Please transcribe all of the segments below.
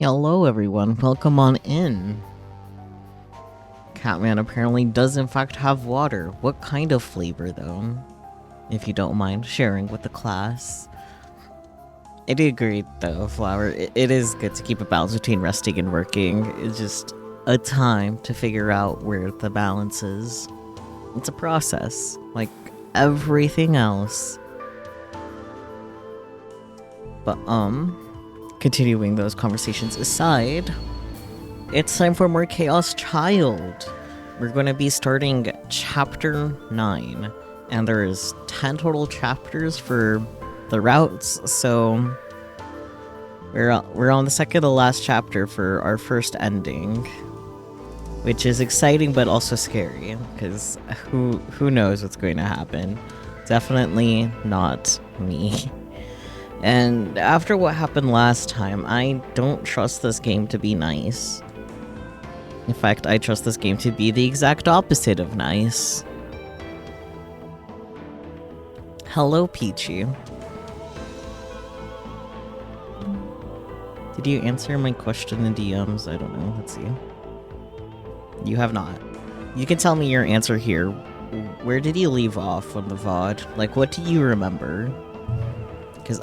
Hello everyone, welcome on in. Catman apparently does in fact have water. What kind of flavor though? If you don't mind sharing with the class. I do agree though, Flower. It is good to keep a balance between resting and working. It's just a time to figure out where the balance is. It's a process, like everything else. But continuing those conversations aside, it's time for more Chaos Child. We're going to be starting chapter 9, and there is 10 total chapters for the routes, so we're on the second to last chapter for our first ending, which is exciting but also scary, because who knows what's going to happen. Definitely not me. And after what happened last time, I don't trust this game to be nice. In fact, I trust this game to be the exact opposite of nice. Hello, Peachy. Did you answer my question in DMs? I don't know. Let's see. You have not. You can tell me your answer here. Where did you leave off on the VOD? Like, what do you remember? Because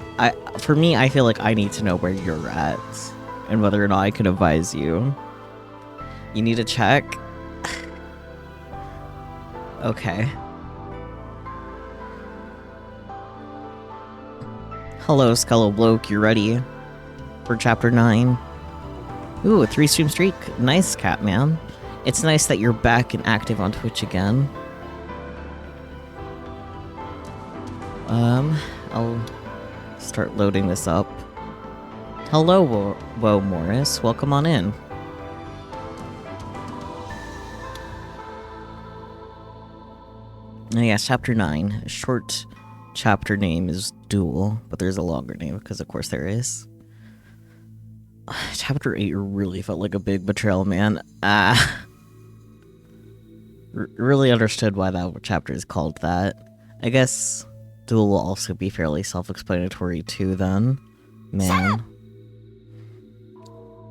for me, I feel like I need to know where you're at and whether or not I can advise you. You need to check? Okay. Hello, Skello Bloke, you ready for chapter 9? Ooh, a 3-stream streak. Nice, Catman. It's nice that you're back and active on Twitch again. I'll start loading this up. Hello, Woe Morris. Welcome on in. Oh, yes, chapter 9. A short chapter name is Duel, but there's a longer name because, of course, there is. Chapter 8 really felt like a big betrayal, man. Really understood why that chapter is called that. I guess Duel will also be fairly self-explanatory too, then. Man.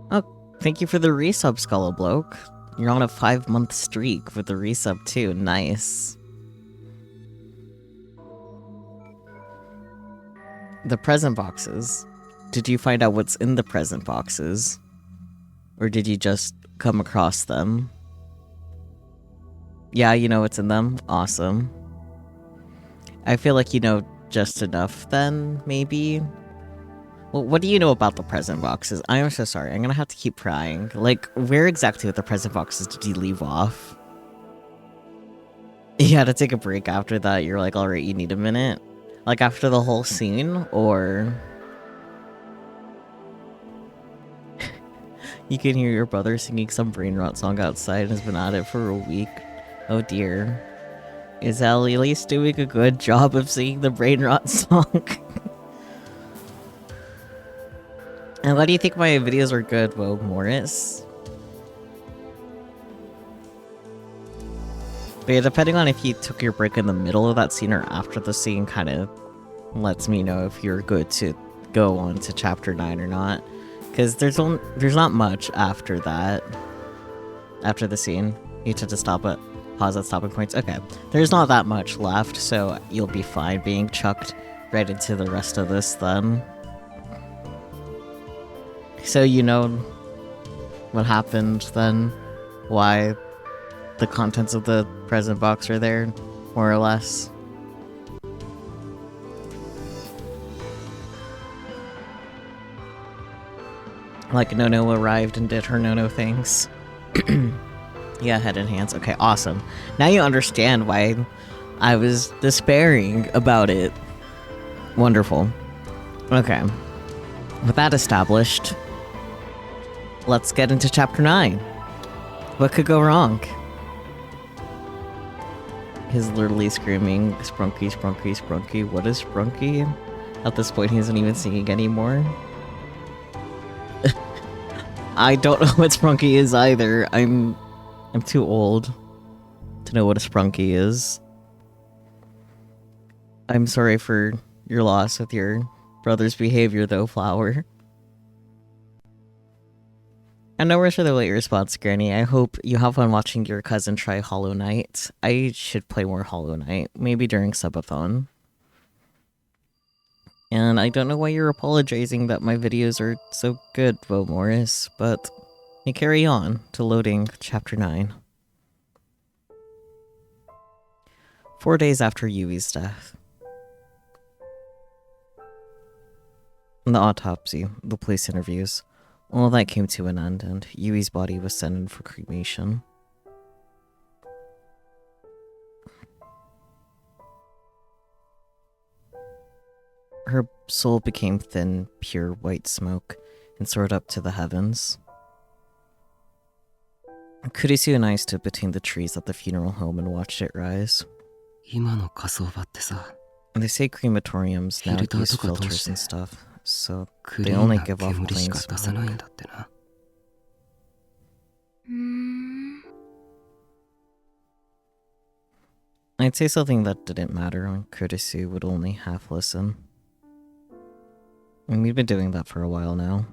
Oh, thank you for the resub, Skello Bloke. You're on a 5-month streak with the resub too. Nice. The present boxes. Did you find out what's in the present boxes? Or did you just come across them? Yeah, you know what's in them? Awesome. I feel like you know just enough then, maybe? Well, what do you know about the present boxes? I am so sorry, I'm gonna have to keep prying. Like, where exactly with the present boxes did you leave off? You had to take a break after that, you're like, alright, you need a minute? Like, after the whole scene, or... You can hear your brother singing some brain rot song outside and has been at it for a week. Oh dear. Is Elise doing a good job of singing the brain rot song? And why do you think my videos are good, Woe Morris? But yeah, depending on if you took your break in the middle of that scene or after the scene, kind of lets me know if you're good to go on to chapter 9 or not. Because there's not much after that. After the scene. You tend to pause at stopping points. Okay. There's not that much left, so you'll be fine being chucked right into the rest of this then. So you know what happened then? Why the contents of the present box are there, more or less. Like, Nono arrived and did her Nono things. Yeah, head and hands. Okay, awesome. Now you understand why I was despairing about it. Wonderful. Okay. With that established, let's get into chapter 9. What could go wrong? He's literally screaming, Sprunky, Sprunky, Sprunky. What is Sprunky? At this point, he isn't even singing anymore. I don't know what Sprunky is either. I'm too old to know what a Sprunky is. I'm sorry for your loss with your brother's behavior, though, Flower. And no worries for the late response, Granny. I hope you have fun watching your cousin try Hollow Knight. I should play more Hollow Knight, maybe during subathon. And I don't know why you're apologizing that my videos are so good, Vo Morris, but you carry on to loading Chapter 9. 4 days after Yui's death. The autopsy, the police interviews, all that came to an end, and Yui's body was sent in for cremation. Her soul became thin, pure white smoke and soared up to the heavens. Kurisu and I stood between the trees at the funeral home and watched it rise. They say crematoriums now use filters and stuff, so they only give off plain smoke. I'd say something that didn't matter when Kurisu would only half listen. And we've been doing that for a while now.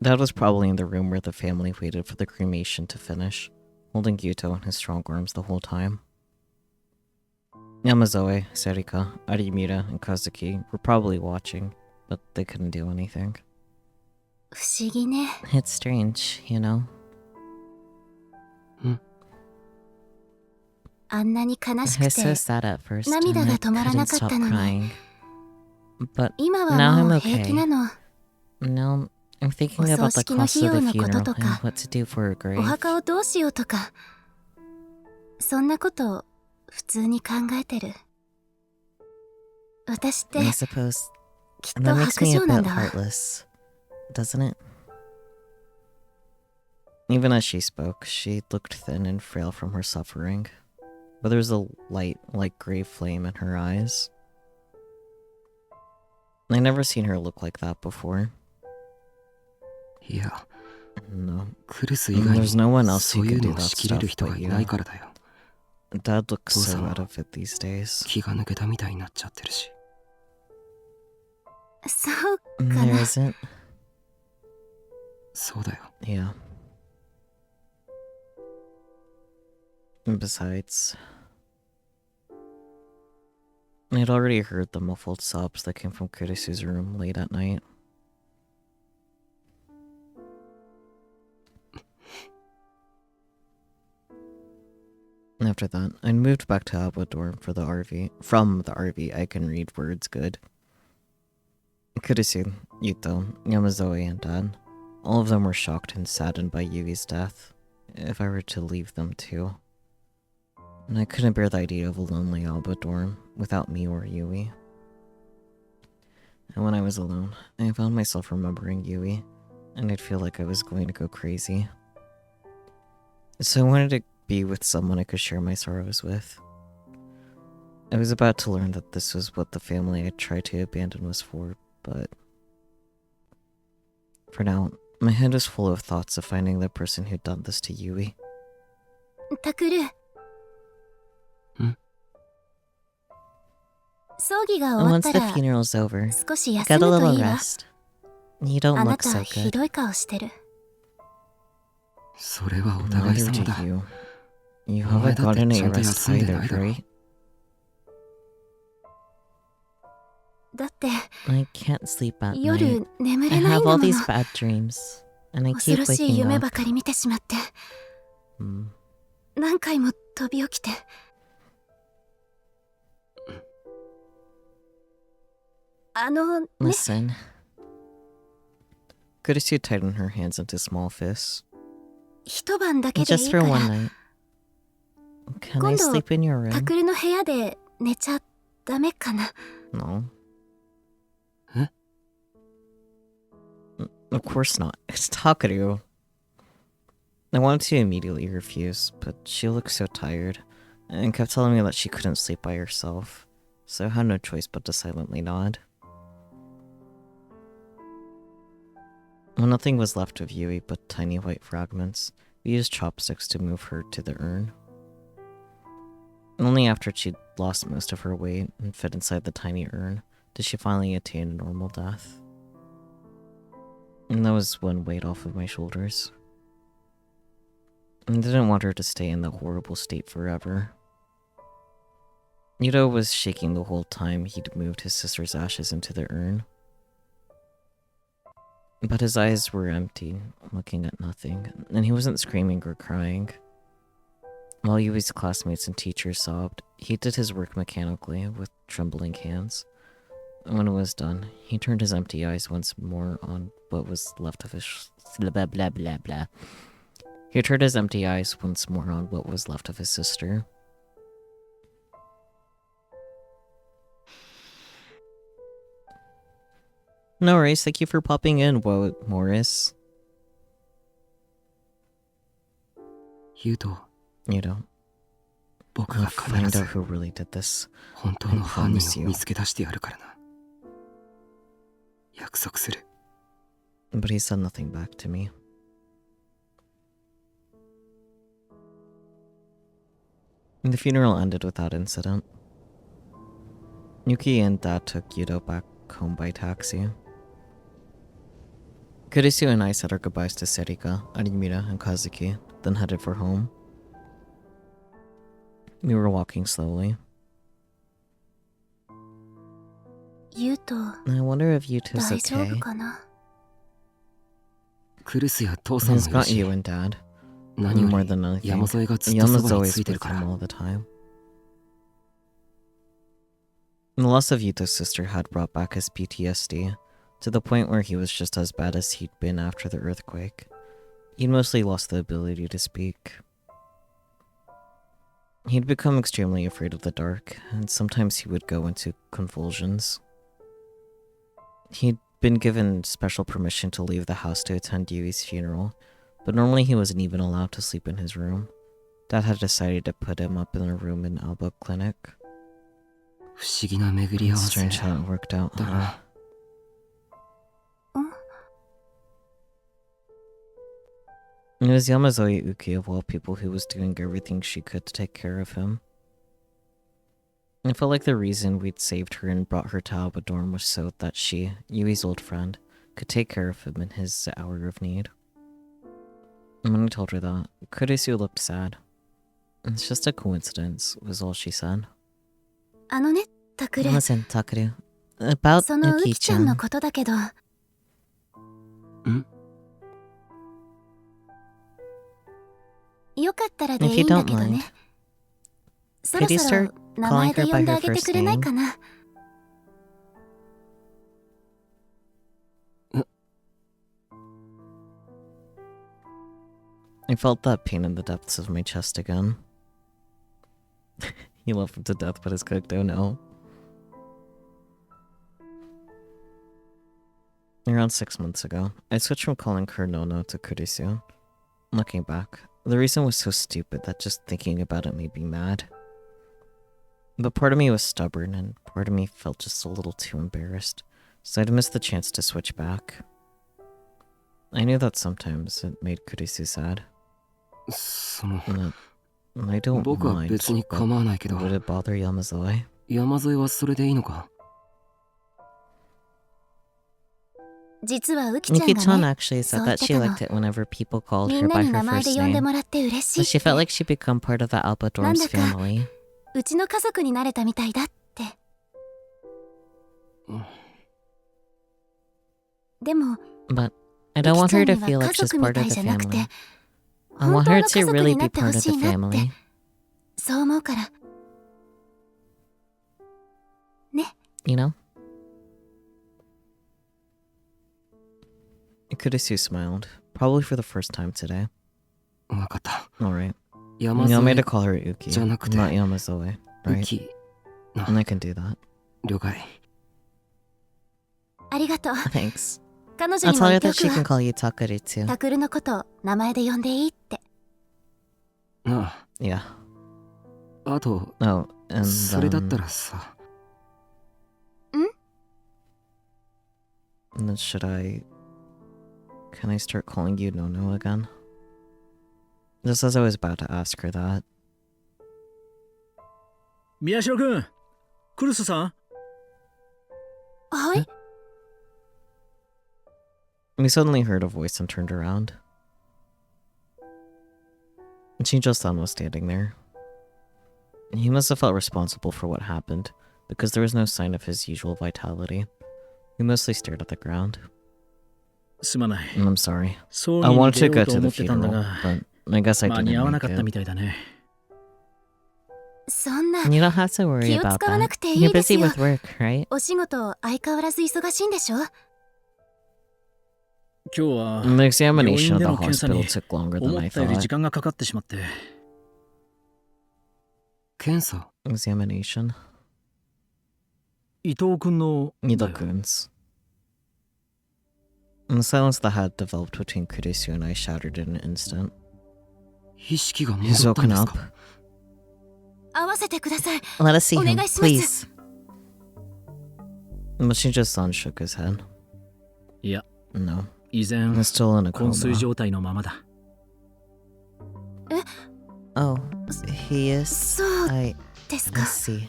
Dad was probably in the room where the family waited for the cremation to finish, holding Yuto in his strong arms the whole time. Yamazoe, Serika, Arimura, and Kazuki were probably watching, but they couldn't do anything. It's strange, you know? I was so sad at first, and I couldn't stop crying. But now I'm okay. Now I'm thinking about the cost of the funeral and what to do for her grave. I suppose that makes me a bit heartless, doesn't it? Even as she spoke, she looked thin and frail from her suffering, but there was a light, like grave flame in her eyes. I'd never seen her look like that before. No. There's no one else who can do that stuff but you. Dad looks so out of it these days. There isn't? Yeah. And besides, I'd already heard the muffled sobs that came from Kurisu's room late at night. After that, I moved back to Abador for the RV. From the RV, I can read words good. Kurisu, Yuto, Yamazoe, and Dad. All of them were shocked and saddened by Yui's death, if I were to leave them too. And I couldn't bear the idea of a lonely Abador without me or Yui. And when I was alone, I found myself remembering Yui, and I'd feel like I was going to go crazy. So I wanted to be with someone I could share my sorrows with. I was about to learn that this was what the family I tried to abandon was for, but for now, my head was full of thoughts of finding the person who'd done this to Yui. Takuru. Once the funeral's over, get a little rest. You don't look so good. Neither do you. You haven't gotten any rest either, right? I can't sleep at night. I have all these bad dreams, and I keep waking up. Listen. Kurisu tightened her hands into small fists. Just for one night. Can I sleep in your room? No. Huh? Of course not. It's Takaru. I wanted to immediately refuse, but she looked so tired, and kept telling me that she couldn't sleep by herself, so I had no choice but to silently nod. When nothing was left of Yui but tiny white fragments, we used chopsticks to move her to the urn. Only after she'd lost most of her weight and fit inside the tiny urn did she finally attain a normal death. And that was one weight off of my shoulders. I didn't want her to stay in the horrible state forever. Yuto was shaking the whole time he'd moved his sister's ashes into the urn. But his eyes were empty, looking at nothing, and he wasn't screaming or crying. While Yui's classmates and teachers sobbed, he did his work mechanically, with trembling hands. And when it was done, he turned his empty eyes once more on what was left of his blah blah blah blah. He turned his empty eyes once more on what was left of his sister. No worries, thank you for popping in, Morris. Yuto. Yuto. I'll find out who really did this. I promise you. But he said nothing back to me. The funeral ended without incident. Yuki and Dad took Yuto back home by taxi. Kurisu and I said our goodbyes to Serika, Arimura, and Kazuki, then headed for home. We were walking slowly. Yuto. I wonder if Yuto's okay. クルスや父さんもい He's る got し you and Dad. 何よ More り than anything. 山添がずっとそばに Yama's つい always てる with か him ら all the time. The loss of Yuto's sister had brought back his PTSD, to the point where he was just as bad as he'd been after the earthquake. He'd mostly lost the ability to speak. He'd become extremely afraid of the dark, and sometimes he would go into convulsions. He'd been given special permission to leave the house to attend Yui's funeral, but normally he wasn't even allowed to sleep in his room. Dad had decided to put him up in a room in Alba Clinic. 不思議な巡り合わ It's せ strange how it worked out. だな It was Yamazoe Uki of all people who was doing everything she could to take care of him. I felt like the reason we'd saved her and brought her to Alba Dorm was so that she, Yui's old friend, could take care of him in his hour of need. And when I told her that, Kurisu looked sad. It's just a coincidence, was all she said. あのね、タクル。 Listen, Takeru. About そのウキちゃんの Yuki-chan. ことだけど。んよかったらで If い you いんだ don't けど mind, ね。そろ could you そ start ろ名前 calling で her 呼ん by で her あげて first くれない name? かな。I felt that pain in the depths of my chest again. He loved him to death, but his cook don't know. Around 6 months ago, I switched from calling her Nono to Kurisu. Looking back, the reason was so stupid that just thinking about it made me mad. But part of me was stubborn, and part of me felt just a little too embarrassed, so I'd missed the chance to switch back. I knew that sometimes it made Kurisu sad. その And that I don't 僕は mind, 別に but 構わないけど would it bother Yamazoe? 山添はそれでいいのか実はウキちゃん Yuki-chan がね、 actually said そう that she 言って liked たの。 it whenever people called み her んな by に her 名前 first で呼んで name. もらって嬉しい But っ she て。 felt like she'd become part of the Alba なん Dorm's だか family. うちの家族になれたみたいだって。でも、 But I ウ don't キ want ちゃ her ん to には feel 家 like she's 族み part た of い the じゃなくて、 family. I 本 want 当 her の to 家族 really にな be ってほ part of し the いなって、 family. そう思うから。ね。 You know? Kurisu smiled, probably for the first time today. わかった Alright. 山 You want me 添 to call her Uki, じゃなくて not Yamazoe, ウ right? キ And I can do that. 了解ありがとう。 Thanks. 彼女 I'll にも tell 言 her ってお that she く can わ。 call you Takeru too. タクルのことを名前で呼んでいいって。あ Yeah. ああと Oh, and それだった then, らさ and then should I... Can I start calling you Nono again? Just as I was about to ask her that. 宮代くん、クルスさん。はい。We suddenly heard a voice and turned around. Shinjo-san was standing there. He must have felt responsible for what happened, because there was no sign of his usual vitality. He mostly stared at the ground. すまない。 I'm sorry. 葬 I 儀に wanted 出 to よ go うと to 思 the ってたんだ funeral, が、 but I guess I 間に合わ didn't なかった make み it. たいだね。そんな You don't have to worry 気を about 使わな that. くてい You're いです busy よ。 with work, right? お仕事相変わらず忙しいんでしょ。今日は The 病 examination 院 of で the の検査 hospital に took longer than 思 I ったより thought. 時間がかかってしまって。検査 Examination. 伊藤君の Nido-kun's. The silence that had developed between Kurisu and I shattered in an instant. 意識が He's 戻ったん woken です up. か？合わせてください。 Let us see him, お願いします。 please. But Shinjo-san shook his head. いや、 No, 依然 he's still in a 昏睡 coma. 状態のままだ。 Oh, he is. そう I ですか。 see.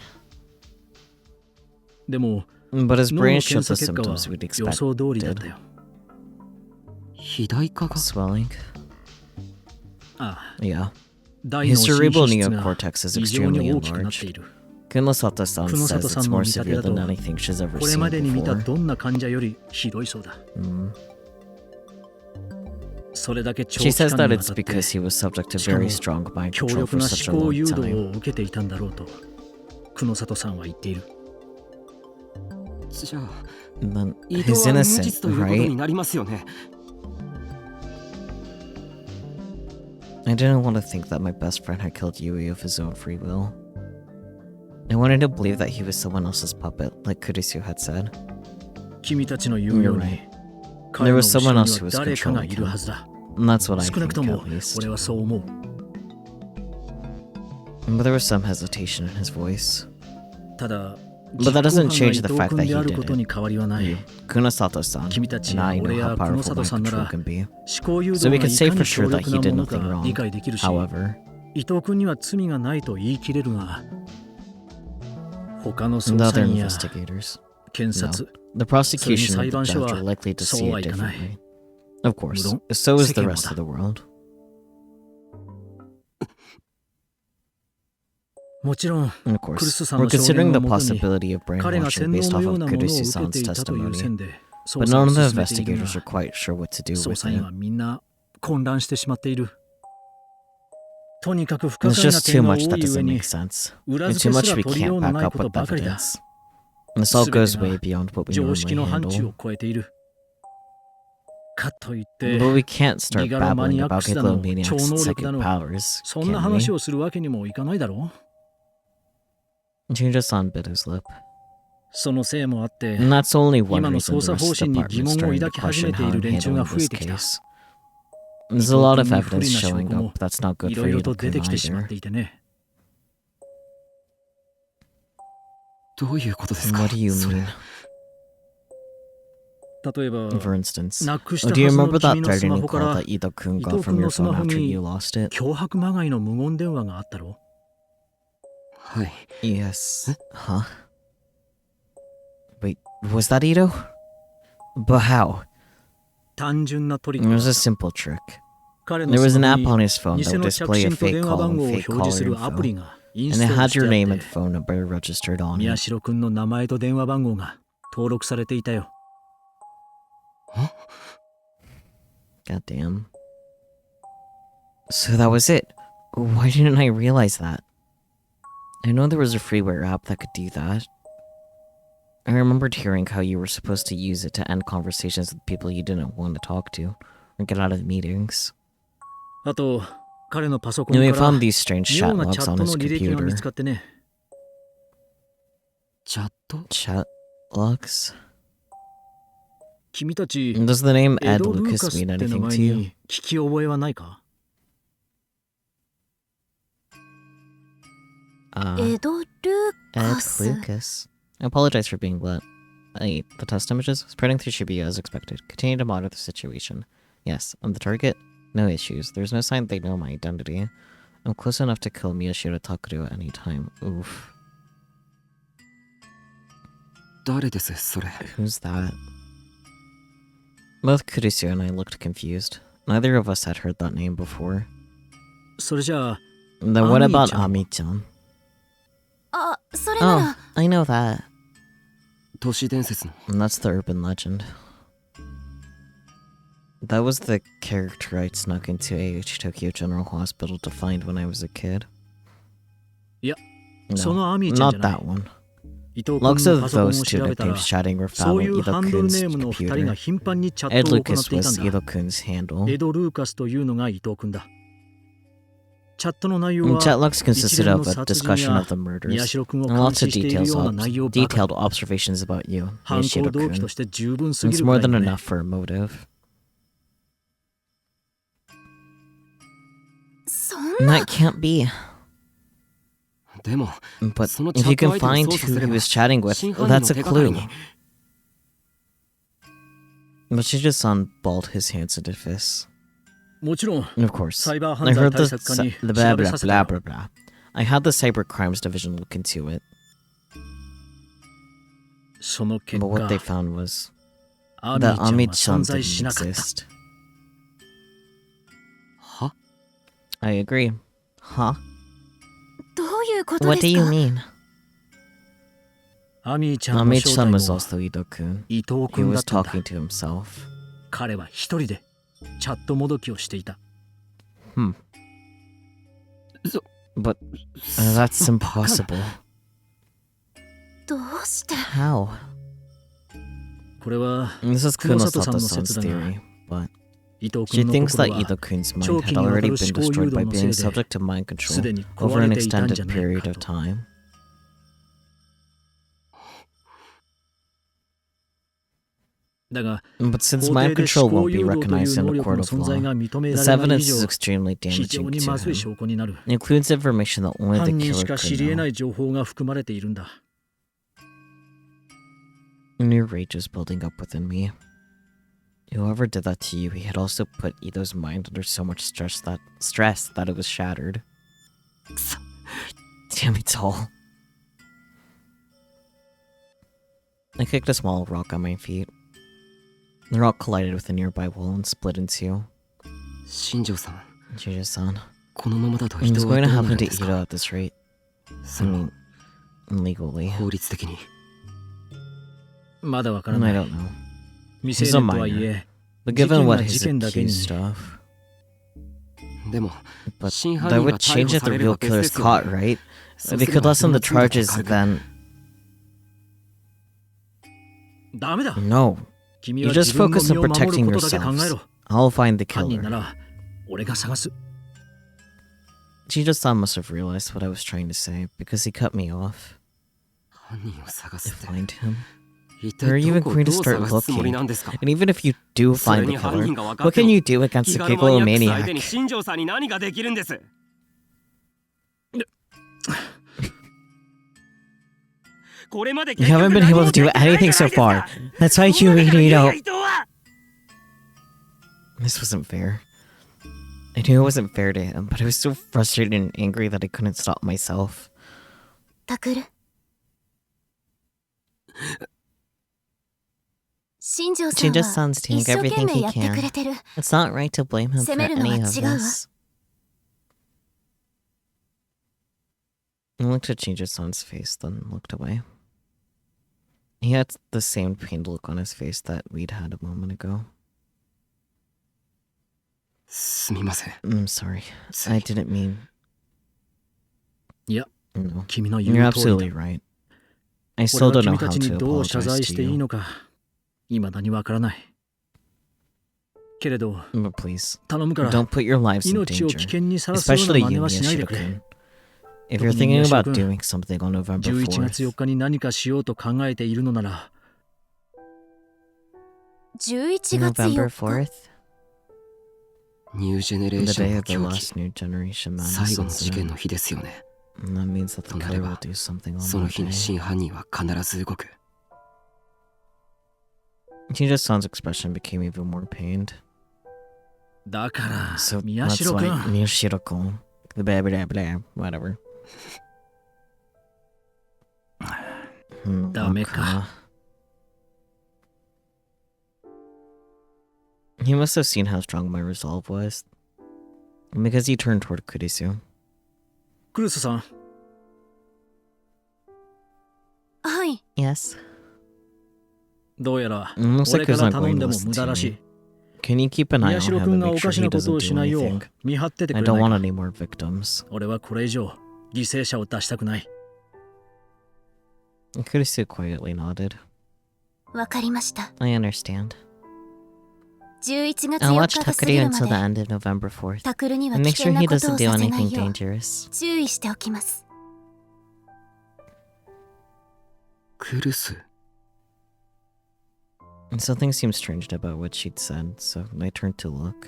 でも But his 脳 brain の showed 検査 the 結果は symptoms we'd 予想通りだっ expected. たよ。肥大化が Swelling. ああ、 Yeah. 大脳 His 新 cerebral 皮質が neocortex is 異常に extremely 大きくなって enlarged. いる。 Kunosato-san says it's さんの more 見立て severe だと than anything she's ever これ seen までに見た before. どんな患者よりひどいそうだ。 Mm. それだけ長 She 期間 says に that わ it's たって because he was subject to しかも very strong mind 強 control 力 for な such a 思考 long 誘導 time. を受けていたんだろうと久野里さんは言っている。じゃあ Then 伊藤 he's は無 innocent, 実ということに right? なりますよね。 I didn't want to think that my best friend had killed Yui of his own free will. I wanted to believe that he was someone else's puppet, like Kurisu had said. 君たちの言うよう You're に right. 彼の There was 後 someone ろ else に who は was 誰かが controlling いる him. はずだ。 And that's what I 少なく think, とも at least. 俺はそう思う。 But there was some hesitation in his voice. ただ But that doesn't change 実 the 行犯 fact が that 伊藤君で he ある did ことに it. 変わりはない。 Kunosato-san 君たち and や I know 俺 how や久野 powerful 里 mind さんな control ら can be. 思考誘 So 導 we が can い say か for に sure 強 that 力 he な did もの nothing か wrong. 理解できるし However, 伊藤君には罪がないと言い切れるが他の the 捜査 other 員や investigators, 検 no. 察 The prosecution and the 裁判所 judge は are likely to そう see は it いかない。 differently. Of course, 無論 so is 世 the 間も rest だ。 of the world. もちろん And of クル course, スさん we're の証 considering 言 the をもとに possibility of 彼が brainwashing 洗脳 based の off よう of なものを受け Kurisu-san's ていたという testimony. 線で But 捜査 none を of the 進めている investigators が are quite sure what to do 捜 with 査員 it. はみんな混乱してしまっている。とにかく不可 There's 解な just too 点が much 多 that い上 doesn't に make sense. 裏 And 付 too けす much ら we 取りよう can't の back ない up こと with ばかりだ。 evidence. And this all 全て goes が way beyond what we 常識 normally の範疇 handle. を超えている。かといって But we can't start ギガロマ babbling ニアッ about クスだの Giglomaniac's 超能力だ psychic の powers, そんな can 話 we? をするわけにもいかないだろう。 Shinjo-san bit his lip. そのせいもあって And that's only one 今の reason 捜 the 査 rest 方 of the 針に疑 department's 問を starting to 抱き始 question めて how いる I'm 連中が handling 増え this てきた。 case. There's a lot of 伊藤君に不利 evidence な証 showing 拠も up that's not good い for ろいろと出 Yudo-kun てきてしまっ either. ていてね。どういうことですか？ What do you それ mean? 例えば For instance, なくし oh, た do は you ずの remember that 君のスマ threatening ホか call ら that Ida-kun 伊 got 藤 from 君 your のスマ phone ホ after に you lost it? 脅迫まがいの無言電話があったろ。はい。 Yes. Huh? Wait, was that Ito? But how? 単純なトリッ It クだ was っ a た。 simple trick. 彼の There ス was マ an ホ app に on his phone 偽 that would の着 display a 信と fake 電話 call 番 and 号を fake 表示 caller するアプリ info, がイン and ス it トール had して your あっ name and て phone number registered on 宮 it. 代くんの名前と電話番号が登録されていたよ。 God damn. So that was it. Why didn't I realize that? I know there was a freeware app that could do that. I remembered hearing how you were supposed to use it to end conversations with people you didn't want to talk to, or get out of meetings. あと彼のパソコン And we から found these strange 妙 chat なチャ logs ッ on ト his の履歴が見 computer. つかってね。チャット？ Chat logs? 君たち Does the name エ Ed ド・ルー Oh, Lucas カスっ mean て名 anything 前 to you? に聞き覚えはないか？ エド・ルー Ed カス。 Lucas. I apologize for being blunt. The test images spreading through Shibuya as expected. Continue to monitor the situation. Yes, I'm the target. No issues. There's no sign they know my identity. I'm close enough to kill Miyashiro Takeru at any time. Oof. 誰ですそれ？ Who's that? Both Kurisu and I looked confused. Neither of us had heard that name before. それじゃあ Then what about Ami-chan? Ami-chan? あ、それな Oh, ら I know that. 都市伝説の And that's the urban legend. That was the character I snuck into AH Tokyo General Hospital to find when I was a kid. いや、 No, そのアミーちゃんじ not ゃない。 that one. 伊藤君 Lots の of パソコンを those 調 two べたら nicknames chatting were そう found い on うハンドル Ido-kun's ネームの2人が computer. 頻繁にチャッ Ed トを行っ Lucas ていたん was だ。 Ido-kun's handle. エド・ルーカスというのが伊藤君だ。チャットの内容 And は chat logs 一 consisted 連の of a 殺人 discussion や of the 宮 murders 代君を and 監 lots 視 of している details ような ob- 内容ばかり。 detailed observations about you, 犯行動機と Yoshiro-kun. して十分すぎ It's る more くら than いだね。 enough for a motive. そん And な that can't be. でも But その if you チャ can ット相手を find 操作 who すれ he ば was chatting with, 真犯人 that's の a 手がかり clue. に But Shijo-san balled his hands into fists. もちろん And of course, サイバー I 犯罪 heard 対 the, 策課に the 調 blah べ blah させた blah よ。 blah blah. I had the cyber crimes division look into it, その結 but what 果 they found was アミ that ーちゃんは Ami-chan 存在 didn't しなかった。 exist. は I agree. Huh? どういうこと What で do す you か mean? アミーちゃんの正体 Ami-chan was も also Ido-kun. 伊藤 He 君だ was ったんだ。 talking to himself. 彼は一人でチャットもどきをしていた。 But that's impossible. どうして How? これは This is 黒里さんの Kunosata-san's 説だが、 theory, but 伊藤 she 君の thinks that 心は Ido-kun's mind 長 had 期にわた already る been 思考 destroyed 誘導 by のせ being いで subject to mind すで control に over 壊 an れていたん extended じゃない period か of と。 time. But since 法廷 mind で control 思考 won't be 誘導とい recognized う in 能 a 力 court の of 存在 law, が認め this られない以 evidence 上 is extremely 非 damaging 常に to まずい him. 証拠になる。 It includes information that only the 犯人し killer か知 could り得な know. い情報が含まれているんだ。 A new rage is building up within me. Whoever did that to you, he had also put Ido's mind under so much stress that it was shattered. Damn, it's all. I kicked a small rock on my feet. The rock collided with a nearby wall and split in two. 新庄さん Juju-san, このままだと what's 人は going ど to うな happen るん to です Ido か at this rate? そ I の mean, legally. 法律的にまだわからない。 I don't know. 未成年とはいえ、 But given what 事 he's 件だけに accused of, でも but 真犯 that 人 would が逮 change 捕 if さ the れれ real ば別 killer's ですよ caught, ね right? そう They すれ could ば lessen the 自分の罪 charges だって軽く then. ダメだ。 No. 君 You は just 自分の focus 身 on を守 protecting ることだけ考え yourselves. ろ。 I'll find the 犯人な killer. ら俺が探す。 Shijo-san must have realized what I was trying to say because he cut me off. 犯人を探す To って find him. 一 Where are 体 you ど even こを going ど to う start 探すつもり looking? なんですか And even if you do それ find に the 犯 killer, 人が分か what って can も you do against 気 the 軽マニアックス相手に Gigolo-maniac? 新庄さんに何ができるんですこれまで You haven't been able to do anything so far. That's why you need Ido. This wasn't fair. I knew it wasn't fair to him, but I was so frustrated and angry that I couldn't stop myself. タクル新庄さん Shinjo-san's は doing 一生懸 everything 命 he やってくれ can. てる。 It's not right to blame him for 責めるの any は of 違うわ。 this. I looked at Shinjo-san's face, then looked away. He had the same pained look on his face that we'd had a moment ago. すみません I'm sorry. つい I didn't mean... いや、 No. 君の言 You're う通り absolutely だ。 right. I 俺 still は don't know 君 how たち to にどう謝 apologize 罪し to ていい you. のか、未だにわからない。けれど、 But please, 頼むから、 don't put your lives in 命を危 danger. 険にさらすような Especially 真似 you, はしないでくれ。 Miyashiro-kun. If you're 特に thinking about 宮代君、 doing something on November 11月 4th, 4日に何かしようと考えているのなら、 11月 November 4日 4th? ニュージェネレー The ション day の of the 狂気 last New Generation 最 Madness 後の事件 incident. の日ですよね And that means that the となれ killer ば will do something on その that 日に day. 真犯人は必ず動く Shinjo-san's expression became even more pained. だから、 So 宮 that's 代 why 君、 Miyashiro-kun, the blah blah blah, whatever. ダメか。He must have seen how strong my resolve was. Because he turned toward Kurisu. クルスさん、はい。 Yes. どうやら Looks 俺 like か he's ら not 頼 going ん to でも listen 無駄 to らし me. い。 Can you keep an eye 宮 on 代 him 君 and が make お sure かし he なことを doesn't し do ないよう anything? 見張っててく I れな don't い want か。 any more victims. 俺はこれ以上犠牲者を出したくない。 Kurisu quietly nodded. わかりました。 I understand. 11月 I'll 4 watch 日が過ぎ Takuya るま until the で end of November 4th. タクルには And 危 make 険 sure な he ことを doesn't do させな anything いよう dangerous. 注意しておきます。 クルス。 Something seemed strange about what she'd said, so I turned to look.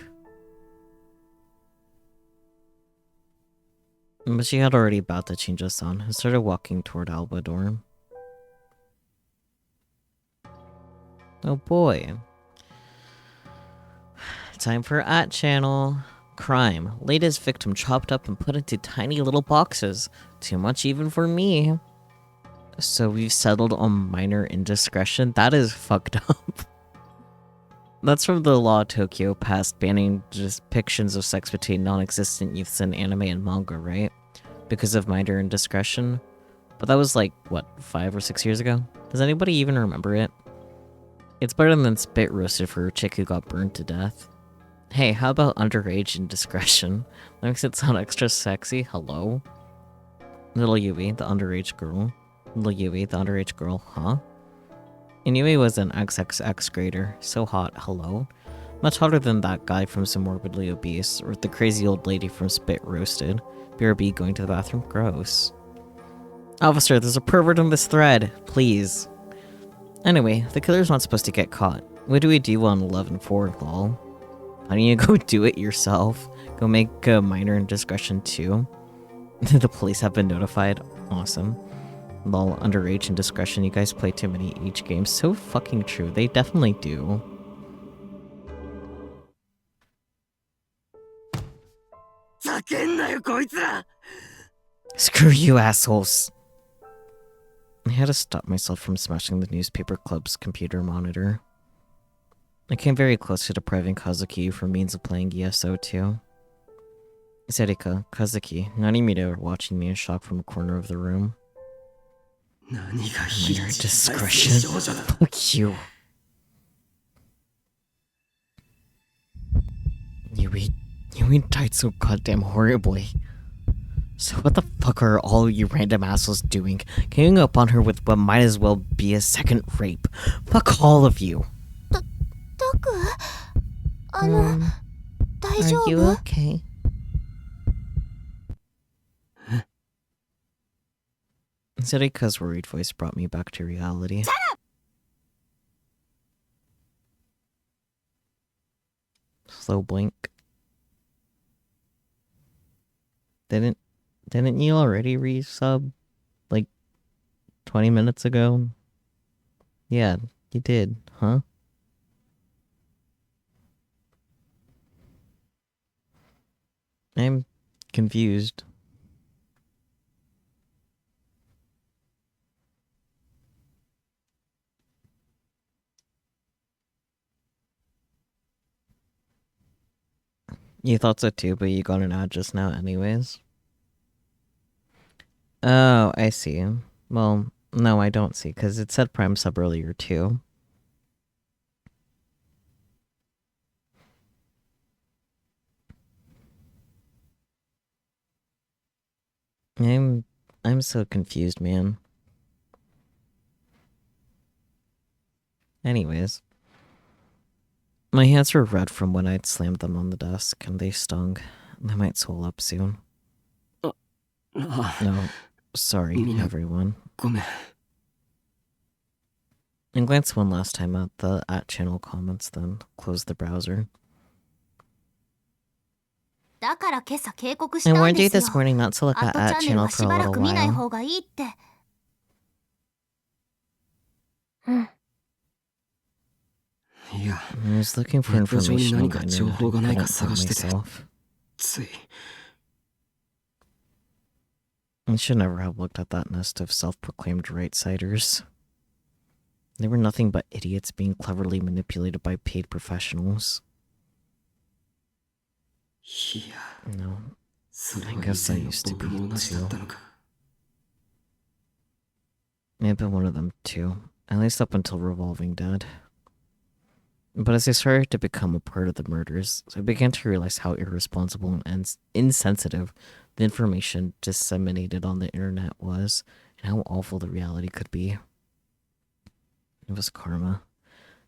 But she had already bowed to Chinja-san and started walking toward Alba dorm. Oh boy. Time for @channel. Crime. Latest victim chopped up and put into tiny little boxes. Too much even for me. So we've settled on minor indiscretion? That is fucked up. That's from the law of Tokyo passed banning depictions of sex between non-existent youths in anime and manga, right? Because of minor indiscretion. But that was like, what, 5 or 6 years ago? Does anybody even remember it? It's better than spit roasted for a chick who got burned to death. Hey, how about underage indiscretion? That makes it sound extra sexy. Hello? Little Yui, the underage girl. Little Yui, the underage girl, huh? And Yui was an XXX grader. So hot, hello? Much hotter than that guy from Some Morbidly Obese, or the crazy old lady from Spit Roasted. BRB going to the bathroom? Gross. Officer, there's a pervert on this thread. Please. Anyway, the killer's not supposed to get caught. What do we do on 11-4, lol? Why don't you go do it yourself? Go make a minor indiscretion too? The police have been notified. Awesome. Lol, underage indiscretion. You guys play too many H games. So fucking true. They definitely do. Screw you, assholes! I had to stop myself from smashing the newspaper club's computer monitor. I came very close to depriving Kazuki from means of playing ESO too. Serika, Kazuki, Nanimida are watching me in shock from a corner of the room. Minor discretion. Fuck you. Yui died so goddamn horribly. So what the fuck are all you random assholes doing? Ganging up on her with what might as well be a second rape. Fuck all of you. タク、大丈 Are you 夫？ okay? Serika's worried voice brought me back to reality. Slow blink. Didn't you already resub like 20 minutes ago? Yeah, you did, huh? I'm confused. You thought so too, but you got an ad just now anyways. Oh, I see. Well, no, I don't see, because it said Prime Sub earlier too. I'm so confused, man. Anyways. My hands were red from when I'd slammed them on the desk, and they stung. They might swell up soon. No, sorry, everyone. ごめん。 And glance one last time at the @channel comments, then close the browser. だから今朝警告し I たん warned で you すよ。 this morning not to look アッ at トチャンネル @channel は for し a ばら little く見ない while. 方がいいって。うん。いや、 I was looking for ネット上に information 何 on the か情 internet 報が and ない couldn't か find 探してて、 myself. つい。 I should never have looked at that nest of self-proclaimed right-siders. They were nothing but idiots being cleverly manipulated by paid professionals. いや、 No. それ I は以 guess I 前の used to 僕 be も同じだ too. ったのか。 May have been one of them too. At least up until Revolving Dead. But as I started to become a part of the murders, I began to realize how irresponsible and insensitive the information disseminated on the internet was, and how awful the reality could be. It was karma.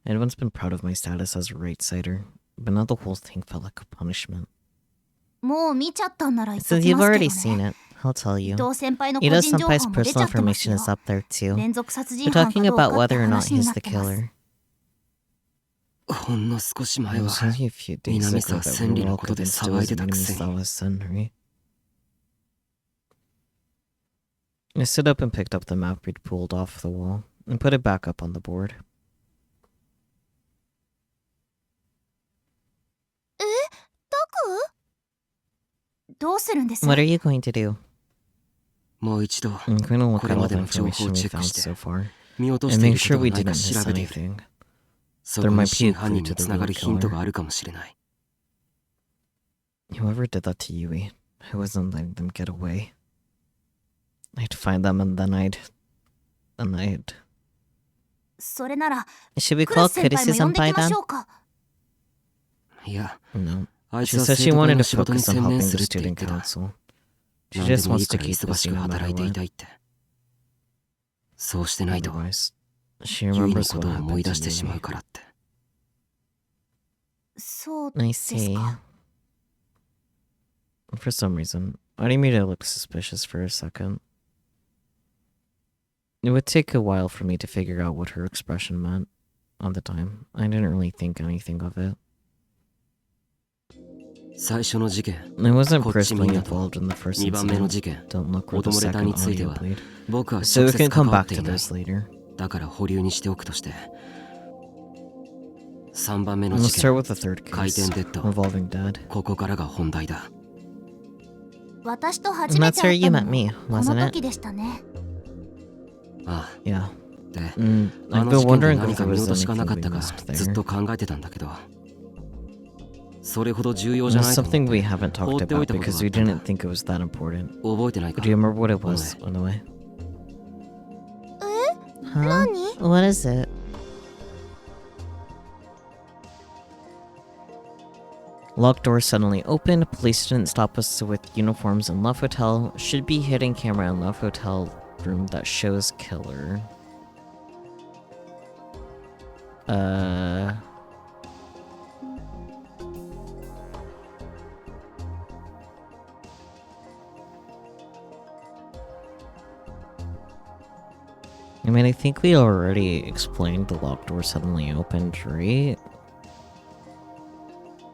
I had once been proud of my status as a right-sider, but now the whole thing felt like a punishment. もう見ちゃったんなら言っと Since き you've ますけ already ど seen ね。 it, I'll tell 伊 you. 藤先輩の個 Ito 人情 Senpai's 報も出ちゃ personal ってます information よ。 is up there too. 連続殺 They're 人犯か talking どうか about って whether or not 話に he's なっ the てます。 killer. ほんの少し It 前は was only a few days 南 ago 沢 that 千 we 里 were の all ことで convinced it 騒い was でたくせに。 Minamisawa's Senri. I stood up and picked up the map we'd pulled off the wall and put it back up on the board. え、タク？どうするんです？ What are you going to do? もう一度 I'm going to look こ at れ all ま the での情報 information を we チェック found して so far 見落とし and てい make るこ sure とが we ないか didn't 調 miss べている。 anything. そ There こに might be 真 a 犯 clue 人 to に the つなが real るヒント killer. があるかもしれない。 Whoever did that to Yui, I wasn't letting them get away. I'd find them and then I'd... それなら Should we クラ call ス先輩も呼ん Kurisu でき senpai まし then? ょうか。いや、 No. あいつ She は says 生 she 徒会 wanted の to 仕事に focus on 専念 helping す the るって言っ student てた。 council. She 何で just もいい wants か to ら keep 忙し busy く no matter 働いてい what. たいって。そうしてないと Otherwise, she ユイの remembers こ what とを思い happened 出 to してしまう Yui. からって。そう I です see. か。 For some reason, Arimita looked suspicious for a second. It would take a while for me to figure out what her expression meant. At the time, I didn't really think anything of it. 最初の事件、 I wasn't こっちみん personally なと involved in the first 2番目の incident. 事件、 Don't look where お the 友レター second について audio は played. 僕は So 直 we 接 can 関 come わっ back て to いない。 those later. だから保留にしておくとして。3番目の Let's 事 start 件、 with the third 回 case, 転デッド。 Revolving Dead. ここからが本題だ。私と初めて That's where 会っ you た met の me, もこ wasn't の it? 時でしたね。あ Yeah. あ、で、 I've あの been 事件で wondering 何 if か there 見 was 落としがな anything かっ we たか missed ずっ there. と考えてたんだけど、それほど重要 It じゃ was ないと思 something っ we て haven't 放 talked っておい about たこと because があ we ったんだ。 didn't think it was that important. 覚えてないか Do you remember what it was, on the way? え？ Huh? 何？ What is it? Locked door suddenly opened. Police didn't stop us with uniforms in Love Hotel. Should be hidden camera in Love Hotel room that shows killer. I mean, I think we already explained the locked door suddenly opened, right?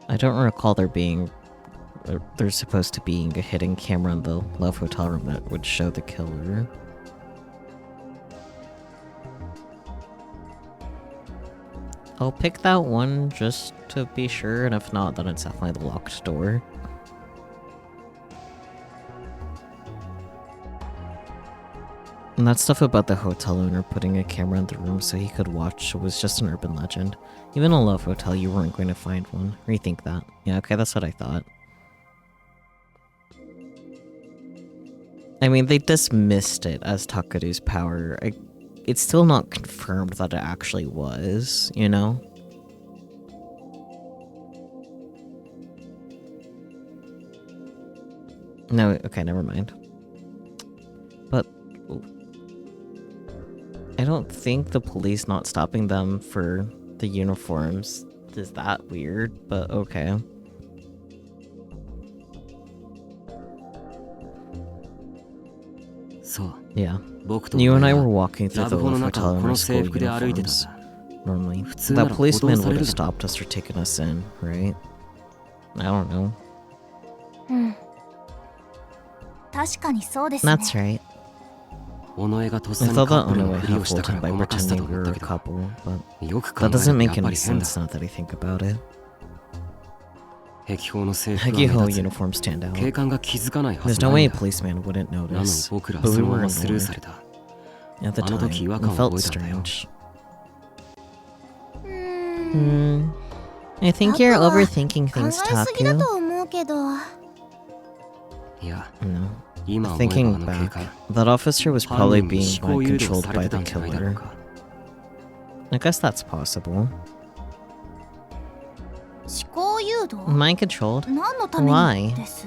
I don't recall there's supposed to be a hidden camera in the Love Hotel room that would show the killer. I'll pick that one just to be sure, and if not, then it's definitely the locked door. And that stuff about the hotel owner putting a camera in the room so he could watch was just an urban legend. Even in a Love Hotel, you weren't going to find one. Rethink that. Yeah, okay, that's what I thought. I mean, they dismissed it as Takaru's power. It's still not confirmed that it actually was, you know? No, okay, never mind. But I don't think the police not stopping them for the uniforms is that weird, but okay. So, Yeah. 僕と You お and I 前 were は walking ラ through the ブホの Love 中 Hotel を in こ our の school 制服で歩いてたん uniforms. だ。 Normally. 普通なら That 補導 policeman さ would れ have るだろ。 stopped us for taking us in, right? I don't know. うん。確かにそうですね。 That's right. 尾上がとっ I さに thought カッ that プル Onoe のふりを half したか fooled ら him by ごまかしたと pretending 思 we った were a けど、 couple, but よく考 that える doesn't とや make っ any ぱり変だ。 sense now that I think about it. 壁法の制服が目 Hegiho 立つ。 uniforms stand 警 out. 官が気づかないは There's ず no ない way ん a だ。 policeman wouldn't なのに notice, 僕らは but そ we のま were まスルー ignored. された。 At the あの time, 時違和 it 感を felt 覚えたんだよ。 strange. うーん。 I think you're overthinking 考え things, すぎだ Taku. と思ううけど。いや、 No. 今思えばあ Thinking の警 back, 官 that officer was 犯 probably 人に being 思考誘導 mind さ controlled れ by て the たんじゃないだろう killer. か。 I guess that's possible. 思考誘導 Mind controlled? 何のため Why? にです？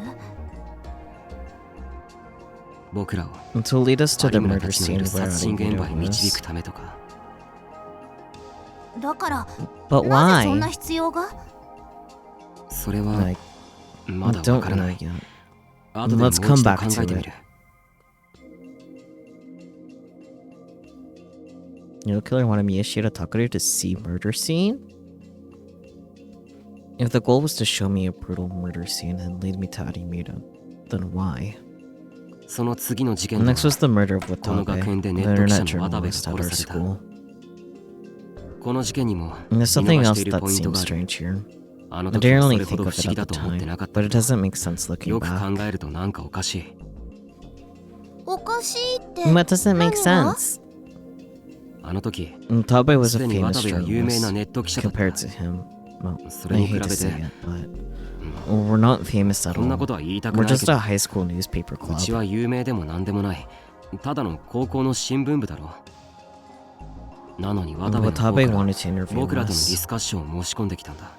僕らを To lead us to 有 the 村 murder たちのい scene る where 殺人現場へ Unedited 導く was. ためとか。だから But なぜそんな why? 必要が？それは Like, まだわ don't からな know い。 yet. 後でもう Let's 一 come 度 back 考 to えてみ it. る。 No killer wanted Miyashita Takaru to see murder scene? If the goal was to show me a brutal murder scene and lead me to Arimura, then why? その次の事件で Next was the murder of この Watabe, 学園で the ネット記者 internet の渡部が journalist at 殺 our された。 school. この事件にも And 見 there's 逃 something し else ている that ポイント seems がある。 strange here. あの I 時は didn't そ really れほど think 不 of 思 it 議 at だ the と思って time, なかった but it が、 doesn't make sense looking よく back. 考えるとなんかおかしい。おかしいって What doesn't make 何が？ sense? あの時 Tabe was す a でに famous 渡部が有名な journalist ネット記者だった。 compared to him. Well, それ I に比 hate べ to say て it, but we're not famous at こんな all. ことは言いたく We're ないけ just ど、 a high school newspaper うち club. は有名でもなんでもない。ただの高校の新聞部だろ。なのに渡部の方か Watabe ら wanted to interview 僕らとのディ us. スカッションを申し込んできたんだ。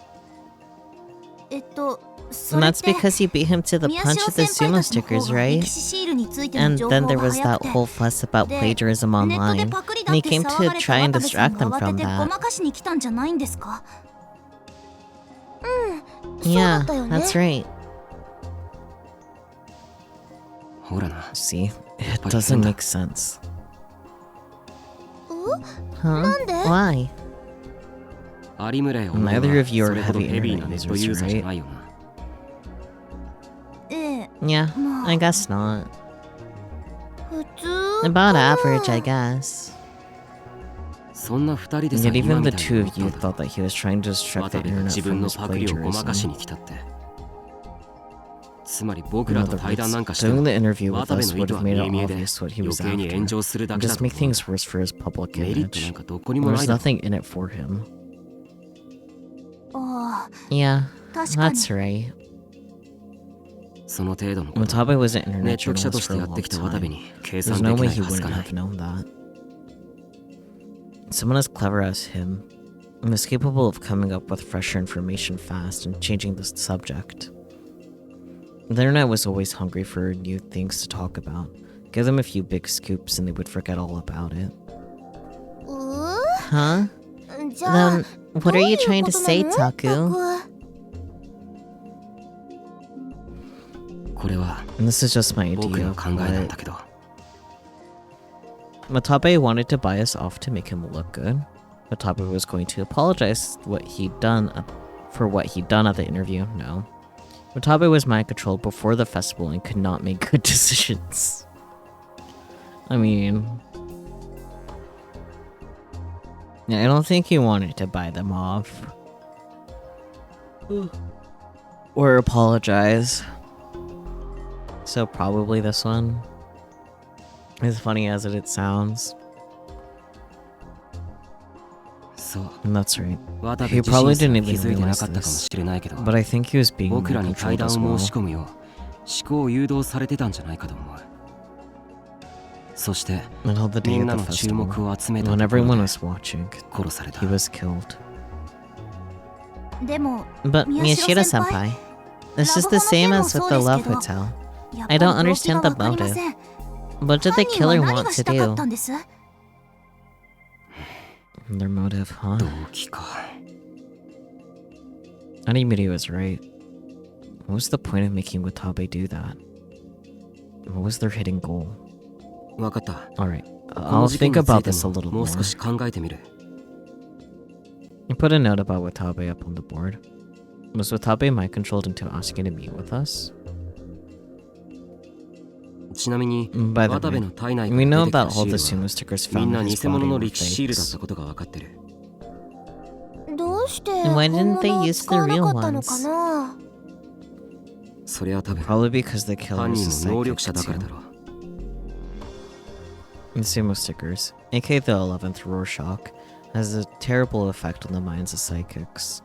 そ And れっ that's て because you beat him to the 宮 punch 代 with the 先輩 sumo たちの方 stickers, が right? 歴史シールについての And 情 then 報 there が was 早 that くて whole fuss about で plagiarism ネットで online. パクリだ And っ he て came 騒 to がれた try and 渡部さん distract が them 慌て from てご that. まかしに来たんじゃないんですか？そうだ Yeah, ったよね。 that's right. ほらな。 See, it But doesn't Linda- make sense. う Huh? なんで？ Why? 有村やお前は Neither of you そ are れほど heavy ヘビーな internet ネット users, ユーザーじゃ right? ないよな。ええ、 Yeah, まあ I guess not. 普通 About かな。 average, I guess. そんな二人でさ Yet 今 even み the たい two に of you 思っただ thought ろ that he was trying to distract 渡 the 部が internet 自 from 分の his パクリをごまかし plagiarism. に来たって。つまり僕 In らと other 対談 words, なんかしても doing the interview with 渡部 us の意 would 図 have は made 見 it え見えで obvious what he 余 was 計に炎 after. 上するだ And けだ just と make 思う。 things worse for his public メリット image. なんかどこにもない There's だろ。 nothing in it for him. ああ、 Yeah, 確かに。 that's right. その程度のこと。 Watabe was an ネッ internet ト記者と journalist し for て a やって long きた渡部 time. に計 There's 算で no き way ない he はず wouldn't がない。 have known that. Someone as clever as him was capable of coming up with fresher information fast and changing the subject. The internet was always hungry for new things to talk about. Give them a few big scoops and they would forget all about it. う Huh? じゃあ Then, what are you trying to say, どういうことなの？ Taku? これは And this is just my 僕 idea, の考えなんだ but けど。 Watabe wanted to buy us off to make him look good. Watabe was going to apologize for what he'd done at the interview. No. Watabe was mind controlled before the festival and could not make good decisions. I mean... Yeah, I don't think he wanted to buy them off. Or apologize. So probably this one. As funny as it sounds. そう。 And that's right. 渡部 He 自 probably 身すら didn't 気 even づいてな realize かったかも this. しれないけど、 But I think he was being 僕ら mind に対 controlled 談 as を well. 申し込むよう思考を誘導されてたんじゃないかと思う。そして Until the み day んな of の the 注目 festival, を集めた when ところ everyone で was watching, 殺された。 he was killed. でも But Miyashiro Miyashiro-senpai, this is the same as with the love hotel. やっぱ I り don't 動機 understand が the わかりません。 What did the 犯人は killer 何 want が to したかっ do? たんです？ Their motive, huh? 動機か。 Animiri was right. What was the point of making Watabe do that? What was their hidden goal? わかった。 Alright, こ I'll の事件 think につい about て this a も little もう more. 少し考えてみる。 I put a note about Watabe up on the board. Was Watabe mind controlled into asking to meet with us? ちなみに By the 渡部 way, の体内か we ら know 出てきた that シ all ー the ル sumo は stickers みん found な in 偽 his 物 body の were 歴史シールだった fakes. ことが分かってる。どうして Why 本 didn't they 物を use 使わ the な real かったのか ones? な？それは多分 Probably because the killer 犯 was 人 a も能 psychic 力者だからだ too. ろう。 The sumo stickers, aka the 11th Rorschach, has a terrible effect on the minds of psychics.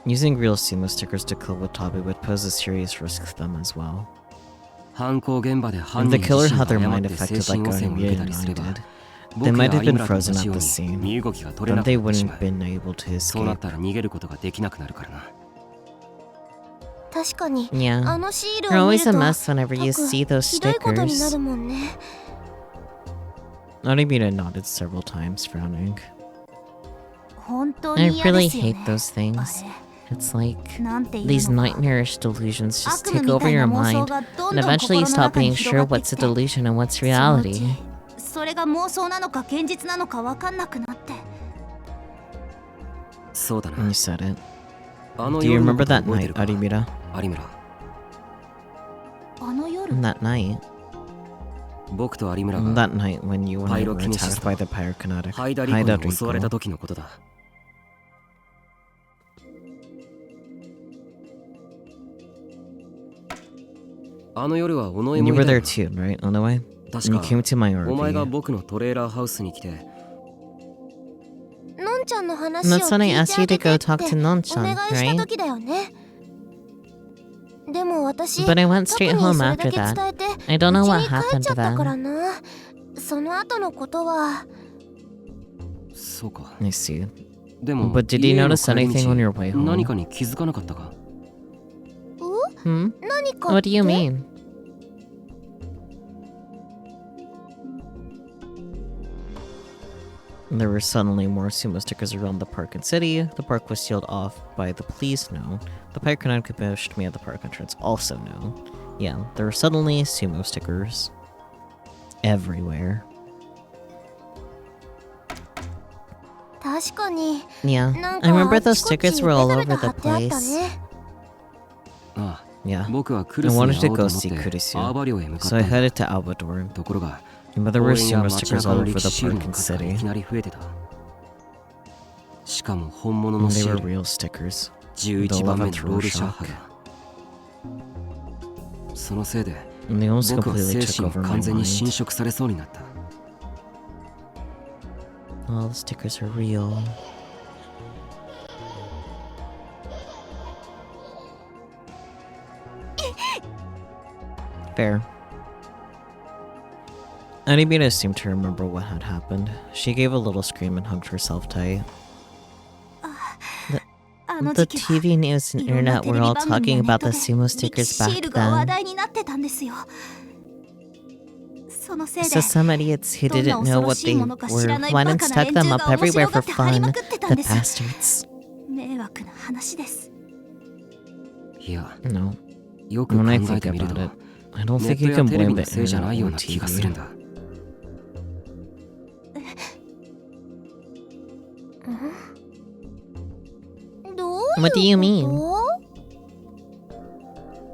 Using real sumo stickers to kill Watabe would pose a serious risk to them as well. 犯行現場で If 犯 the 人 killer 自身 had が their 誤っ mind て精 affected 神 like 汚染を受けたりすれば Unedited, they 僕 might や have 有 been 村と frozen 同じよ at う the に scene. 身動きが取れ Then なく they なってし wouldn't まう been able to そうなっ escape. たら逃げることができなくなるからな確かに Yeah. あのシール You're を見 always る a と mess whenever you 各 see those ひどいことにな stickers. るもんね Onimita nodded several times, frowning. 本当 I に嫌で really すよね hate those things. あ It's like れなんていう these のか nightmarish delusions just 悪夢 take み over たい your な妄想 mind, がどん and どん eventually 心 you の stop 中に being 広 sure がって what's き a て delusion and what's そのう reality. ちそれが妄想なのか現実なのか分かんなくなってそうだ You な said it. あの Do you 夜の remember こと that 覚えて night, るか Arimira? 有村あの夜 That night? 僕と有村が That night when you and I were attacked by the pyrokinetic ハイダリコに襲われた Rico. 時のことだあの夜は尾上 You もい were た there よ too, right, Onoe? 確 And you か came to my お前が RV. 僕のトレーラーハウスに来てのんちゃんの And 話を that's when I 聞い asked て you あ to げて go って talk to お Nonchan, 願いした right? 時だよねでも私 But I went 特に straight そ home れだ after け伝 that. えて I don't know 家 what に帰っ happened ちゃったから then. なその後のことはそうか I see. でも But did you 家への notice 帰り anything 道 on your way home? 何かに気づかなかったか Hmm? 何か What do you って mean? There were suddenly more sumo stickers around the park and city. The park was sealed off by the police, no. The pyrokinetic who pushed me at the park entrance, also no. Yeah, there were suddenly sumo stickers. Everywhere. 確かに Yeah, なん I か remember あ those ちこち stickers ベ were all タベ over タ the 貼ってあった place. ねああ Yeah, 僕はク I ルスに wanted to 会おうと go 思っ see て Kurisu, アーバリオへ向かっ so I たんだ headed to Albador. ところが But there 公 were 園や sumo 街 stickers 中 all の over 歴 the 史シール park の and 数がい city. きなり増えてたしかも本物 And の they シー were ル real stickers. 11番目の The ロール 11th シャッハがそのせいで And they almost 僕は completely 精 took 神を over my 完全に侵 mind. 食されそうになった All the stickers are real. Fair. Anibita seemed to remember what had happened. She gave a little scream and hugged herself tight. あの The 時期は TV news and いろんな internet テレ were ビ all 番組 talking やネッ about ト the で sumo 歴 stickers 史シー back ルが話 then. 題になってたんですよそのせいで So some idiots who どんな didn't 恐 know ろ what しい they ものか知 were らない went バ and カな stuck 連 them 中 up が面 everywhere 白が for って貼り fun. まくってたん The です bastards. 迷惑な話です いや No. よく考 When I え think てみる about と it, I don't ネッ think ト you や can テレビ blame の the せいじゃな internet いよう or な気がするん TV. だどう What do い you う mean? こ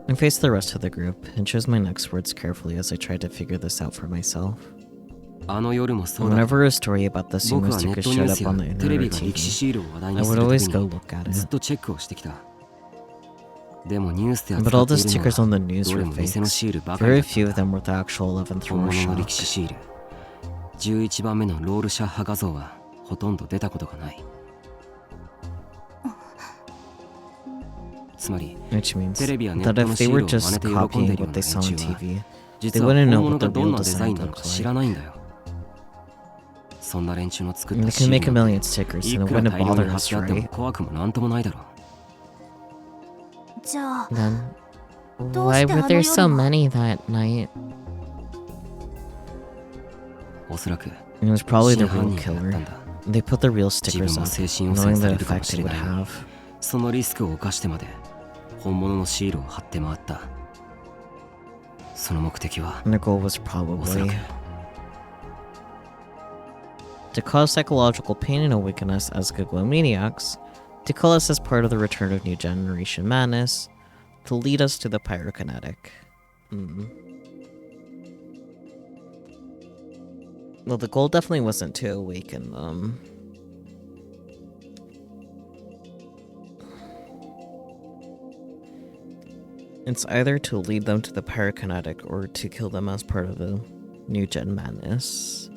I faced the rest of the group and chose my next words carefully as I tried to figure this out for myself. あの夜もそうだ Whenever a story about the 僕 sumo はネッ stickers トニュ showed ー up スや on the テレビ internet が or 歴史 TV, シールを話題 I にす would るたび always go に look at ずっ it. とチェックをしてきたでもニュースで But all 扱 the っている stickers on の the は news どれ were も偽のシール fakes. ばかり Very だった few ん of だ them were the actual 11th 本 floor 物の歴史 shock. シール11番目のロールシャッハ画像はほとんど出たことがないつまり Which means テレビやネッ that ト if のシ they ー were ルを真 just 似て喜んでい copying るよう what な they saw on 連中は TV, 実 they は wouldn't 本 know 物 what が the どん real なデザイ design ンなのか looked 知ら like. ないんだよそんな連中の作っ And た they シ can ー make ル a なん million て stickers い and it くら wouldn't 大量に bother 貼っ us, てあっても right? 怖くもなんともないだろじゃあ Then どう why してあ were の there 夜 so は many that night? おそらく It was probably the 真犯 real 人がやったん killer. だ They put the real 自分 stickers も up, 精神汚染 knowing さ the れるかも effect し it れ would ないが have. そのリスクを冒してまで本物のシールを貼って回ったその目的は And the goal was おそら probably く to cause psychological pain and awaken us as Gigomaniacs, to kill us as part of the return of New Generation Madness, to lead us to the Pyrokinetic. Well, the goal definitely wasn't to awaken them. It's either to lead them to the Pyrokinetic or to kill them as part of the New Gen Madness.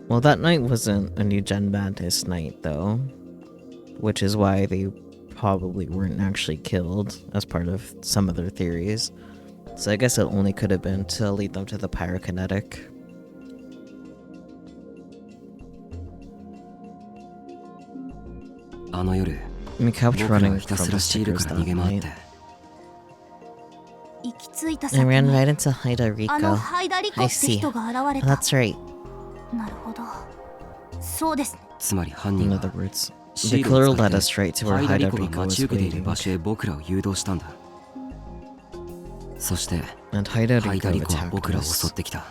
Well, that night wasn't a New Gen Madness night, though. Which is why they probably weren't actually killed as part of some of their theories. So I guess it only could have been to lead them to the pyrokinetic. あの夜 We kept 僕ら running はひた from す the らシール stickers から逃 that げ回っ night. て行き着いた I 先 ran に right into Haida あの Rico. ハイダリコ I って see. 人が現れた。 That's right. なるほど。そうですね。つまり犯人 In は other words, シ the ール killer を使っ led て us straight to where ハイダリ Haida コが Rico 待 was ち受けている waiting. 場所へ僕らを誘導したんだ。そして And Haida ハイダ Rico リコは attacked 僕らを襲 us. ってきた。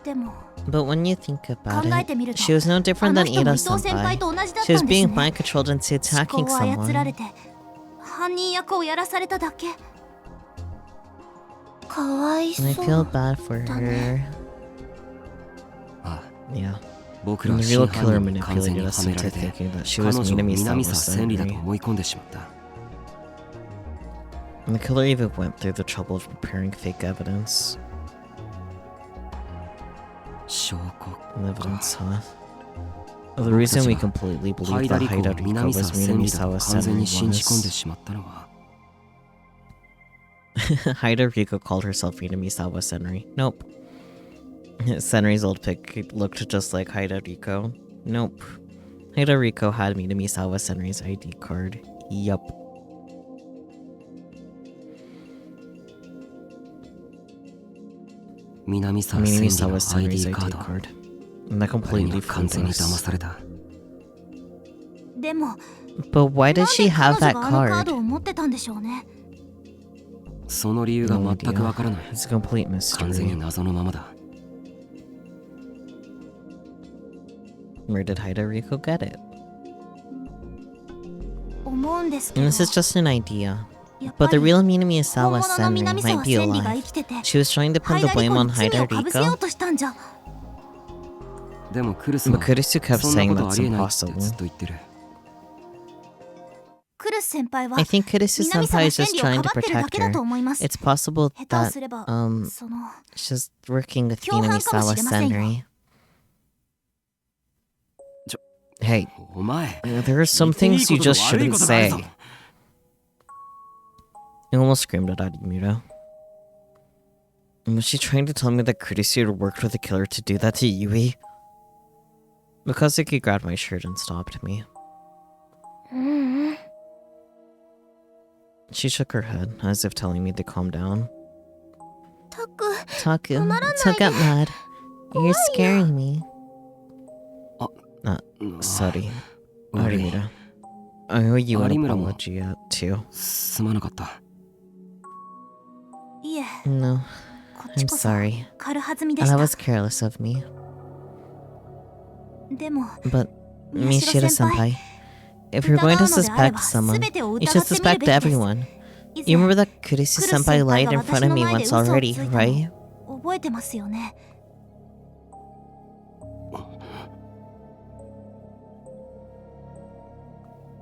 でも But when you think 考 about えてみる it, と she was no あ different の than 人も Ada 伊藤先輩 senpai. と同じだっ She た was んです being ね。 mind controlled into 思考 attacking を操られ someone. て犯人役をやらされただけ。かわい And I そ feel う。 bad for her. ああ Yeah. 僕ら And は the 真 real 犯 killer 人に完全 manipulated に us はめら into れて thinking that she 彼 was 女を Minami 南沢 Sawa's 千里だと Henry. 思い込んでしまった。 And the killer even went through the trouble of preparing fake evidence. 証拠 And evidence, huh? The reason we completely ハイ believed ダ that リコを Haida Rico 南 was 沢千 Minami 里だと Sawa's 完全 Henry に信じ込んで was... しまったのは Haida Rico called herself Minami Sawa's Henry. Nope. Senri's old pic looked just like Haida Rico. Nope. Haida Rico had Minami Sawa's Henry's ID card. Yup. Minami Minami Sawa's Sawa's Henry's ID ID カード card. And that あれ completely に完 fooled 全に騙 us. された。でも But why な does ん she で have 彼 that 女があのカー card? ドを持ってたんでしょうね。その理由が No 全くわ idea. からない。 It's a complete 完全に mystery. 謎のままだ。 Where did Haida Rico get it? 思うんですけ And ど this is just an idea. やっぱ But the り real Minami 本 Sawa 物の Senri 南 might 沢 be 千里が生 alive. きてて She was trying to ハ pin イ the ダリ blame コ on に罪 Haida をかぶせよ Rico. うとしたんじゃ。でもクルス But は Kurisu kept そんな saying ことあ that's りえないってず impossible. っと言ってる。クルス先輩は I think Kurisu 南 senpai 沢 is 千 just 里を trying か to ばってるだ protect けだと her. 思います。 It's possible 下手を that すれば、 um その she's working with 共犯 Minami かもし Sawa れませんよ。 Senri. ちょ Hey, お前 there are some 言っていい things you ことと just 悪い shouldn't ことがある say. ぞ。 I almost screamed at Adimura. Was she trying to tell me that Kurisu had worked with the killer to do that to Yui? Mikazuki grabbed my shirt and stopped me. ううん。 She shook her head, as if telling me to calm down. たく Taku, don't get mad. You're scaring me. うん Sorry, 悪い Adimura. I owe you an Adimura も apology, too. すまなかった。いえ、 No, こっち I'm こそ sorry. 軽はずみで And し that た。 was careless of me. でも But, 宮代 Mishida 先輩 senpai, if you're going to 疑うのであれ suspect ば someone, 全てを you 疑 should ってみるべ suspect きです。 everyone. 以 You 前 remember that Kurisu クルス senpai 先輩 lied が in 私 front of の me 前で once 嘘をつ already, いた right? の覚えてますよね。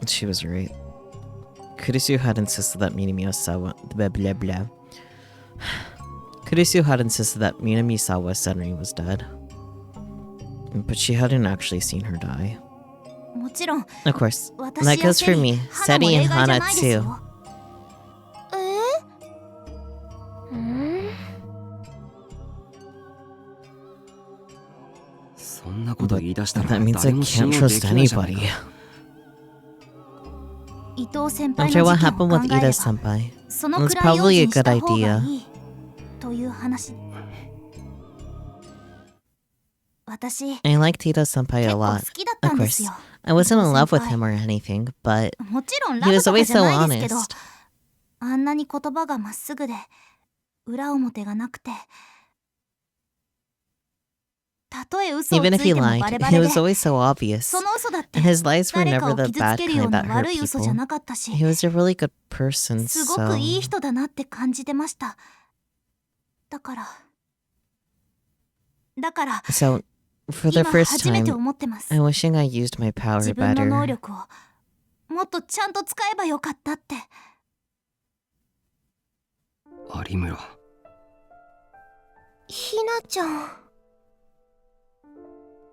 She was right. Kurisu had insisted that Minami-sawa blah blah blah. Kurisu had insisted that Minami-sawa Senri was dead. But she hadn't actually seen her die. もちろん Of course, 私 that や goes セ for リ me, 花も Seti 例 and 外じゃ Hana ないです too. よ。そんなこと But 言い出したら that means I 誰も信 can't 用で trust きないじゃない anybody. か。伊藤先輩 After の what 事件を happened 考 with えれ Ida ば senpai, その That's くらい用 probably 心 a し good た方が idea. いいという話。私 I liked Ida senpai 結 a 構好 lot. きだった Of んですよ。 course, I wasn't in love with 先 him or anything, but もちろんラ he ブ was とか always じゃ so ないですけど、 honest. あんなに言葉がまっすぐで裏表がなくて、たとえ嘘をつ Even い if he ても lied, バレバ he レで、 was always so obvious. その嘘だって And his lies were 誰か never を the 傷つ bad けるよう kind な that hurt 悪い嘘じゃ people. なかったし、 He was a really good person, すご so... くいい人だなって感じてました。だから So, for the 今 first 初めて time, 思ってます。 I'm wishing I used my power 自分の能 better. 力をもっとちゃんと使えばよかったって。有村。ひなちゃん、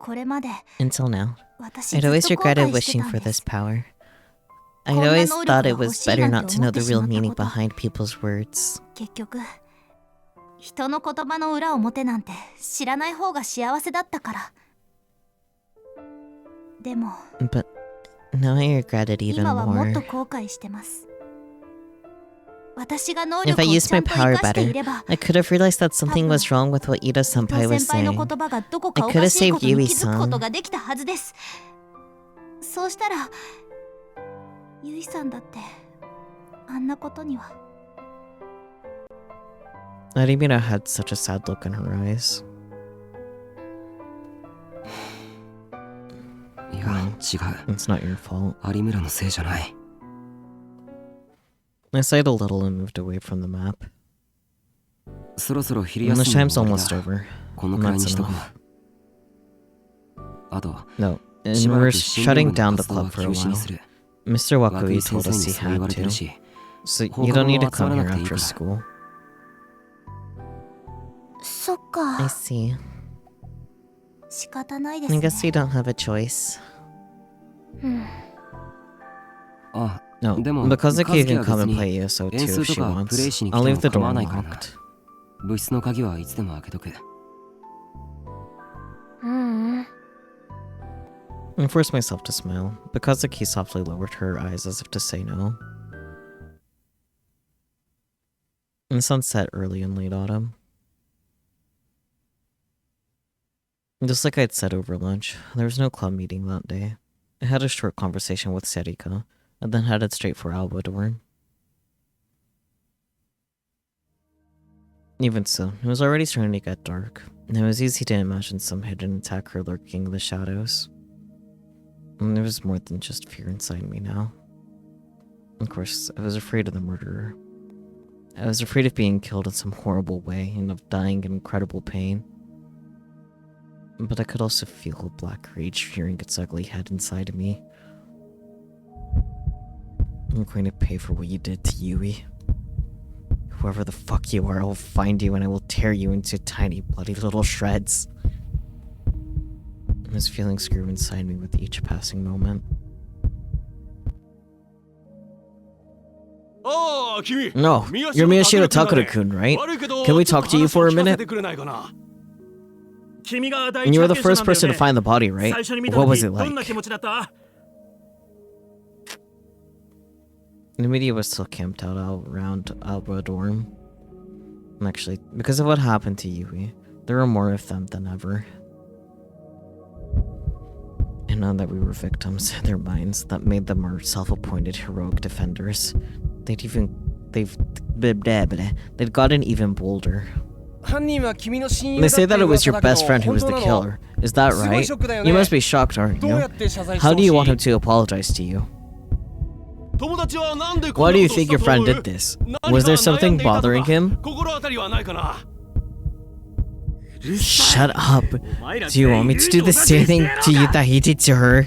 これまで Until now, 私 I'd ずっ always と後 regretted 悔して wishing たん for で this す。 power. I'd こんな always 能力 thought が it 欲 was しい better なん not て to 思 know って the し real まった meaning こと。 behind people's words. 結局人の言葉の裏表なんて知らない方が幸せだったから。でも But now I regret it even 今はもっ more. と後悔してます。私が能 If 力 I を used ちゃ my んと power 生かしてい better, れば、 I could have realized that something was wrong with what Ida 伊藤 senpai was 先輩の saying. 言葉がどこ I かお could か have しい saved ことに気づくこ Yui-san. とができたはずです。そうしたらゆいさんだってあんなことには。 Arimina had such a sad look in her eyes. いや、違う。 It's not your fault. 有村のせいじゃない。 I sighed a little and moved away from the map. そろそろ昼 And 休 the みも time's 終わり almost だ。 over. このくらい That's にしとこ enough. う。あと、 No, and しば we're らく新聞 shutting 部の down 活 the 動は club for 休 a 止に while. する。 Mr. 涌井 Wakui 先 told 生に us he そう言わ had れてる to. し、 So 放 you 課 don't 後 need to も集ま come らな here くていい after から。 school. そっ I か、 see. 仕方ないです I ね。 guess you don't have a choice. うん。あ、 No, でも、 because the 和 kid 樹 can は come 別 and に play ESO 演 too 奏 if と she かプレイ wants. しに来 I'll て leave も the 構 door わないからな。 unlocked. 部室の鍵はいつでも開けとく。うんうん。 I forced myself to smile. Because the key softly lowered her eyes as if to say no. The sun set early in late autumn. Just like I'd said over lunch, there was no club meeting that day. I had a short conversation with Serika, and then headed straight for Albador. Even so, it was already starting to get dark, and it was easy to imagine some hidden attacker lurking in the shadows. And there was more than just fear inside me now. Of course, I was afraid of the murderer. I was afraid of being killed in some horrible way and of dying in incredible pain. But I could also feel a black rage rearing its ugly head inside of me. I'm going to pay for what you did to Yui. Whoever the fuck you are, I will find you and I will tear you into tiny, bloody little shreds. His feelings grew inside me with each passing moment. No, you're Miyashiro Takara-kun, right? Can we talk to you for a minute? And you were the first person to find the body, right? What was it like? The media was still camped out around Albra dorm. And actually, because of what happened to Yui, there were more of them than ever. And now that we were victims, their minds that made them our self-appointed heroic defenders, they'd gotten even bolder. They say that it was your best friend who was the killer. Is that right? You must be shocked, aren't you? How do you want him to apologize to you? Why do you think your friend did this? Was there something bothering him? Shut up. Do you want me to do the same thing to you that he did to her?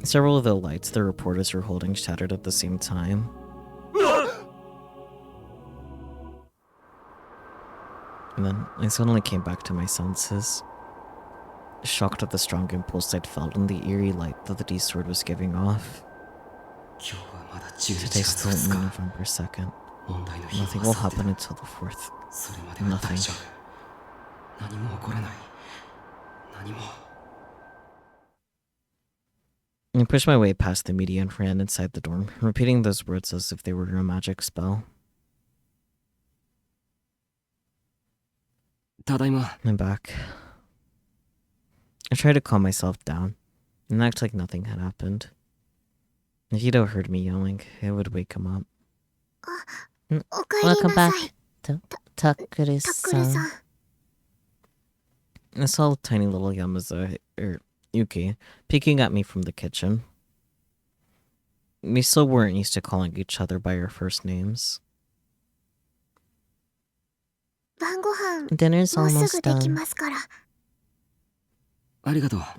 Several of the lights the reporters were holding shattered at the same time. And then I suddenly came back to my senses, shocked at the strong impulse I'd felt in the eerie light that the D-sword was giving off. Today's still only November 2nd. Nothing will happen until the 4th. Nothing. I pushed my way past the media and ran inside the dorm, repeating those words as if they were a magic spell. I'm back. I tried to calm myself down and act like nothing had happened. If Ito heard me yelling, it would wake him up. Welcome back, Takuru-san. I saw tiny little Yuki, peeking at me from the kitchen. We still weren't used to calling each other by our first names. Dinner's almost done.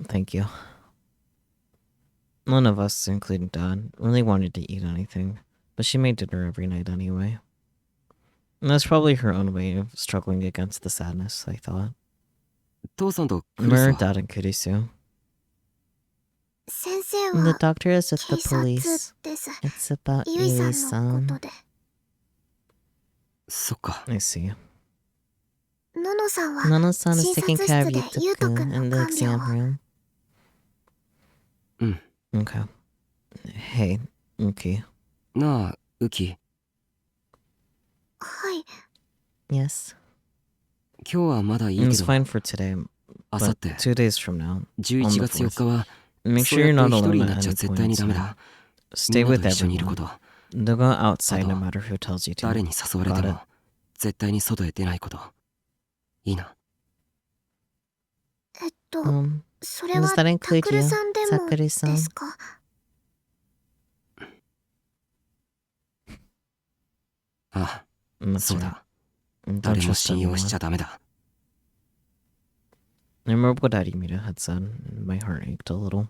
Thank you. None of us, including Dad, really wanted to eat anything, but she made dinner every night anyway. And that's probably her own way of struggling against the sadness, I thought. 父さんとクリス Where are は Dad and Kurisu? 先生 The は doctor is with the 警察 police. です It's about ゆいさんのこ Yui-san. とでそっか I see. ののさんは Nana-san is 診 taking 察 care 室 of でゆうとく Yuta-kun ん in の the 看病 exam を room. うん Okay. Hey, Uki. なあウキはい Yes. 今日はまだいい It け was ど fine for today, あさっ but て 2 days from now, 11月4日は make そう sure や you're って not 一人 alone に at なっちゃ any 絶 point 対 in にダメ time. だ Stay みんな with と一緒にいるこ everyone. と Don't go outside no あと matter who tells you 誰 to. に誘われて Got も絶対に外へ出ないこといいなそれ Does は that タ include クル you, さんでもで Sakuri-san? すかああ That's そう right. だ Don't 誰も trust 信用し anyone. ちゃダメだ I remember what Arimita had said, and my heart ached a little.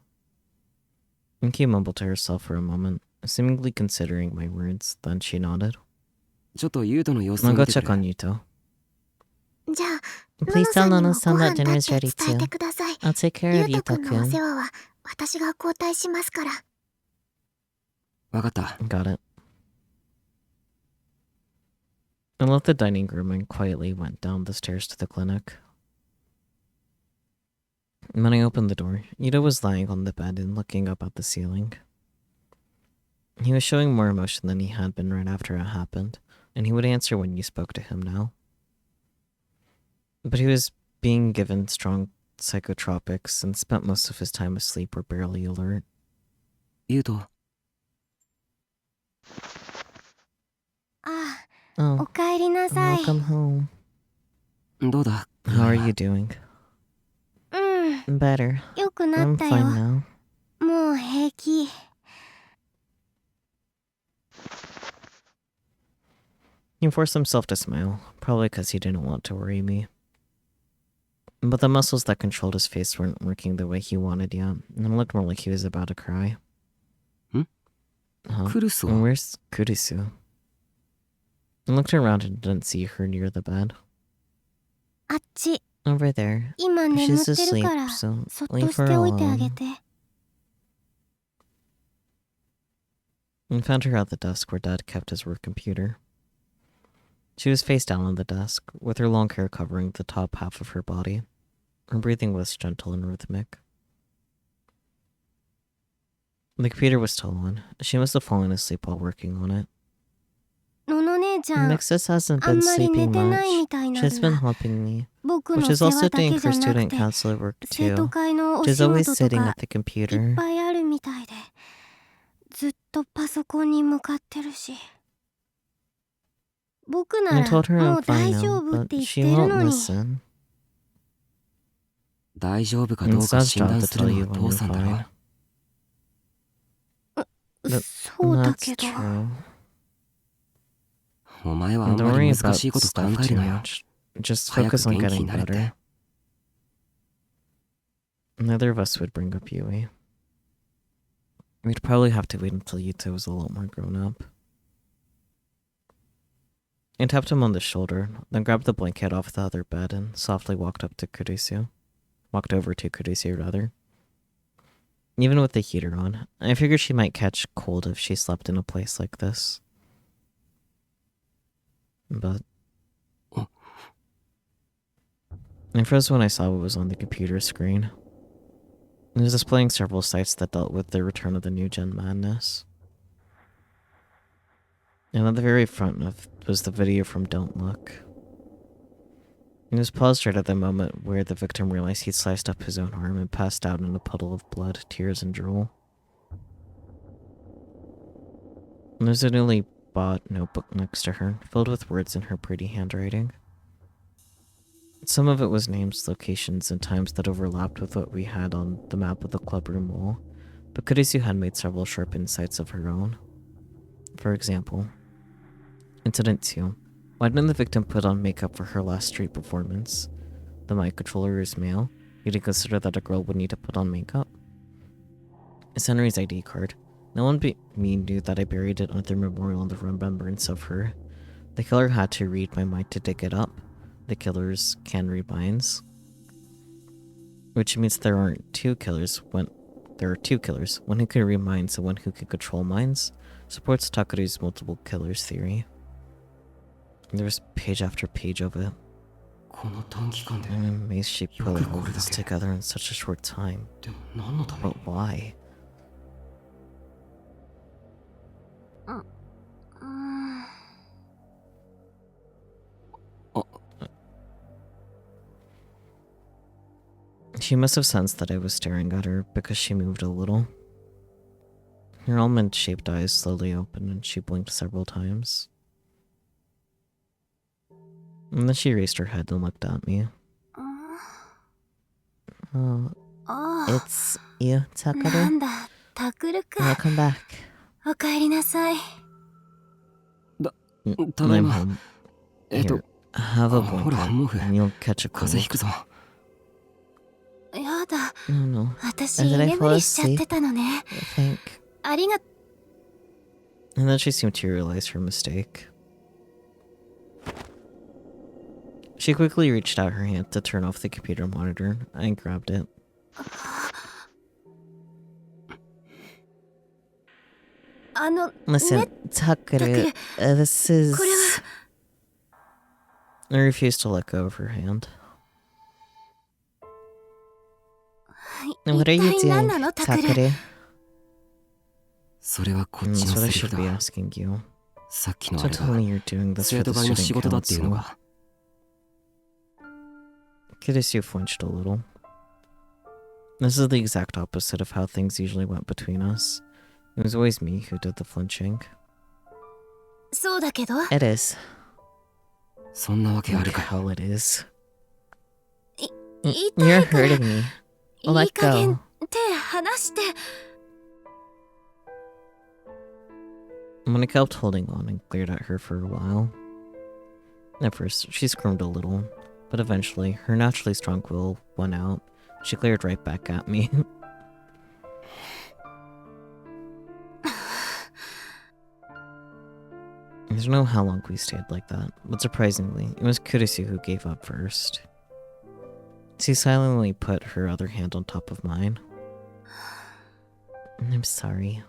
Inki mumbled to herself for a moment, seemingly considering my words, then she nodded. ちょっとユウトの様子を I'll 見 go てく check on れ Yuto. じゃあ Please tell ののさんにも Nana-san ご that 飯 dinner だ is って ready 伝えて too. ください I'll take care ゆ of うとくんのお Yuto-kun. 世話は私が交代しますからわかった Got it. I left the dining room and quietly went down the stairs to the clinic. When I opened the door, Yuto was lying on the bed and looking up at the ceiling. He was showing more emotion than he had been right after it happened, and he would answer when you spoke to him now. But he was being given strong psychotropics and spent most of his time asleep or barely alert. ユウトあ Oh, おかえりなさい welcome home. どうだ How are you doing? うん Better. よくな I'm った fine よ now. もう平気 He forced himself to smile, probably because he didn't want to worry me. But the muscles that controlled his face weren't working the way he wanted yet, and it looked more like he was about to cry. Hmm? Huh? クルスは Where's Kurisu? I looked around and didn't see her near the bed. あっち Over there. 今眠 She's ってる asleep, から so そっと leave し her ておいてあげ alone. て I found her at the desk where Dad kept his work computer. She was face down on the desk, with her long hair covering the top half of her body. Her breathing was gentle and rhythmic. The computer was still on. She must have fallen asleep while working on it. のの姉ちゃん Mixus hasn't あん been まり寝 sleeping てないみ much. たいな She's る been な helping me. 僕 But の she's 世 also 話だ doing けじ her ゃなく student て counselor work 生徒 too. 会のお She's 仕 always 事と sitting か at the いっ computer. ぱいあるみたいでずっとパソコンに向かってるし僕な I ら told her も I'm う fine 大丈 now, 夫って but 言っ she てる won't のに listen. 大丈夫かどう It's か Dad's 診 job 断 to する tell の you は when 父 you're さんだろ fine. そうだ That's けど true. お前はあん Don't ま worry り about 難しいこと考 stuff える too なよ much. Just 早く focus on 元気に getting なれって better. Neither of us would bring up Yui. We'd probably have to wait until Yuta was a lot more grown up. I tapped him on the shoulder, then grabbed the blanket off the other bed and softly walked over to Kurisu, rather. Even with the heater on, I figured she might catch cold if she slept in a place like this. But I froze when I saw what was on the computer screen. It was displaying several sites that dealt with the return of the new gen madness. And at the very front of was the video from Don't Look. It was paused right at the moment where the victim realized he'd sliced up his own arm and passed out in a puddle of blood, tears, and drool. And there's a newly bought notebook next to her, filled with words in her pretty handwriting. Some of it was names, locations, and times that overlapped with what we had on the map of the clubroom wall, but Kurisu had made several sharp insights of her own. For example, Incident 2. Why didn't the victim put on makeup for her last street performance? The mic controller is male. You didn't consider that a girl would need to put on makeup? It's Henry's ID card. No one but me knew that I buried it under the memorial in the remembrance of her, The killer had to read my mind to dig it up. The killers can read minds. Which means there aren't two killers when... There are two killers, one who can read minds and one who can control minds. Supports Takeru's multiple killers theory. There's page after page of it. この短期間で I'm amazed she put all of this together in such a short time. でも何のため But why? She must have sensed that I was staring at her because she moved a little. Her almond-shaped eyes slowly opened and she blinked several times. And then she raised her head and looked at me. Oh, it's you, Takeru. なんだ、タクルか。 Welcome back. おかえりなさい。ただい I'm ま home. Here, have a blanket and you'll catch a 風邪ひ cold. くぞやだ、 Oh no. 私 Did 居 I 眠 fall りしちゃってたのね。 I think. ありが And then she seemed to realize her mistake. She quickly reached out her hand to turn off the computer monitor. I grabbed it. Listen, Takeru, this is... これは I refused to let go of her hand. What are you 一体何 doing, なの、タクル。 Takeru? それはこっち That's の what I セリフ should be だ asking you. さっきのあ So れ tell が me you're doing this 生 for 徒 the 会の仕 student 事だっていうの council. が Kirisu flinched a little. This is the exact opposite of how things usually went between us. It was always me who did the flinching. そうだけど、 It is. そんなわけあ Like るか hell it is. 痛 You're いから hurting me. いい Let 加減 go. 手離して。 When I kept holding on and glared at her for a while. At first, she squirmed a little, but eventually, her naturally strong will won out. She glared right back at me. I don't know how long we stayed like that, but surprisingly, it was Kurisu who gave up first. She silently put her other hand on top of mine. I'm sorry.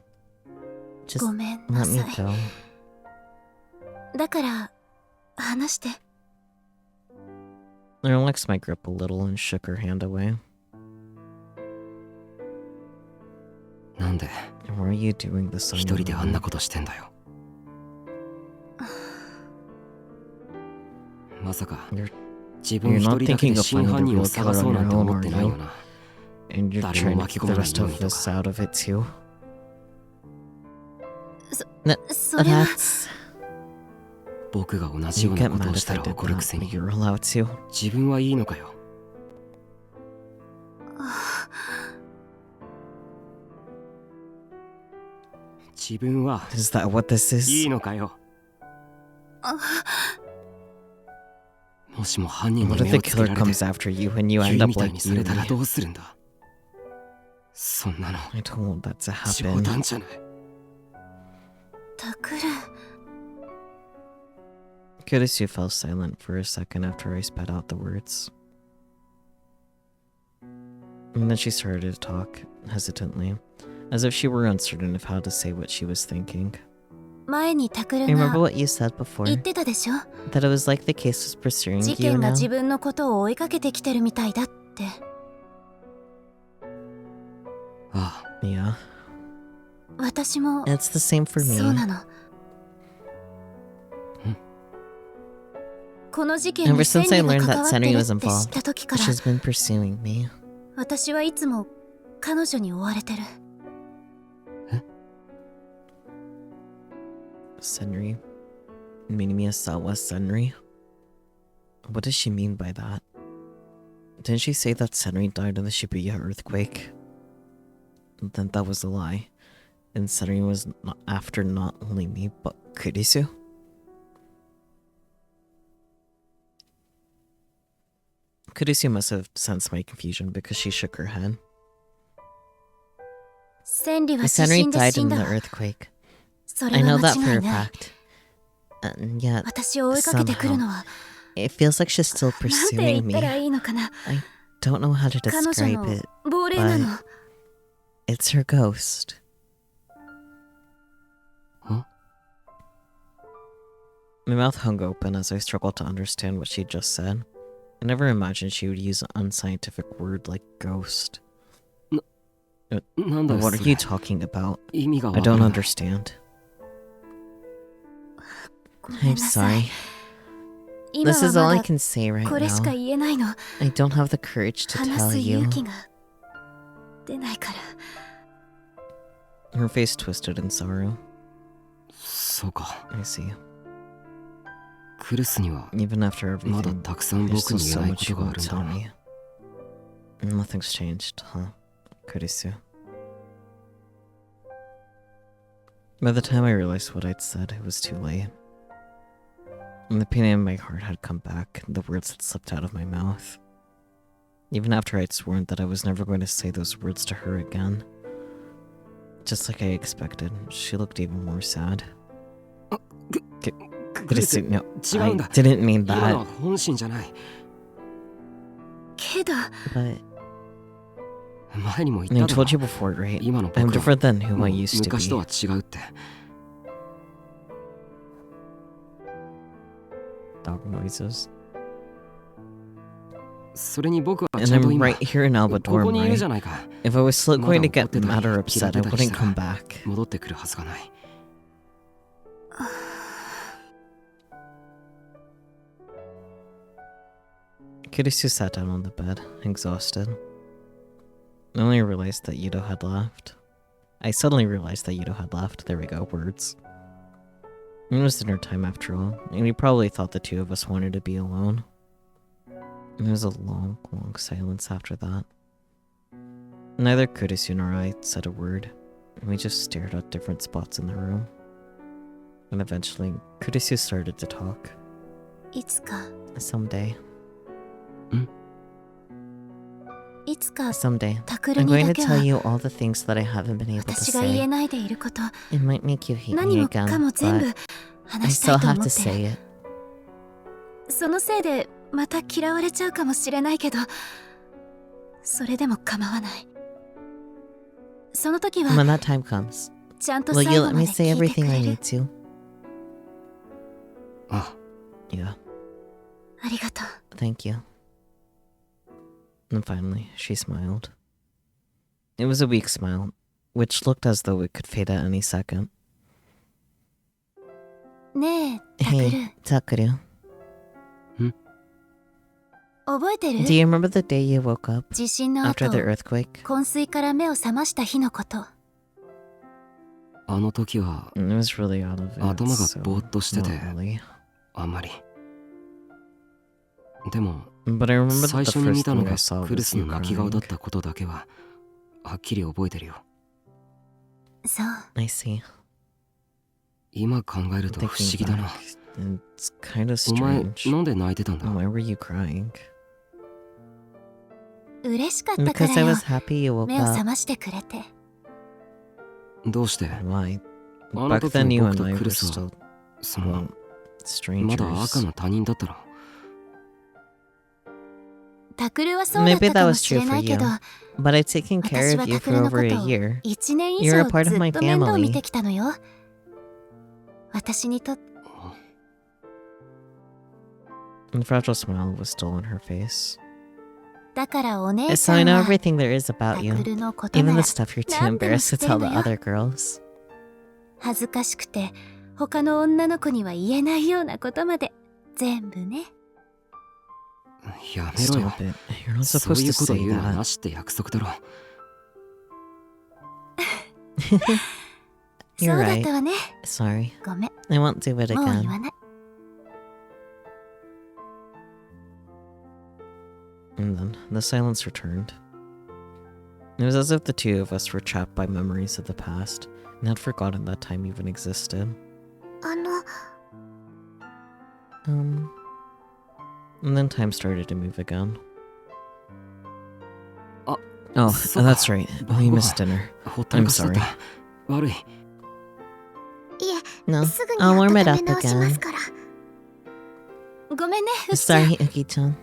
Just ごめんな let me さい。 go. だから話して。 I relaxed my grip a little and shook her hand away. なんで And why are you doing this on 一 your 人であんな own? ことしてんだよまさか You're- 自分 You're 一 not 人だけ thinking で of 真 finding 犯 the 人 real を killer 探そう on なん your て own, 思っ are てないよ you? な And you're 誰も trying to 巻き keep 込ま the ない rest よう of にと us か out of it too? それは That's... 僕が同じよ You うな get こと mad を if した I ら did 怒るく that, せ but に you're allowed to. 自分はいいのかよ自分は Is that what this い is? いのかよもしも犯人に What if 目 the をつけ killer られて comes after you and you ユ end イ up みたい like にされたら Yui? どうするんだそんなの I don't want that to 冗 happen. 談じゃないタクル。 Kurisu fell silent for a second after I spat out the words. And then she started to talk, hesitantly, as if she were uncertain of how to say what she was thinking. 前にタクル I remember が what you said before, 言ってたでしょ。 that it was like the case was pursuing 事 you 件が now. 自分のことを追いかけてきてるみたいだって。ああ Yeah, 私も it's the same for そう me. なの。この事件 Ever に since セ I ンリ learned が that 関わって Senri る was って知っ involved, た時から she's been pursuing me. 私はいつも彼女に追われてる。 Senri? Minimiya-sawa Senri? What does she mean by that? Didn't she say that Senri died in the Shibuya earthquake? Then that was a lie. And Senri was not after not only me, but Kurisu? Kurisu must have sensed my confusion because she shook her head. センリは地 Senri 震で died 死ん in だ the わ。 earthquake. そ I れは know that 間 for 違 a いない。 fact. And yet, 私を追いかけてくるの somehow, は it feels like she's still なんて言 pursuing っ me. たらいいのかな。 I don't know how to 彼女 describe の it. 亡霊なの。 It's her ghost. Huh? My mouth hung open as I struggled to understand what she just said. I never imagined she would use an unscientific word like ghost. なんだよ What そ are you れ talking about? 意味が I わか don't らない understand. ごめん I'm なさい。 sorry. 今 This は is all ま I だ can say right これしか now. 言えないの。 I don't have the courage to 話 tell す you. 勇気が出ないから。 Her face twisted in sorrow. そうか I see. クルスには Even after まだ everything, たくさん there's 僕 still に言 so えないこ much と you があ won't るんだ tell ろ me. Nothing's changed, huh? Kurisu. By the time I realized what I'd said, it was too late. And the pain in my heart had come back, and the words had slipped out of my mouth. Even after I'd sworn that I was never going to say those words to her again. Just like I expected, she looked even more sad. Kurisu, no, 違うんだ I didn't mean 今のは that. 本心じゃない けど But 前にも言 I っただ told you ろ before, right? 今の I'm 僕は different than who も I う used to 昔と be. は違うって Dog noises. それに僕は And ちゃんと I'm 今 right here in こ Alba こ dorm, にいるじ right? ゃないか If I was still going to get まだ怒ってたり、 mad or upset, I 嫌ってたり wouldn't したら come back. 戻ってくるはずがない Kurisu sat down on the bed, exhausted. I only realized that Yudo had left. I suddenly realized that Yudo had left. There we go, words. It was dinner time after all, and he probably thought the two of us wanted to be alone. There was a long, long silence after that. Neither Kurisu nor I said a word, and we just stared at different spots in the room. And eventually, Kurisu started to talk. いつか Someday. いつか Someday. タクル I'm に going だ to け tell は you all the things that I haven't been able to 私が言え say. ないでいること It might make you hate 何 me もか again, も全部 but I 話したい still と have 思 to って say it. そのせいでまた嫌われちゃうかもしれないけどそれでも構わないその時 When は that time comes, ちゃんと will 最 you 後 let ま me で say 聞いてく everything I れる need to? あ Yeah, ありがとう thank you. And finally, she smiled. It was a weak smile, which looked as though it could fade at any second. ねえタクル Hey, Takuru, 覚えてる do you remember the day you woke up 地震の after 後 the earthquake? 昏睡から目を覚ました日のこと あの時は It was really out of it, 頭が so ぼーっとしてて not really. あんまりでも But I remember 最 that 初 the に見 first たの thing I が saw クル was ス you の泣き顔 crying. だったことだけははっきり覚えてるよそう I see. 今考えると不思 Thinking 議だな back, it's kind of お前 strange. なんで泣いてたんだ Why were you crying? 嬉しかったか Because ら I よ was happy you woke 目を覚 up. ましてくれてどうして Why? あの Back 時 then の you 僕 and と I ク were ルスは still, その well, まだ strangers. 赤の他人だったろタクルはそうだっ Maybe た that かも was し true れ for ないけ you. ど But I'd taken care 私 of は you タク for ルの over こ a とを year. 1年以 You're a 上 part ず of my っと面倒 family. 見てきたのよ私にとって The fragile smile was still on her face. だからお姉 So さ I ん know は everything there is タ about ク you. ルのことな Even ら the stuff you're too 何でも embarrassed to 知ってる tell the のよ other girls. 恥ずかしくて他の女の子には言えないようなことまで全部ねやめろよ Stop it. You're not そう supposed い to うこと say 言うのは that. なしって約束だろそ You're うだっ right. たわね Sorry. ごめん I won't do it もう言 again. わない And then the silence returned. It was as if the two of us were trapped by memories of the past and had forgotten that time even existed. あの And then time started to move again. Ah, Oh, so- that's right. We Wow. missed dinner. ほったらかしだった悪いいえ No, すぐに I'll warm it 温 up め直しま again. すからごめんねウキちゃん Sorry, Uki-chan.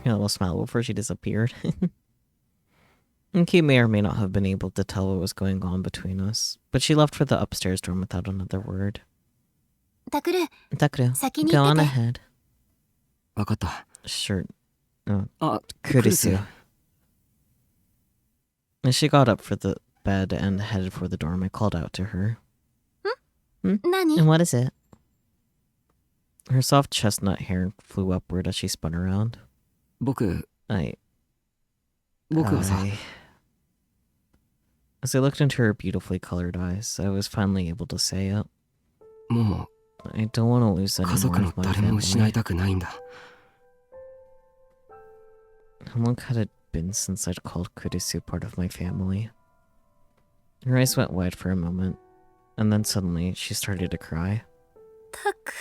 A little smile before she disappeared. Uki may or may not have been able to tell what was going on between us, but she left for the upstairs dorm without another word. タクル Takuru, 先に go 行っ on てて ahead. わかった。 Sure. Oh, あ、クリス Kurisu. As she got up for the bed and headed for the dorm, I called out to her. 何 And what is it? Her soft chestnut hair flew upward as she spun around. 僕 I... はさ、 As I looked into her beautifully colored eyes, I was finally able to say it. も I don't want to lose う any 家族 more の of my 誰も失い family. たくないんだ。 How long had it been since I'd called Kurisu part of my family? Her eyes went wide for a moment, and then suddenly she started to cry. タク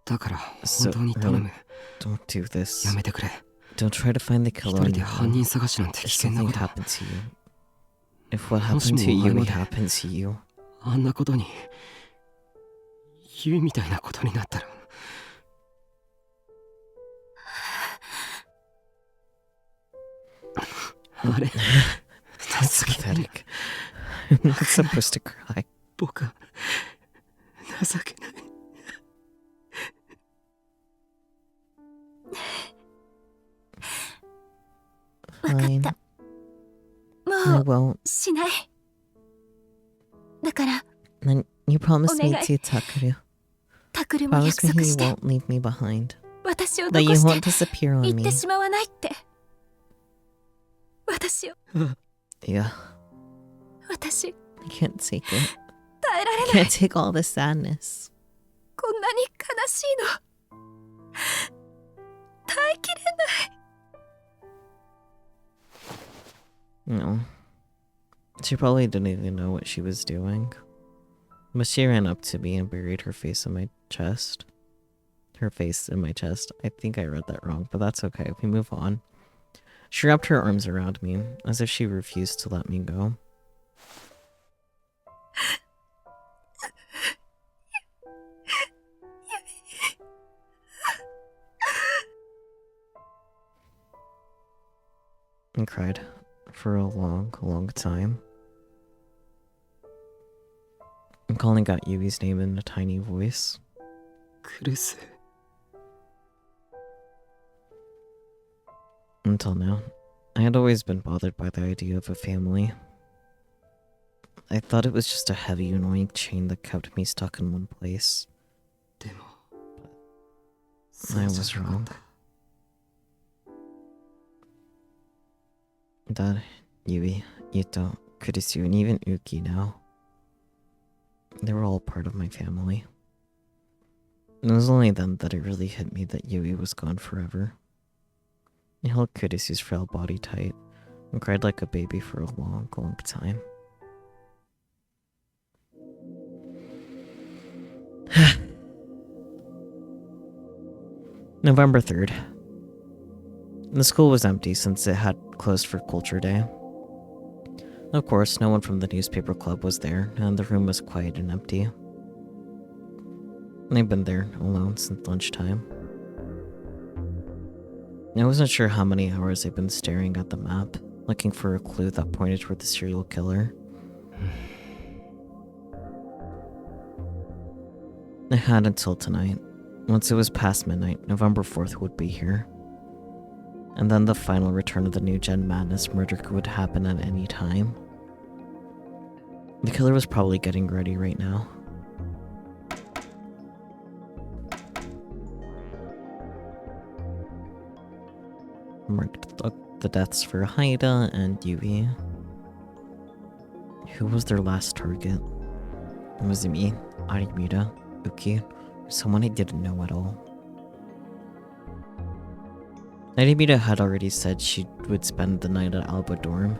だから So, 本当に頼む。 Don't do this. やめてくれ。 Don't try to find the 一 killer 人 on で your 犯 own. 人探しなんて If 危険なこ something とだ。 happened to you, if what もし happened も to お前 Yui まで happens to you, あんなことに、ユイみたいなことになったら。あれ that's 情けない。 pathetic. I'm not supposed to cry. 僕は情けない。わかっ Fine. た I もう won't. しないだから Then you promised me お願い。 to, Takuru. タクルも Promise 約 me 束 you して won't leave me behind. 私を That 残 you して won't disappear 行 on っ me. てしまわないって私を Yeah, 私 I can't take it. 耐えら I れない can't take all this sadness. こんなに悲しいの耐えきれない No. She probably didn't even know what she was doing. But she ran up to me and buried her face in my chest. Her face in my chest. I think I read that wrong, but that's okay. We move on. She wrapped her arms around me, as if she refused to let me go. And cried for a long, long time. I'm calling out Yui's name in a tiny voice. クルス。 Until now, I had always been bothered by the idea of a family. I thought it was just a heavy, annoying chain that kept me stuck in one place. でも、 I was wrong. Dad, Yui, Yuto, Kurisu, and even Uki now. They were all part of my family. It was only then that it really hit me that Yui was gone forever. I held Kurisu's frail body tight and cried like a baby for a long, long time. November 3rd. The school was empty since it had closed for Culture Day. Of course, no one from the newspaper club was there, and the room was quiet and empty. I'd been there alone since lunchtime. I wasn't sure how many hours I'd been staring at the map, looking for a clue that pointed toward the serial killer. I had until tonight. Once it was past midnight, November 4th would be here. And then the final return of the new Gen Madness murder would happen at any time. The killer was probably getting ready right now. Marked the deaths for Haida and Yui. Who was their last target? Was it me, Arimura, Uki, or someone I didn't know at all? Arimura had already said she would spend the night at Alba dorm,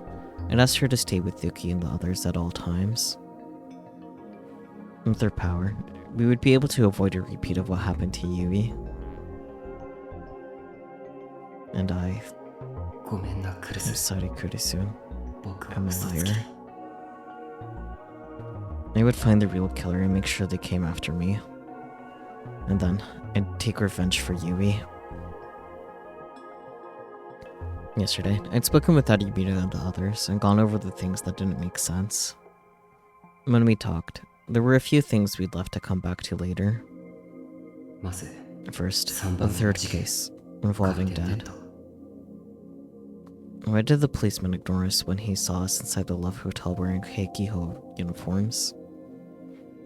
and asked her to stay with Yuki and the others at all times. With their power, we would be able to avoid a repeat of what happened to Yui. And I... ごめんな、クル I'm ス。 sorry, Kurisu. 僕は I'm a 嘘つき。 liar. I would find the real killer and make sure they came after me. And then I'd take revenge for Yui. Yesterday, I'd spoken with Adibita and the others and gone over the things that didn't make sense. When we talked, there were a few things we'd left to come back to later. First, the third case, involving Dad. Why did the policeman ignore us when he saw us inside the Love Hotel wearing Heikiho uniforms?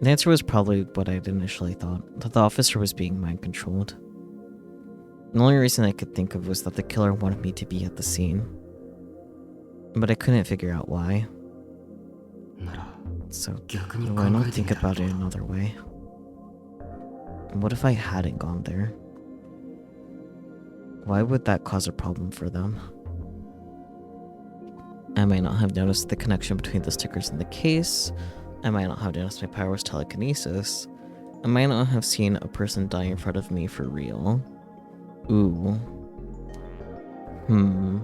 The answer was probably what I'd initially thought, that the officer was being mind-controlled. The only reason I could think of was that the killer wanted me to be at the scene. But I couldn't figure out why. So, why not think about it another way? What if I hadn't gone there? Why would that cause a problem for them? I might not have noticed the connection between the stickers in the case. I might not have noticed my power was telekinesis. I might not have seen a person die in front of me for real. Ooh. Hmm.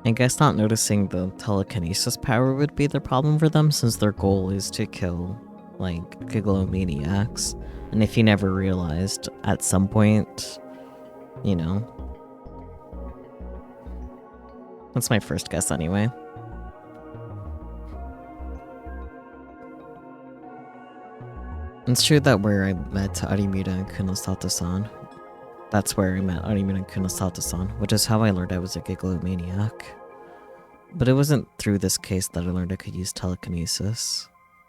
I guess not noticing the telekinesis power would be the problem for them, since their goal is to kill, like, gigalomaniacs. And if you never realized at some point, you know. That's my first guess anyway. It's true that where I met Arimura and Kunosato-san, that's where I met Arimura and Kunosato-san, which is how I learned I was a gigalomaniac. But it wasn't through this case that I learned I could use telekinesis.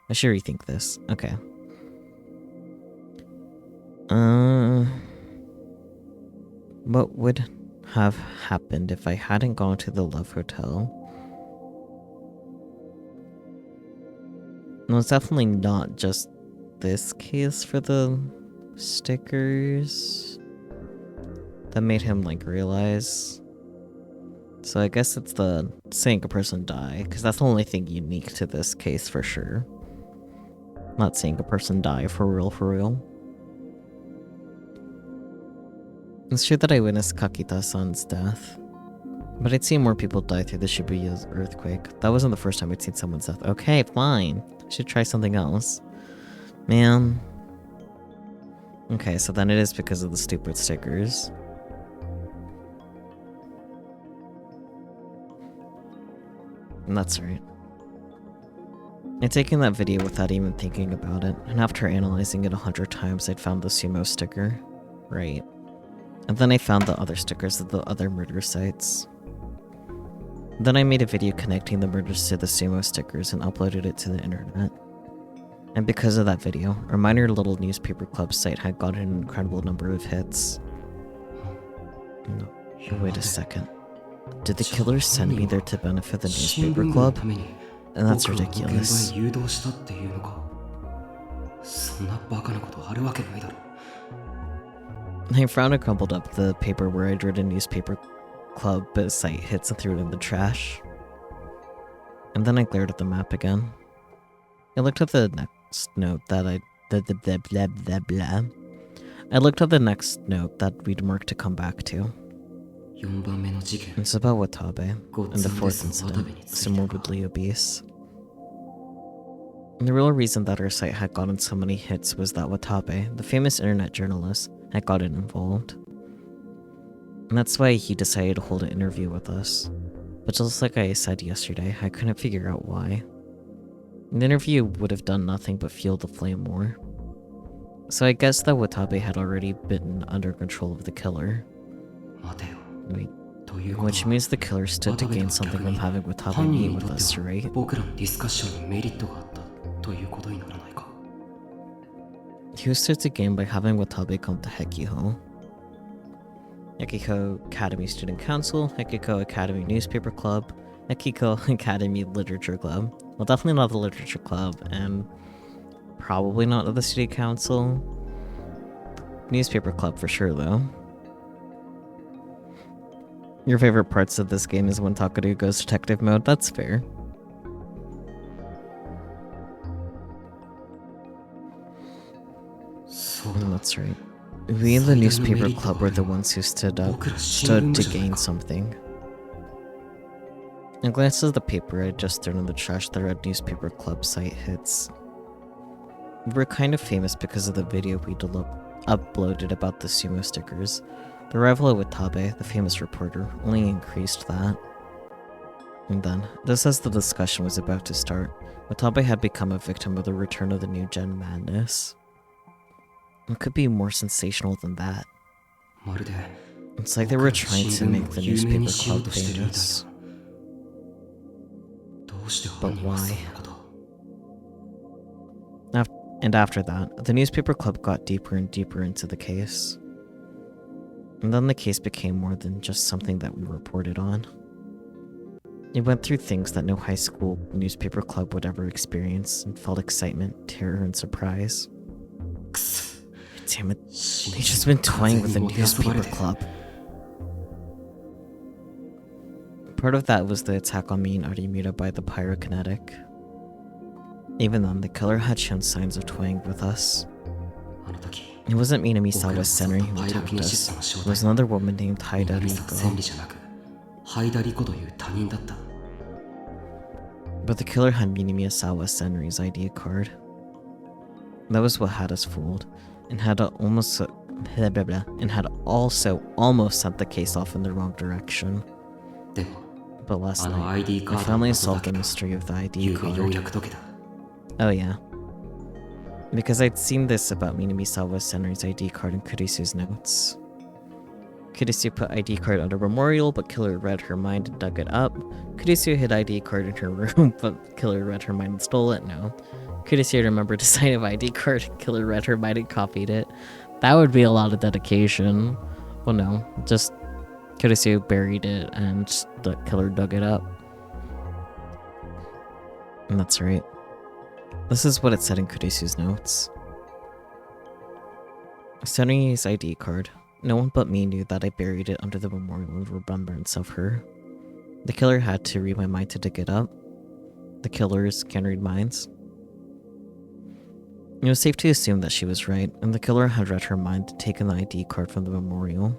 I should rethink this. Okay. What would have happened if I hadn't gone to the Love Hotel? Well, it's definitely not just this case for the stickers that made him, like, realize. So I guess it's the seeing a person die, because that's the only thing unique to this case for sure. Not seeing a person die for real, for real. It's true that I witnessed Kakita-san's death, but I'd seen more people die through the Shibuya earthquake. That wasn't the first time I'd seen someone's death. Okay, fine. I should try something else. Man. Okay, so then it is because of the stupid stickers. And that's right. I'd taken that video without even thinking about it, and after analyzing it 100 times, I'd found the sumo sticker. Right. And then I found the other stickers of the other murder sites. Then I made a video connecting the murders to the sumo stickers and uploaded it to the internet. And because of that video, our minor little newspaper club site had gotten an incredible number of hits. No, wait a second. Did the killers send me there to benefit the newspaper club? And that's ridiculous. I frowned and crumpled up the paper where I'd written newspaper club site hits and threw it in the trash. And then I glared at the map again. I looked at the next note that I looked at the next note that we'd marked to come back to. It's about Watabe, and the fourth incident, so morbidly obese. And the real reason that our site had gotten so many hits was that Watabe, the famous internet journalist, had gotten involved. And that's why he decided to hold an interview with us. But just like I said yesterday, I couldn't figure out why. An interview would have done nothing but fuel the flame more. So I guess that Watabe had already been under control of the killer. Wait, which means the killer stood to gain something from having Watabe meet with us, right? Who stood to gain by having Watabe come to Hekiho? Hekiho Academy Student Council, Hekiho Academy Newspaper Club, Hekiho Academy Literature Club. Well, definitely not the Literature Club, and probably not the City Council. Newspaper Club for sure, though. Your favorite parts of this game is when Takaru goes detective mode. That's fair. That's right. We in the newspaper club were the ones who stood to gain something. And glances at the paper I just thrown in the trash the red newspaper club site hits. We were kind of famous because of the video we uploaded about the sumo stickers. The arrival of Watabe, the famous reporter, only increased that. And then, just as the discussion was about to start, Watabe had become a victim of the return of the new gen madness. What could be more sensational than that? It's like they were trying to make the newspaper club famous. But why? And after that, the newspaper club got deeper and deeper into the case. And then the case became more than just something that we reported on. It went through things that no high school newspaper club would ever experience and felt excitement, terror, and surprise. Damn it, they've just been toying with the newspaper club. Part of that was the attack on me and Arimura by the pyrokinetic. Even then, the killer had shown signs of toying with us. It wasn't Minamisawa Senri who attacked us. It was another woman named Haida Riko. But the killer had Minamisawa Senri's ID card. That was what had us fooled, and had also almost sent the case off in the wrong direction. But last night, I finally solved the mystery of the ID card. Oh yeah. Because I'd seen this about Minamisawa Senri's ID card in Kurisu's notes. Kurisu put ID card under memorial, but killer read her mind and dug it up. Kurisu hid ID card in her room, but killer read her mind and stole it. No. Kurisu remembered to sign of ID card, killer read her mind and copied it. That would be a lot of dedication. Well, no. Just Kurisu buried it and the killer dug it up. And that's right. This is what it said in Kurisu's notes. Senri's ID card. No one but me knew that I buried it under the memorial in remembrance of her. The killer had to read my mind to dig it up. The killers can read minds. It was safe to assume that she was right, and the killer had read her mind and taken the ID card from the memorial.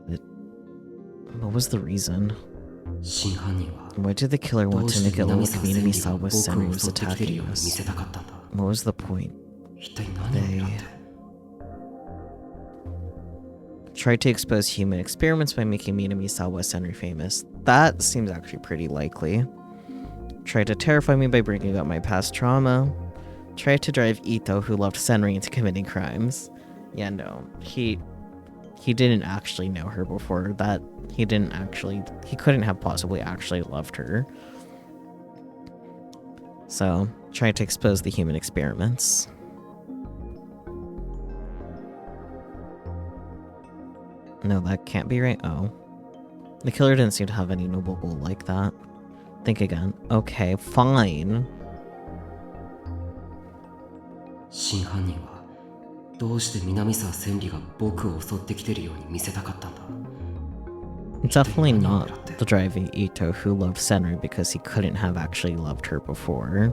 But what was the reason? Why did the killer want to make it look like Minamisawa Senri was attacking us? What was the point? They tried to expose human experiments by making Minamisawa Senri famous. That seems actually pretty likely. Tried to terrify me by bringing up my past trauma. Tried to drive Ito, who loved Senri, into committing crimes. Yeah, no. He didn't actually know her before that. He couldn't have possibly actually loved her. So, tried to expose the human experiments. No, that can't be right. Oh. The killer didn't seem to have any noble goal like that. Think again. Okay, fine. Definitely not the driving Ito who loved Senri because he couldn't have actually loved her before.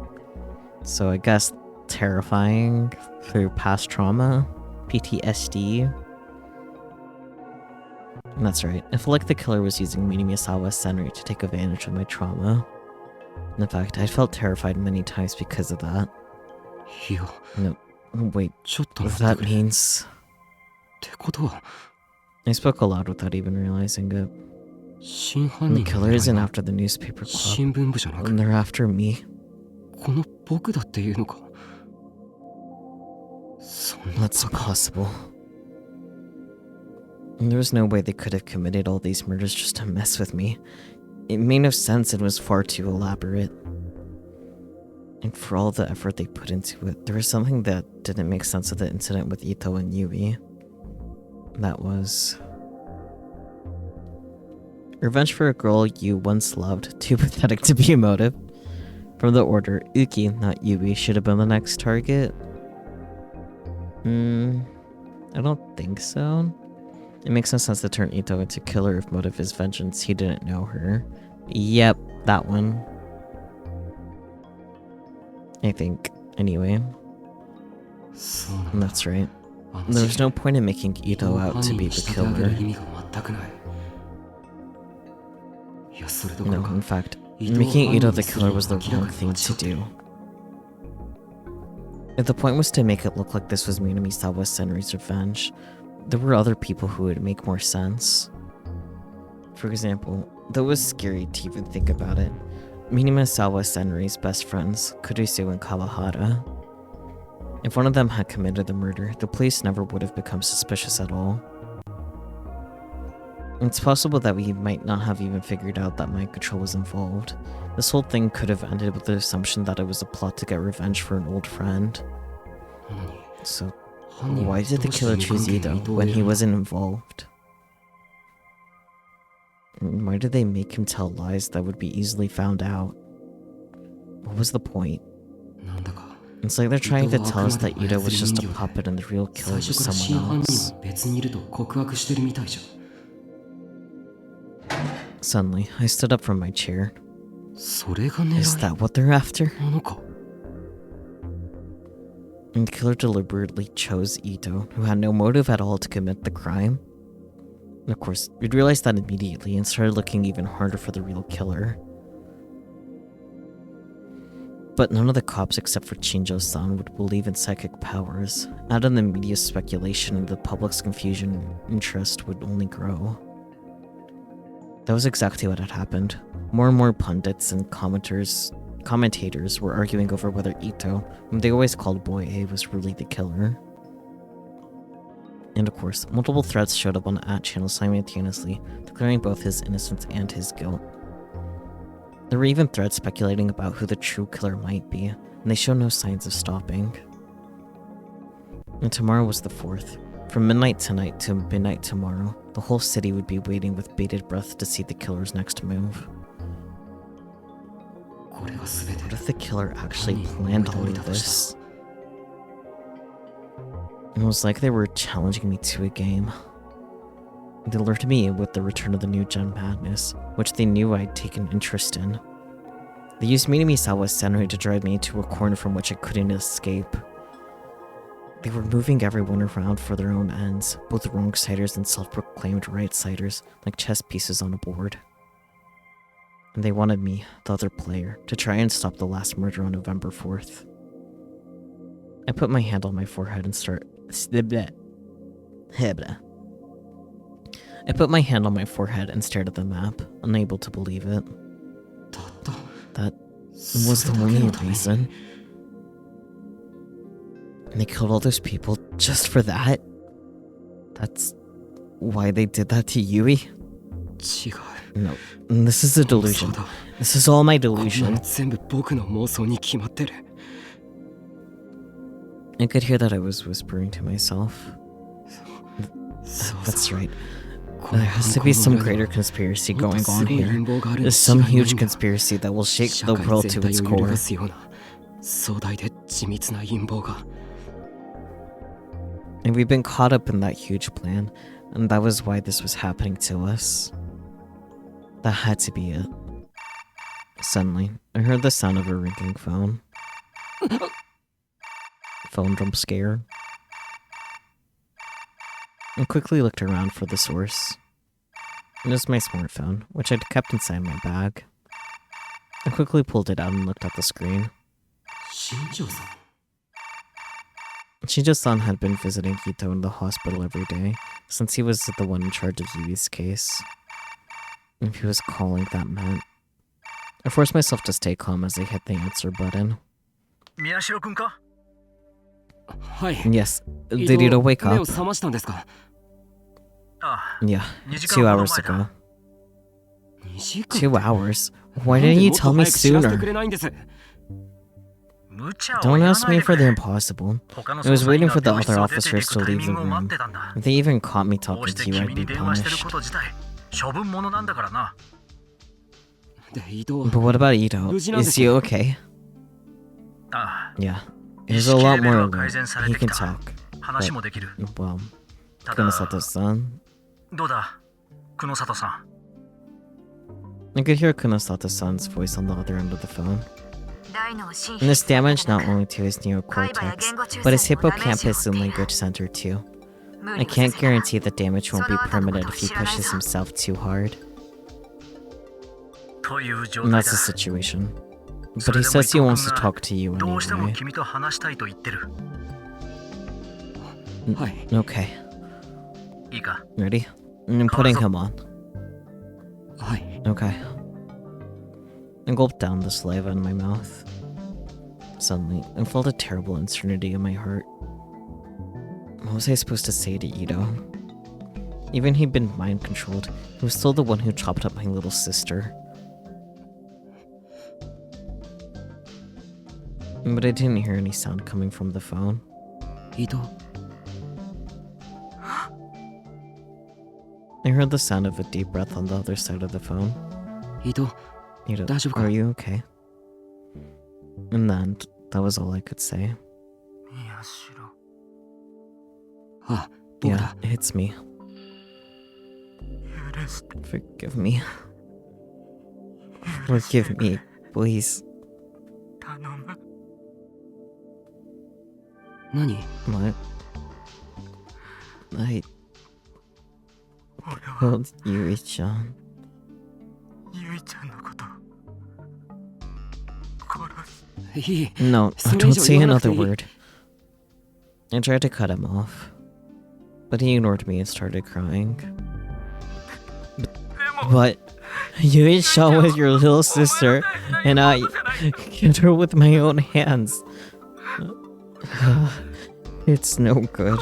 So I guess terrifying through past trauma, PTSD. And that's right. I feel like the killer was using Minamisawa Senri to take advantage of my trauma. In fact, I felt terrified many times because of that. No, wait, that means... I spoke aloud without even realizing it. And the killer isn't after the newspaper club, and they're after me. That's impossible. And there was no way they could have committed all these murders just to mess with me. It made no sense and was far too elaborate. And for all the effort they put into it, there was something that didn't make sense of the incident with Ito and Yui. That was... revenge for a girl you once loved, too pathetic to be a motive. From the order, Uki, not Yui, should have been the next target. I don't think so. It makes no sense to turn Ito into killer if motive is vengeance. He didn't know her. Yep, that one. I think. Anyway. That's right. There was no point in making Ito out to be the killer. No, in fact, making Ito the killer was the wrong thing to do. If the point was to make it look like this was Minamisawa Senri's revenge, there were other people who would make more sense. For example, though it was scary to even think about it, Minamisawa Senri's best friends, Kurisu and Kawahara. If one of them had committed the murder, the police never would have become suspicious at all. It's possible that we might not have even figured out that mind control was involved. This whole thing could have ended with the assumption that it was a plot to get revenge for an old friend. So, why did the killer choose Ito when he wasn't involved? And why did they make him tell lies that would be easily found out? What was the point? It's like they're trying to tell us that Ito was just a puppet and the real killer was someone else. Suddenly, I stood up from my chair. Is that what they're after? And the killer deliberately chose Ito, who had no motive at all to commit the crime. And of course, we'd realized that immediately and started looking even harder for the real killer. But none of the cops except for Shinjo-san would believe in psychic powers. Add in the media's speculation and the public's confusion and interest would only grow. That was exactly what had happened. More and more pundits and commentators were arguing over whether Ito, whom they always called Boy A, was really the killer. And of course, multiple threats showed up on the channel simultaneously, declaring both his innocence and his guilt. There were even threads speculating about who the true killer might be, and they showed no signs of stopping. And tomorrow was the 4th. From midnight tonight to midnight tomorrow, the whole city would be waiting with bated breath to see the killer's next move. What if the killer actually planned all of this? It was like they were challenging me to a game. They lured me in with the return of the new Gen Madness, which they knew I'd taken interest in. They used Minamisawa Senri to drive me into a corner from which I couldn't escape. They were moving everyone around for their own ends, both wrong-siders and self-proclaimed right-siders, like chess pieces on a board. And they wanted me, the other player, to try and stop the last murder on November 4th. I put my hand on my forehead and stared at the map, unable to believe it. That was the only reason. And they killed all those people just for that? That's why they did that to Yui? No, this is a delusion. This is all my delusion. I could hear that I was whispering to myself. That's right. There has to be some greater conspiracy going on here. There's some huge conspiracy that will shake the world to its core. And we've been caught up in that huge plan, and that was why this was happening to us. That had to be it. Suddenly, I heard the sound of a ringing phone. Phone jump scare. I quickly looked around for the source. It was my smartphone, which I'd kept inside my bag. I quickly pulled it out and looked at the screen. Shinjo-san had been visiting Ito in the hospital every day, since he was the one in charge of Yui's case. If he was calling, that meant... I forced myself to stay calm as I hit the answer button. Yes, did Ito wake up? Yeah, 2 hours ago. 2 hours? Why didn't you tell me sooner? Don't ask me for the impossible. I was waiting for the other officers to leave the room. If they even caught me talking to you, I'd be punished. But what about Ito? Is he okay? Yeah, he's a lot more alert. He can talk. 話もできる。 Well, ただ、 Kunosato-san. どうだ、久里さん。 I could hear Kunosato-san's voice on the other end of the phone. 大脳を新 And this damage not only to his neocortex, but his hippocampus and language center too. I can't guarantee that damage won't be permanent if he pushes himself too hard. という状 And 態 that's だ。 the situation. But he says he wants to talk to you どうしても anyway. 君と話したいと言ってる。 はい。 Okay, いいか。 ready? I'm putting him on. はい。 Okay. I gulped down the saliva in my mouth. Suddenly, I felt a terrible uncertainty in my heart. What was I supposed to say to Ito? Even he'd been mind-controlled, he was still the one who chopped up my little sister. But I didn't hear any sound coming from the phone. 伊藤、 I heard the sound of a deep breath on the other side of the phone. 伊藤、 Ito, 大丈夫か？ are you okay? In the end, that was all I could say. いやしろ。あ、どう Yeah, だ？ it's me. 許して。 Forgive me. Forgive me, please. 頼む。何？ What? I 俺は killed Yui-chan. ゆいちゃんのこと殺す。いい。 No, それ以 don't 上 say 言わなくて another いい。 word. I tried to cut him off, but he ignored me and started crying. でも But Yui-chan was your little sister, and I killed her with my own hands. It's no good.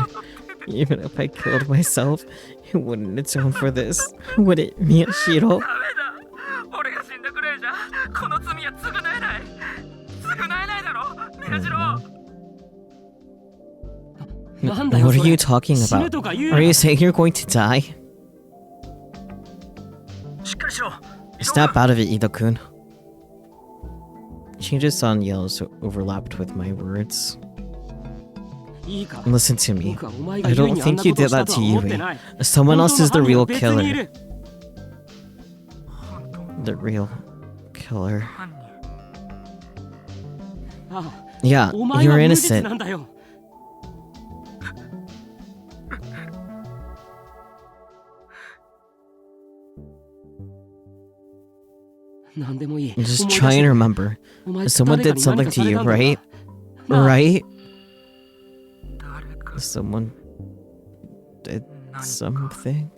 Even if I killed myself, it wouldn't atone for this, would it, Miyashiro? ダメだ。俺が死んだくらいじゃこの罪は償えない。償えないだろ、宮次郎。なんだよ What そ are you れ。 talking 死ぬ about? とか言う Are な。 you saying you're going to die? しっかりしろ。 Snap out of it, Ito-kun. Changes on yells overlapped with my words. いいか。 Listen to me. 僕はお前が I ユイ don't にあんな think you ことを did した that と to は思って Yui. ない。 Someone 本 else 当 is the の犯人 real は別にい killer. る。 The real killer. 犯人。ああ、 Yeah, お前 you're は無実な innocent. んだよ。なんでもいい。 Just 思い出 try して and remember. お前 Someone 誰か did に何 something か to され you, たんだろ right? なあ Right? 誰か Someone did 何か something?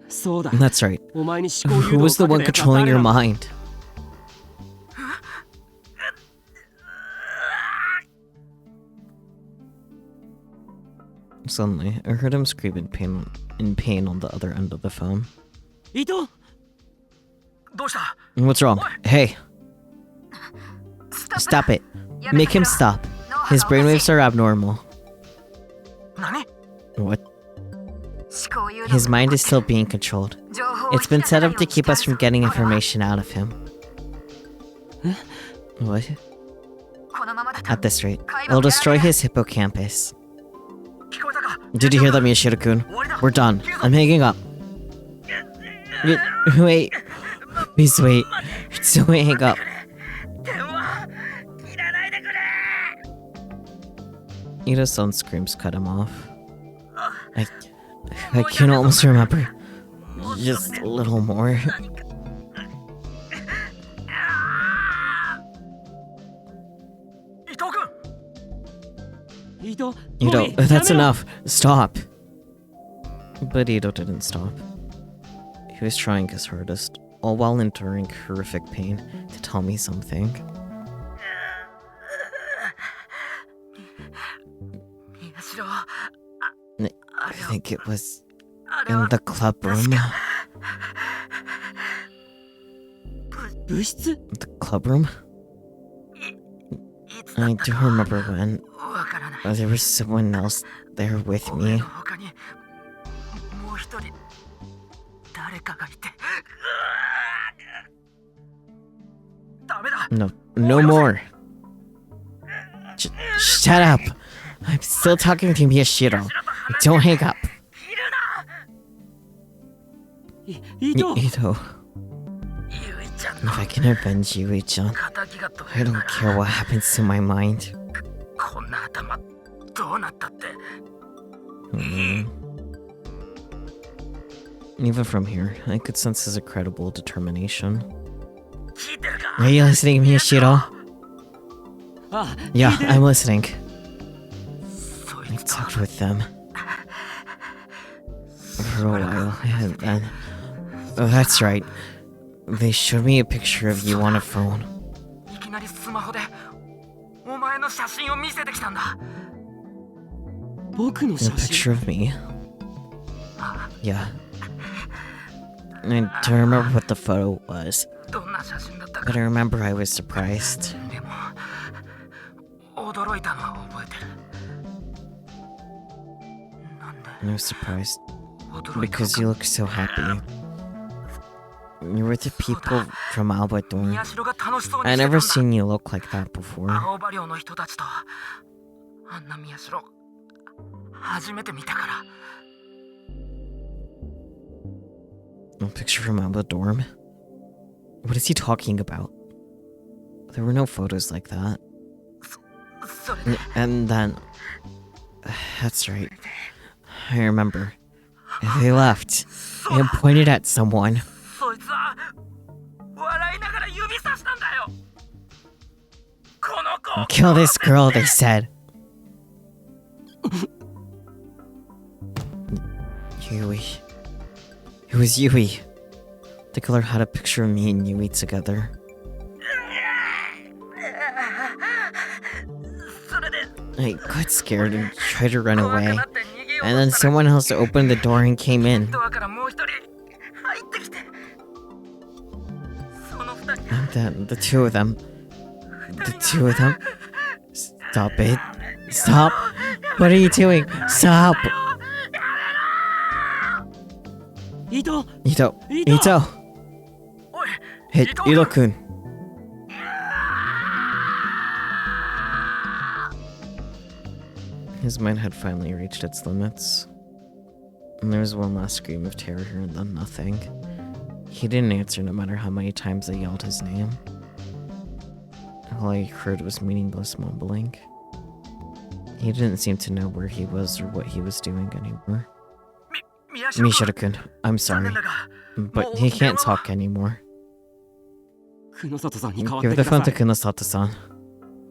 そうだ。 That's right. お前に思考 Who 誘導 was the をか one けたやつは controlling 誰 your なんだ？ mind? Suddenly, I heard him scream in pain on the other end of the phone. 伊藤、どうした？ What's wrong? Hey, stop it. Make him stop. His brainwaves are abnormal. 何？ What? His mind is still being controlled. It's been set up to keep us from getting information out of him. What? At this rate, it'll destroy his hippocampus. 聞こえたか？ Did you hear that, Miyashiro-kun? 終わりだ。 We're done. I'm hanging up. Wait. Please wait. Still hang up. 電話切らないでくれ。 Ito's screams cut him off. I can almost remember. Just a little more. 伊藤君。伊藤、 Ito, もういい that's やめろ enough. Stop. But Ito didn't stop. He was trying his hardest, all while enduring horrific pain, to tell me something. 宮代。 I think it was あれ in は the club room. 物質？ The club room? いつだ I った do か remember when わからない。 there was someone else there with 俺 me. の他にもう一人誰かがいて。ダメだ。 No more. Shut up! I'm still talking to Miyashiro. Don't hang up. 糸 Ito, ゆいちゃん if の I can avenge Yui-chan, 仇が取 I れる don't な care what happens to my mind. こんな頭どうなったって Even from here, I could sense his incredible determination. 聞いてるか Are you listening, Miyashiro? あ Yeah, 聞いてる I'm listening. そい I've つと talked with them for a while, and then... Oh, that's right. They showed me a picture of you on a phone. いきなりスマホでお前の写真を見せてきたんだ僕の A 写真 picture of me. Yeah. I don't remember what the photo was, どんな写真だった but か I remember I was surprised. でも驚いたのは覚えてるなんで I was surprised 驚いた because you look so happy. You were the people from Albert. 宮代が楽しそうに I してたん never だ seen you look like that before. 青葉寮の人たちとあんな宮代初めて見たから A picture from Alba dorm? What is he talking about? There were no photos like that. それで And then... That's right. I remember. They left and pointed at someone. そいつは笑いながら指さしたんだよこの子 Kill this girl, they said. Yui. It was Yui. The killer had a picture of me and Yui together. それで I got scared and tried to run 怖く away. なって逃げよう And then としたら someone else opened the door and came in. ドアからもう一人入ってきてその二人 And then the two of them. The two of them. Stop it. Stop. What are you doing? Stop. 糸 Ito. Ito! Ito. おい Hey, Ito-kun. His mind had finally reached its limits. And there was one last scream of terror and then nothing. He didn't answer no matter how many times I yelled his name. All I heard was meaningless mumbling. He didn't seem to know where he was or what he was doing anymore. 宮代君 Mishiro-kun, I'm 残 sorry, 念だが but he can't talk anymore. 久野里さんに代わって Give く the だ phone さ to い Kunosato-san.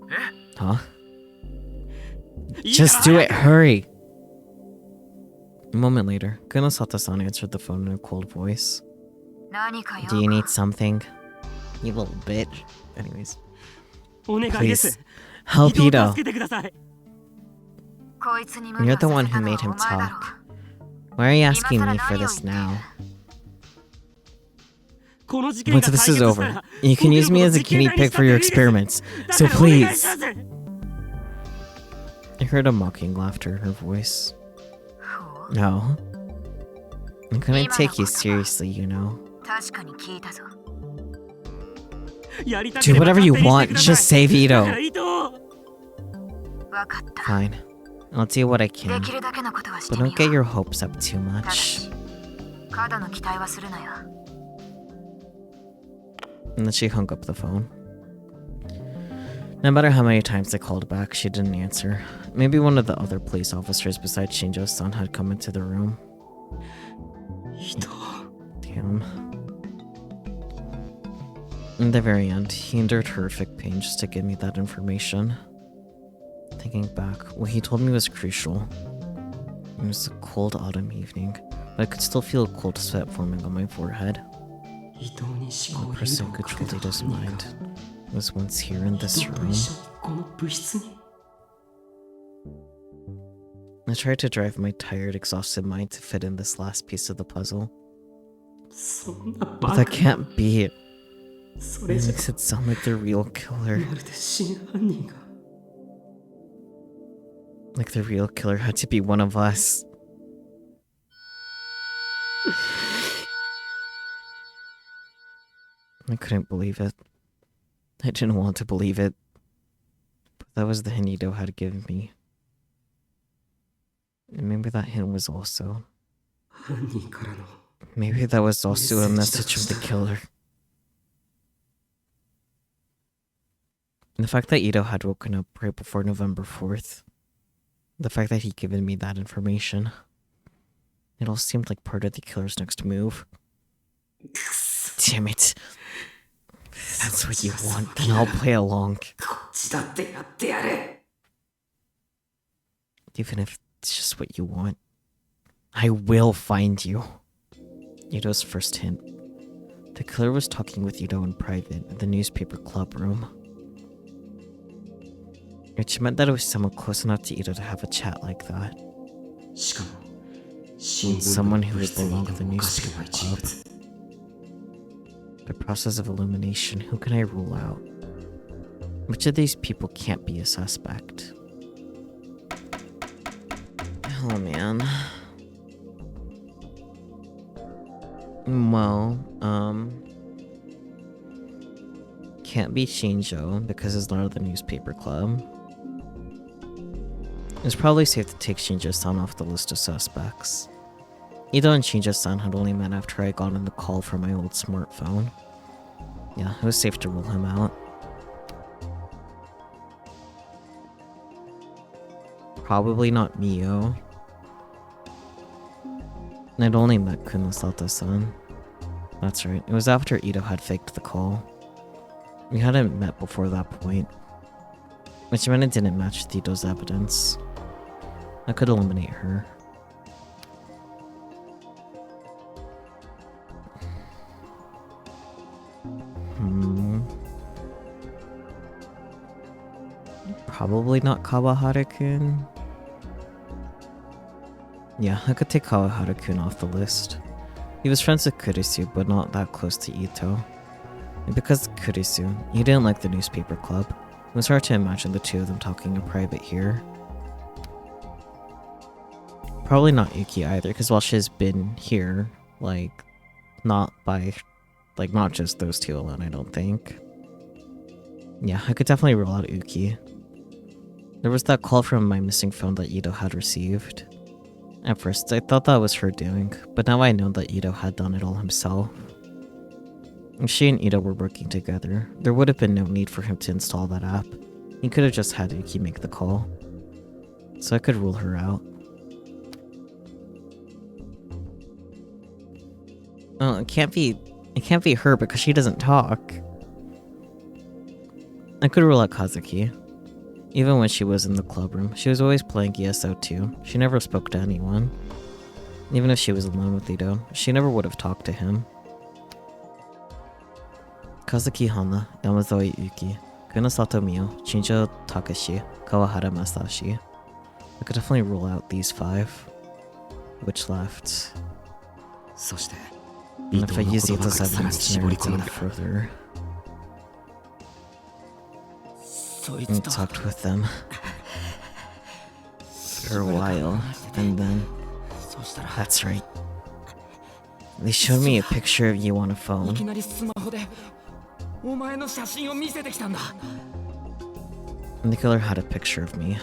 え Huh? いいから Just do 早 it, く hurry! A moment later, Kunosato-san answered the phone in a cold voice. 何かよ Do you need something? You little bitch. Anyways, お願いで please す help 糸を Ito. 助けてくださいこいつに無 You're 理を the さ one せた who のは made him お前だろ talk. Why are you asking me for this now? この事件が Once 解 this 決 is した over, ら you can use me as a guinea pig for your experiments. So だからお願い please. します I heard a mocking laughter in her voice. ほう No. I couldn't take you seriously, you know. 確かに聞いたぞやりたく Do ても whatever you 勝手にして want, ください just save だから Ito. 糸をわかった Fine. I'll do what I で can. きるだけのことはして But み don't よ get う your hopes up too ただ much. し過度の期待はするなよ And then she hung up the phone. No matter how many times I called back, she didn't answer. Maybe one of the other police officers besides Shinjo-san had come into the room. 糸 Damn. In the very end, he endured horrific pain just to give me that information. Thinking back, what he told me was crucial. It was a cold autumn evening, but I could still feel a cold sweat forming on my forehead. 糸に思考 The 誘導 person を who かけ controlled た Ito's 犯人 mind が was once here in this 糸と room. 一緒にこの物質に I tried to drive my tired, exhausted mind to fit in this last piece of the puzzle. そんな But バ that カ can't be it. そ It れじゃ makes it sound like the real killer. まるで真犯人が Like the real killer had to be one of us. I couldn't believe it. I didn't want to believe it. But That was the hint Ito had given me. And maybe that hint was also... Maybe that was also a message from the killer. And the fact that Ito had woken up right before November 4th, the fact that he'd given me that information, it all seemed like part of the killer's next move. Damn it. If that's what you want, then I'll play along. Even if it's just what you want, I will find you. Ito's first hint. The killer was talking with Ito in private in the newspaper club room. Which meant that it was someone close enough to Ito to have a chat like that. And someone who would belong to the newspaper club. The process of elimination, who can I rule out? Which of these people can't be a suspect? Oh man. Well, can't be Shinjo because it's not of the newspaper club. It's probably safe to take Shinjo-san off the list of suspects. Ito and Shinjo-san had only met after I got on the call from my old smartphone. Yeah, it was safe to rule him out. Probably not Mio. I'd only met Kunosato-san. That's right, it was after Ito had faked the call. We hadn't met before that point, which meant it didn't match with Ito's evidence. I could eliminate her. Probably not Kawahara-kun. Yeah, I could take Kawahara-kun off the list. He was friends with Kurisu, but not that close to Ito. And because of Kurisu, he didn't like the newspaper club. It was hard to imagine the two of them talking in private here. Probably not Yuki either, because while she's been here, not just those two alone, I don't think. Yeah, I could definitely rule out Yuki. There was that call from my missing phone that Ito had received. At first, I thought that was her doing, but now I know that Ito had done it all himself. If she and Ito were working together, there would have been no need for him to install that app. He could have just had Yuki make the call. So I could rule her out. Well, it can't be her because she doesn't talk. I could rule out Kazuki. Even when she was in the club room, she was always playing ESO too. She never spoke to anyone. Even if she was alone with Ito, she never would have talked to him. Kazuki Hana, Yamazawa Yuki, Kunosato Mio, Shinjo Takashi, Kawahara Masashi. I could definitely rule out these 5. Which left? And if I use Ito's evidence to narrow it down further... I talked with them for a while, and then... That's right. They showed me a picture of you on a phone. And the killer had a picture of me.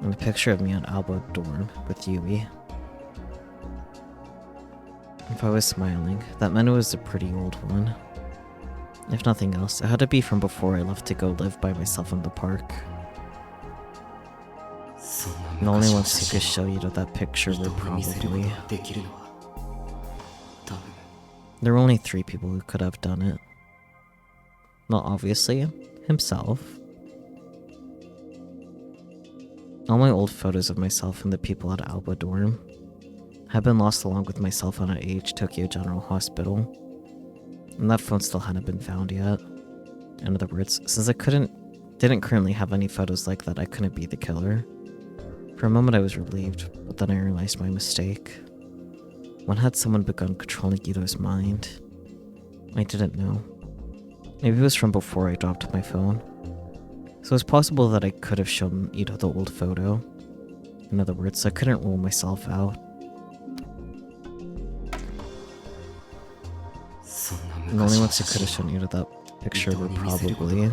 And a picture of me on Alba dorm with Yui. If I was smiling, that meant it was a pretty old one. If nothing else, it had to be from before I left to go live by myself in the park. And only once he could show you that picture were probably... There were only 3 people who could have done it. Well, obviously, himself. All my old photos of myself and the people at Alba dorm had been lost along with my cell phone at Tokyo General Hospital. And that phone still hadn't been found yet. In other words, since I didn't currently have any photos like that, I couldn't be the killer. For a moment I was relieved, but then I realized my mistake. When had someone begun controlling Ito's mind? I didn't know. Maybe it was from before I dropped my phone. So it's possible that I could have shown Ito the old photo. In other words, I couldn't rule myself out. And only once I could have shown Ito that picture were probably...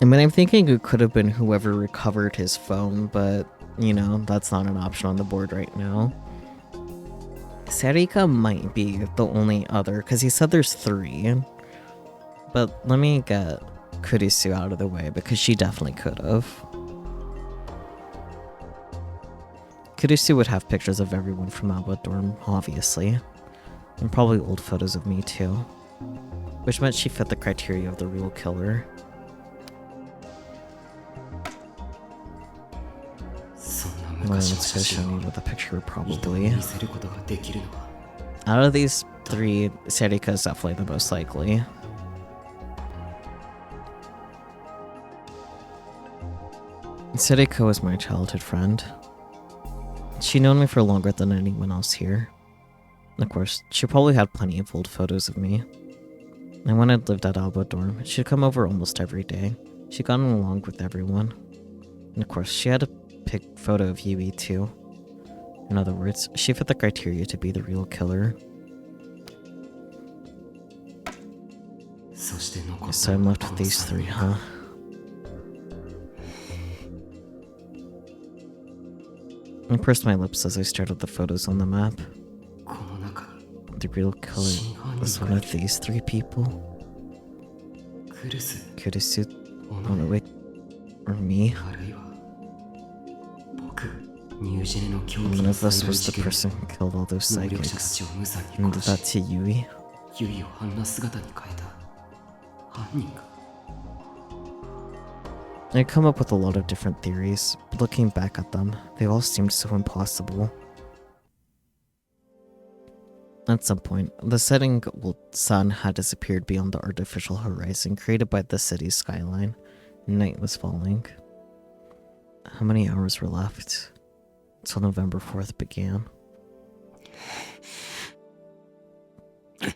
I mean, I'm thinking it could have been whoever recovered his phone, but, you know, that's not an option on the board right now. Sarika might be the only other, because he said there's 3. But let me get Kurisu out of the way, because she definitely could have. Kurisu would have pictures of everyone from Alba dorm, obviously. And probably old photos of me too. Which meant she fit the criteria of the real killer. Well, let's go show you with a picture, probably. Out of these 3, Sarika is definitely the most likely. Sarika was my childhood friend. She'd known me for longer than anyone else here. Of course, she probably had plenty of old photos of me. And when I'd lived at Alba dorm, she'd come over almost every day. She'd gotten along with everyone. And of course, she had a pic photo of Yui too. In other words, she fit the criteria to be the real killer. So I'm left with these 3, huh? I pursed my lips as I stared at the photos on the map. The real killer was one of these 3 people. Kurisu, oh no wait, or me. One of us was the person who killed all those psychics, and did that to Yui. I come up with a lot of different theories, but looking back at them, they all seemed so impossible. At some point, the setting sun had disappeared beyond the artificial horizon created by the city's skyline, and night was falling. How many hours were left till November 4th began? I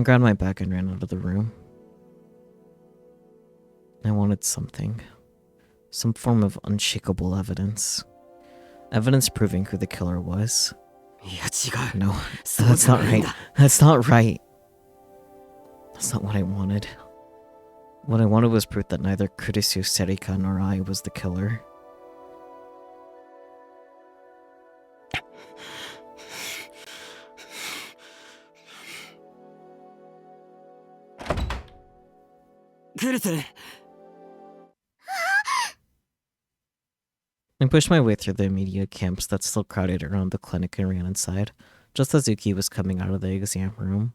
grabbed my bag and ran out of the room. I wanted something. Some form of unshakable evidence. Evidence proving who the killer was. No, that's not right. That's not right. That's not what I wanted. What I wanted was proof that neither Kurisu, Sarika, nor I was the killer. I pushed my way through the immediate camps that still crowded around the clinic and ran inside, just as Yuki was coming out of the exam room.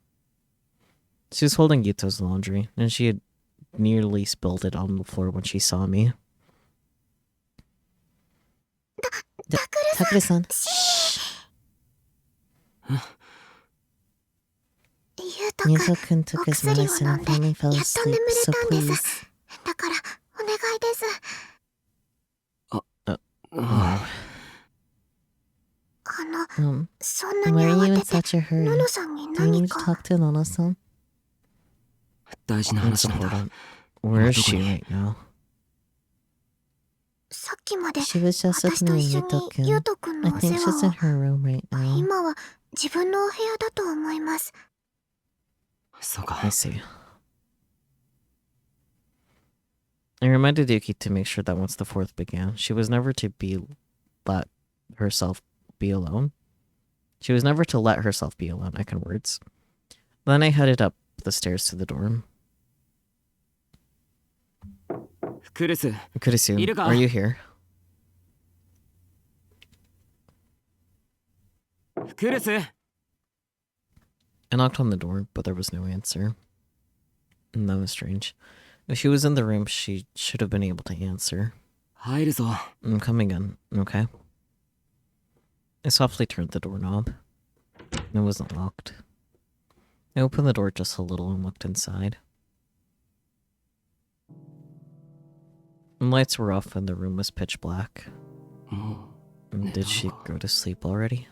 She was holding Yuto's laundry, and she had nearly spilled it on the floor when she saw me. Takura-san. Yuto-kun took his medicine and finally fell asleep, so please. Oh. Why are you in such a hurry? Do you need to talk to Nono-san? It's important. Where is she right now? She was just with me and Yuto-kun. I think she's in her room right now. I see. I reminded Yuki to make sure that once the 4th began, she was never to let herself be alone. She was never to let herself be alone, I can words. Then I headed up the stairs to the dorm. Kurisu, are you here? I knocked on the door, but there was no answer. And that was strange. If she was in the room, she should have been able to answer. I'm coming in, okay? I softly turned the doorknob. It wasn't locked. I opened the door just a little and looked inside. The lights were off and the room was pitch black. Did she go to sleep already?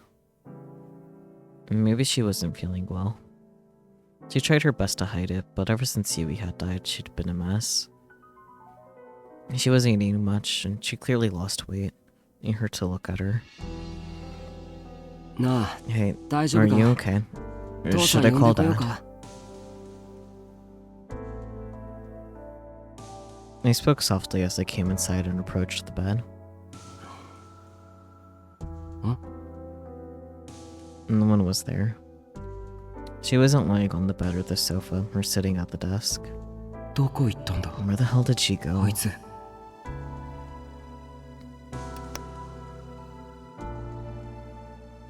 Maybe she wasn't feeling well. She tried her best to hide it, but ever since Yui had died, she'd been a mess. She wasn't eating much, and she clearly lost weight. It hurt to look at her. Hey, are you okay? Or should I call Dad? I spoke softly as I came inside and approached the bed. Huh? No one was there. She wasn't lying on the bed or the sofa or sitting at the desk. どこ行ったんだ Where the hell did she go? あいつ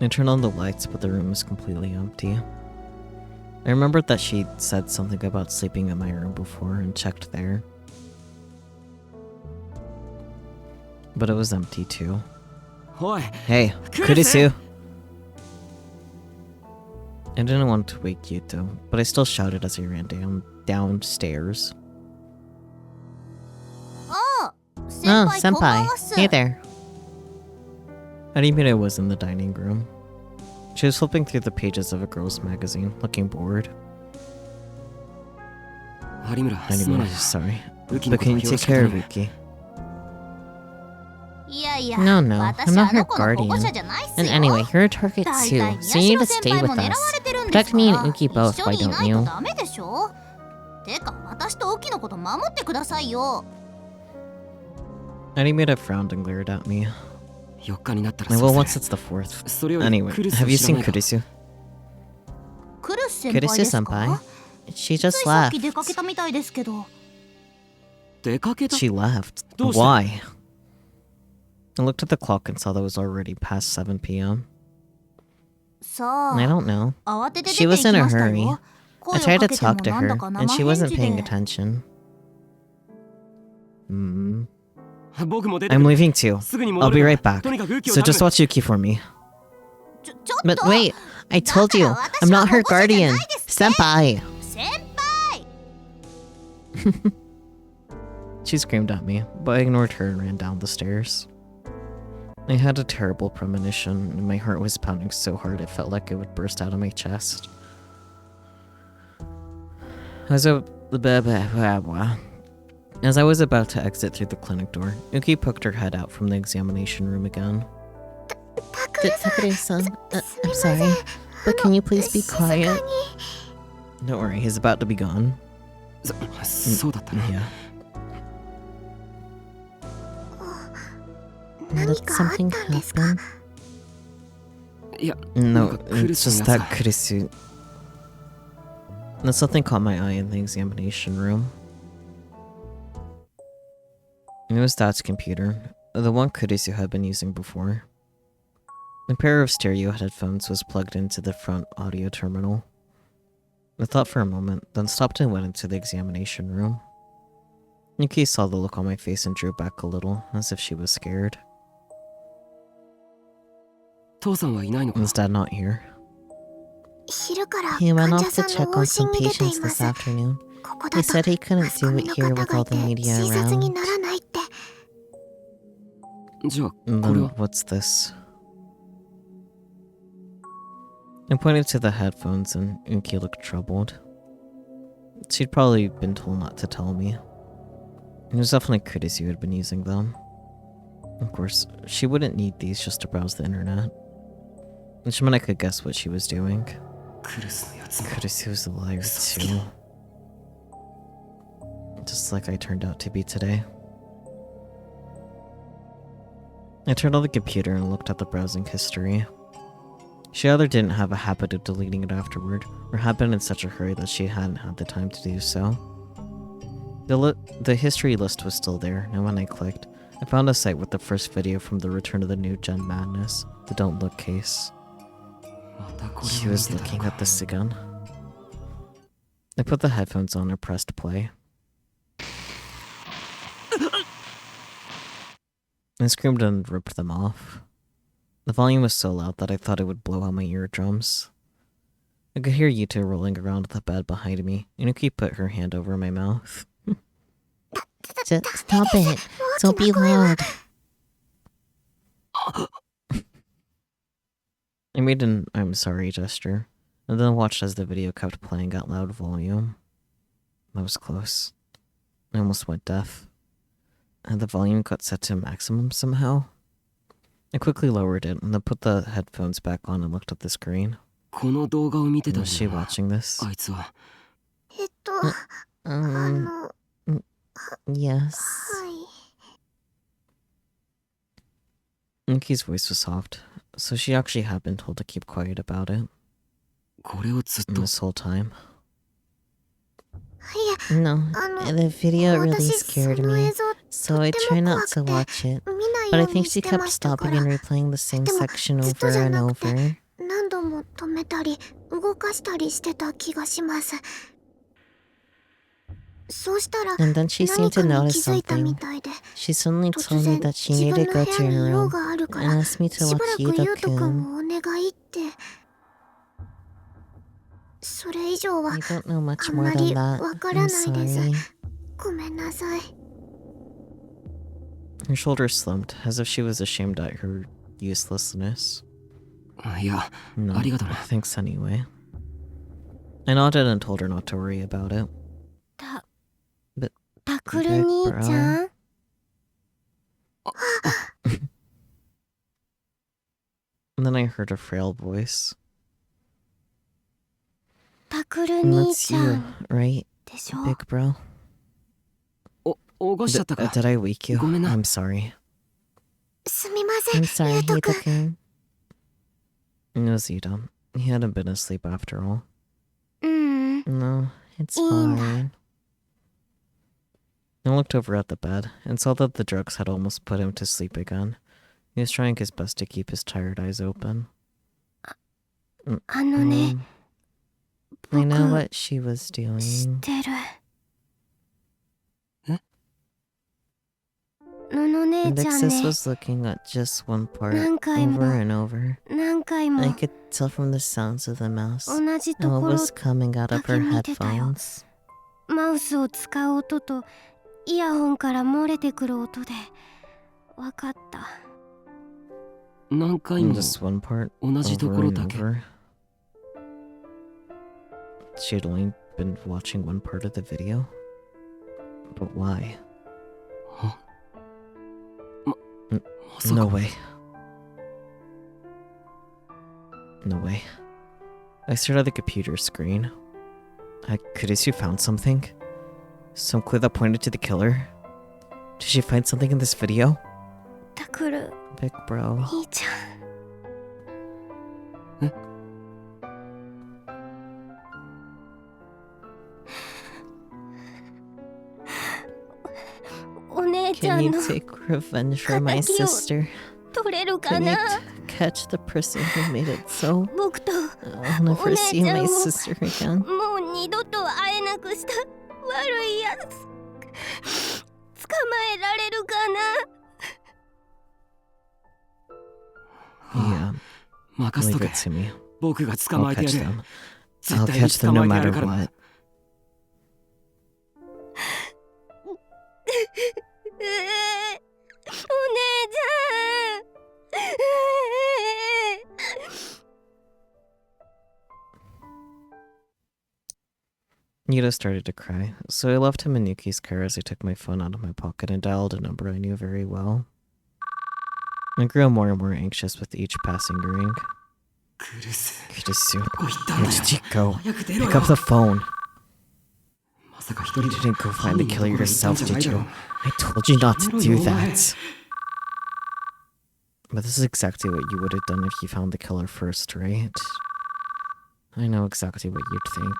I turned on the lights, but the room was completely empty. I remembered that she'd said something about sleeping in my room before and checked there. But it was empty too. おい Hey, Kurisu! I didn't want to wake Yuto, but I still shouted as I ran downstairs. Oh, senpai. Hey there. Harimura was in the dining room. She was flipping through the pages of a girl's magazine, looking bored. 有村すまない Harimura, sorry. ウキの But こと can を you よろ take しく care 頼 of む Uki? いやいや No, no, 私 I'm not あ her の子の保護 guardian. 者じゃないっす And よ anyway, you're a target 大 too, 体 so you need to 宮代 stay 先輩 with も狙わ us. れてるんで Protect すか me ら and Uki both, 一緒 why にいな don't い you? とダメでしょてか私とウキのこと守ってくださいよ Harimura frowned and glared at me. 4日になったら Well, そう once す it's the 4th. るそれより Anyway, クルス have を you 知ら seen ないか Kurisu? クルス先輩で Kurisu す senpai? か She つい just さっき left. 出かけたみたいですけど出かけた She left. どうして Why? I looked at the clock and saw that it was already past 7 p.m. さ I あ don't know. 慌てて出 She て行 was き in a ました hurry. よ I 声を tried か to けても talk to なんだ her, か and 生 she 返 wasn't 事 paying で attention. 僕も出て I'm くる leaving too. すぐに I'll 戻 be る right から back. とにかくウキを So 頼 just む watch Yuki for me. ちょっ But と wait, I told you, だから I'm 私は not her 保護者じゃない guardian. ですって Senpai! 先輩 She screamed at me, but I ignored her and ran down the stairs. I had a terrible premonition, and my heart was pounding so hard it felt like it would burst out of my chest. As I was about to exit through the clinic door, Uki poked her head out from the examination room again. Takure-san, I'm sorry, but can you please be quiet? Don't worry, he's about to be gone. そうだったな Yeah. Did something happen? いやなん No, かクル it's ス just のや that つ Kurisu. That something caught my eye in the examination room. It was Dad's computer, the one Kurisu had been using before. A pair of stereo headphones was plugged into the front audio terminal. I thought for a moment, then stopped and went into the examination room. Yuki saw the look on my face and drew back a little, as if she was scared. 父さんはいないのか Is Dad not here? 昼から He went 患 off 者 to さん check の on 往 some 診に出てい patients ま this す afternoon. ここだ He と said he マ couldn't スコ do ミ it の here 方 with が all い the て media 診察に around. ならないって じゃあ And これ then は what's this? I pointed to the headphones and Uki looked troubled. She'd probably been told not to tell me. It was definitely Curtis who had been using them. Of course, she wouldn't need these just to browse the internet. Which meant I could guess what she was doing. クルスのやつも Curtis was a liar too. Just like I turned out to be today. I turned on the computer and looked at the browsing history. She either didn't have a habit of deleting it afterward, or had been in such a hurry that she hadn't had the time to do so. The history list was still there, and when I clicked, I found a site with the first video from the Return of the New Gen Madness, the Don't Look case. またこ He れを見 was てたの looking か at this again. I put the headphones on and pressed play. I screamed and ripped them off. The volume was so loud that I thought it would blow out my eardrums. I could hear Yuta rolling around the bed behind me, and Uki put her hand over my mouth. Stop it! Don't be loud! I made an I'm sorry gesture, and then watched as the video kept playing at loud volume. That was close. I almost went deaf. And the volume got set to maximum somehow. I quickly lowered it and then put the headphones back on and looked at the screen. この動画を見てたん Was だ she よな watching this? あいつはえっと Um, Yes. はい。 Miki's voice was soft, so she actually had been told to keep quiet about it これをずっと this whole time. いえ、 No, あの、 the video really 私 scared その映 me, 像 so I とって try も not 怖 to くて watch it. 見ない But よ I うに think し she てま kept したか stopping ら。 and replaying the same でも section ずっと over じゃ and なくて over. 何度も止めたり動かしたりしてた気がします。そうしたら And then she 何 seemed か to に notice 気づいたみ something. たいで、 She suddenly 突 told me 然 that she 自 needed 分 to の go 部 to 屋に her 用 room があるか and ら asked me to しば watch らくゆうとく Yuta-kun. んをお願いって。それ以上は I don't know あ much ん more ま than り that. わから I'm ないです。 sorry. ごめんなさい。 Her shoulders slumped, as if she was ashamed at her uselessness. いや No, ありがとな thanks anyway. I nodded and told her not to worry about it. タクル兄ちゃん。 And then I heard a frail voice. タクル And 兄 that's ちゃ you, ん right, でしょ。 big bro? 起こしちゃったか Did I wake you? ごめんな I'm sorry. すみません、 I'm sorry, ゆうとくん。 Yuta-kun. It was Yuta. He hadn't been asleep after all. No, it's fine. I looked over at the bed and saw that the drugs had almost put him to sleep again. He was trying his best to keep his tired eyes open. あのね、 I know 僕 what she was 知っ doing. てる。え？のの姉ちゃん Vixis ね、 was looking at just one part 何回も over and over. 何回も I could tell from the sounds of the mouse 同じと and こ what ろ was coming out of だけ her 見てたよ。 headphones. マウスを使う音とイヤホンから漏れてくる音でわかった。何回も Just one part 同じと over ころ and だけ over. She had only been watching one part of the video. But why? まさ No か way. No way. I stared at the computer screen. Had Kurisu found something? Some clue that pointed to the killer? Did she find something in this video? タクル Big bro. 兄ちゃん。お姉ちゃ Can ん you の take revenge for my Katakyo. sister? 取れるか Can you な。 catch the person who made it so? 僕と I'll never see my sister again. もう二度と会えなくした悪いやつ捕まえられるかな。 Yeah, 任せ leave と it け to me. 僕が捕 I'll まえて catch やる them. 絶 I'll 対に catch them 捕 no まえてや matter るから what. お姉ちゃん。 Yuta started to cry, so I left him in Yuki's care as I took my phone out of my pocket and dialed a number I knew very well. I grew more and more anxious with each passing ring. クルス Kurisu, どこ行ったん where だよ did you go? 早く出ろ Pick よ up the phone. まさか一人 You で didn't go find the 犯人 killer のところ行ったん yourself, じゃない did だ you? ろ I told you not to do Pero no, that. But this is exactly what you would have done if you found the killer first, right? I know exactly what you'd think.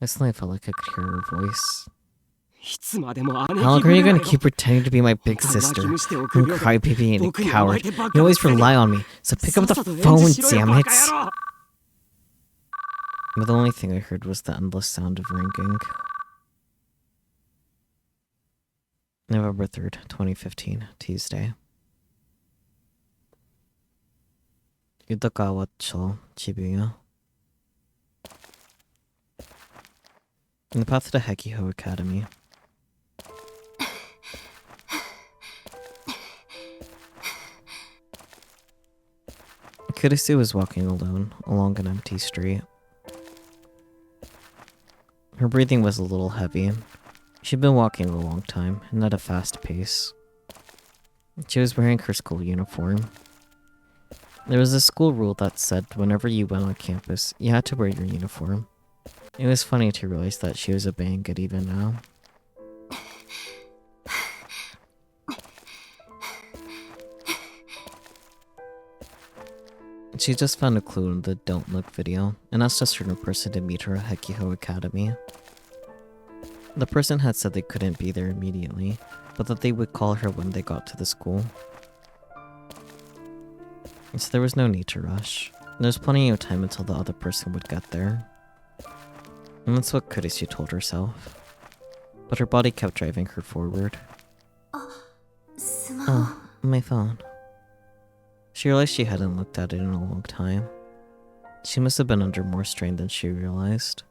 I suddenly felt like I could hear her voice. いつまでも姉貴 How long are ぶ you るな gonna よ keep pretending to be my big 泣き sister? 虫で臆 You 病で crybaby and a 僕に甘え coward. てばっ You かの always くせに rely on me, so pick up さっ the さと演 phone, じしろよ damn バ it! カ野郎 But the only thing I heard was the endless sound of ringing. November 3rd, 2015, Tuesday. Yutakawa-cho, Shibuya. In the path to the Hekiho Academy. Kurisu was walking alone along an empty street. Her breathing was a little heavy. She'd been walking a long time, and at a fast pace. She was wearing her school uniform. There was a school rule that said whenever you went on campus, you had to wear your uniform. It was funny to realize that she was obeying it even now. She just found a clue in the Don't Look video and asked a certain person to meet her at Hekiho Academy. The person had said they couldn't be there immediately, but that they would call her when they got to the school. So there was no need to rush. There was plenty of time until the other person would get there. And that's what Kurisu told herself. But her body kept driving her forward. Oh, my phone. She realized she hadn't looked at it in a long time. She must have been under more strain than she realized.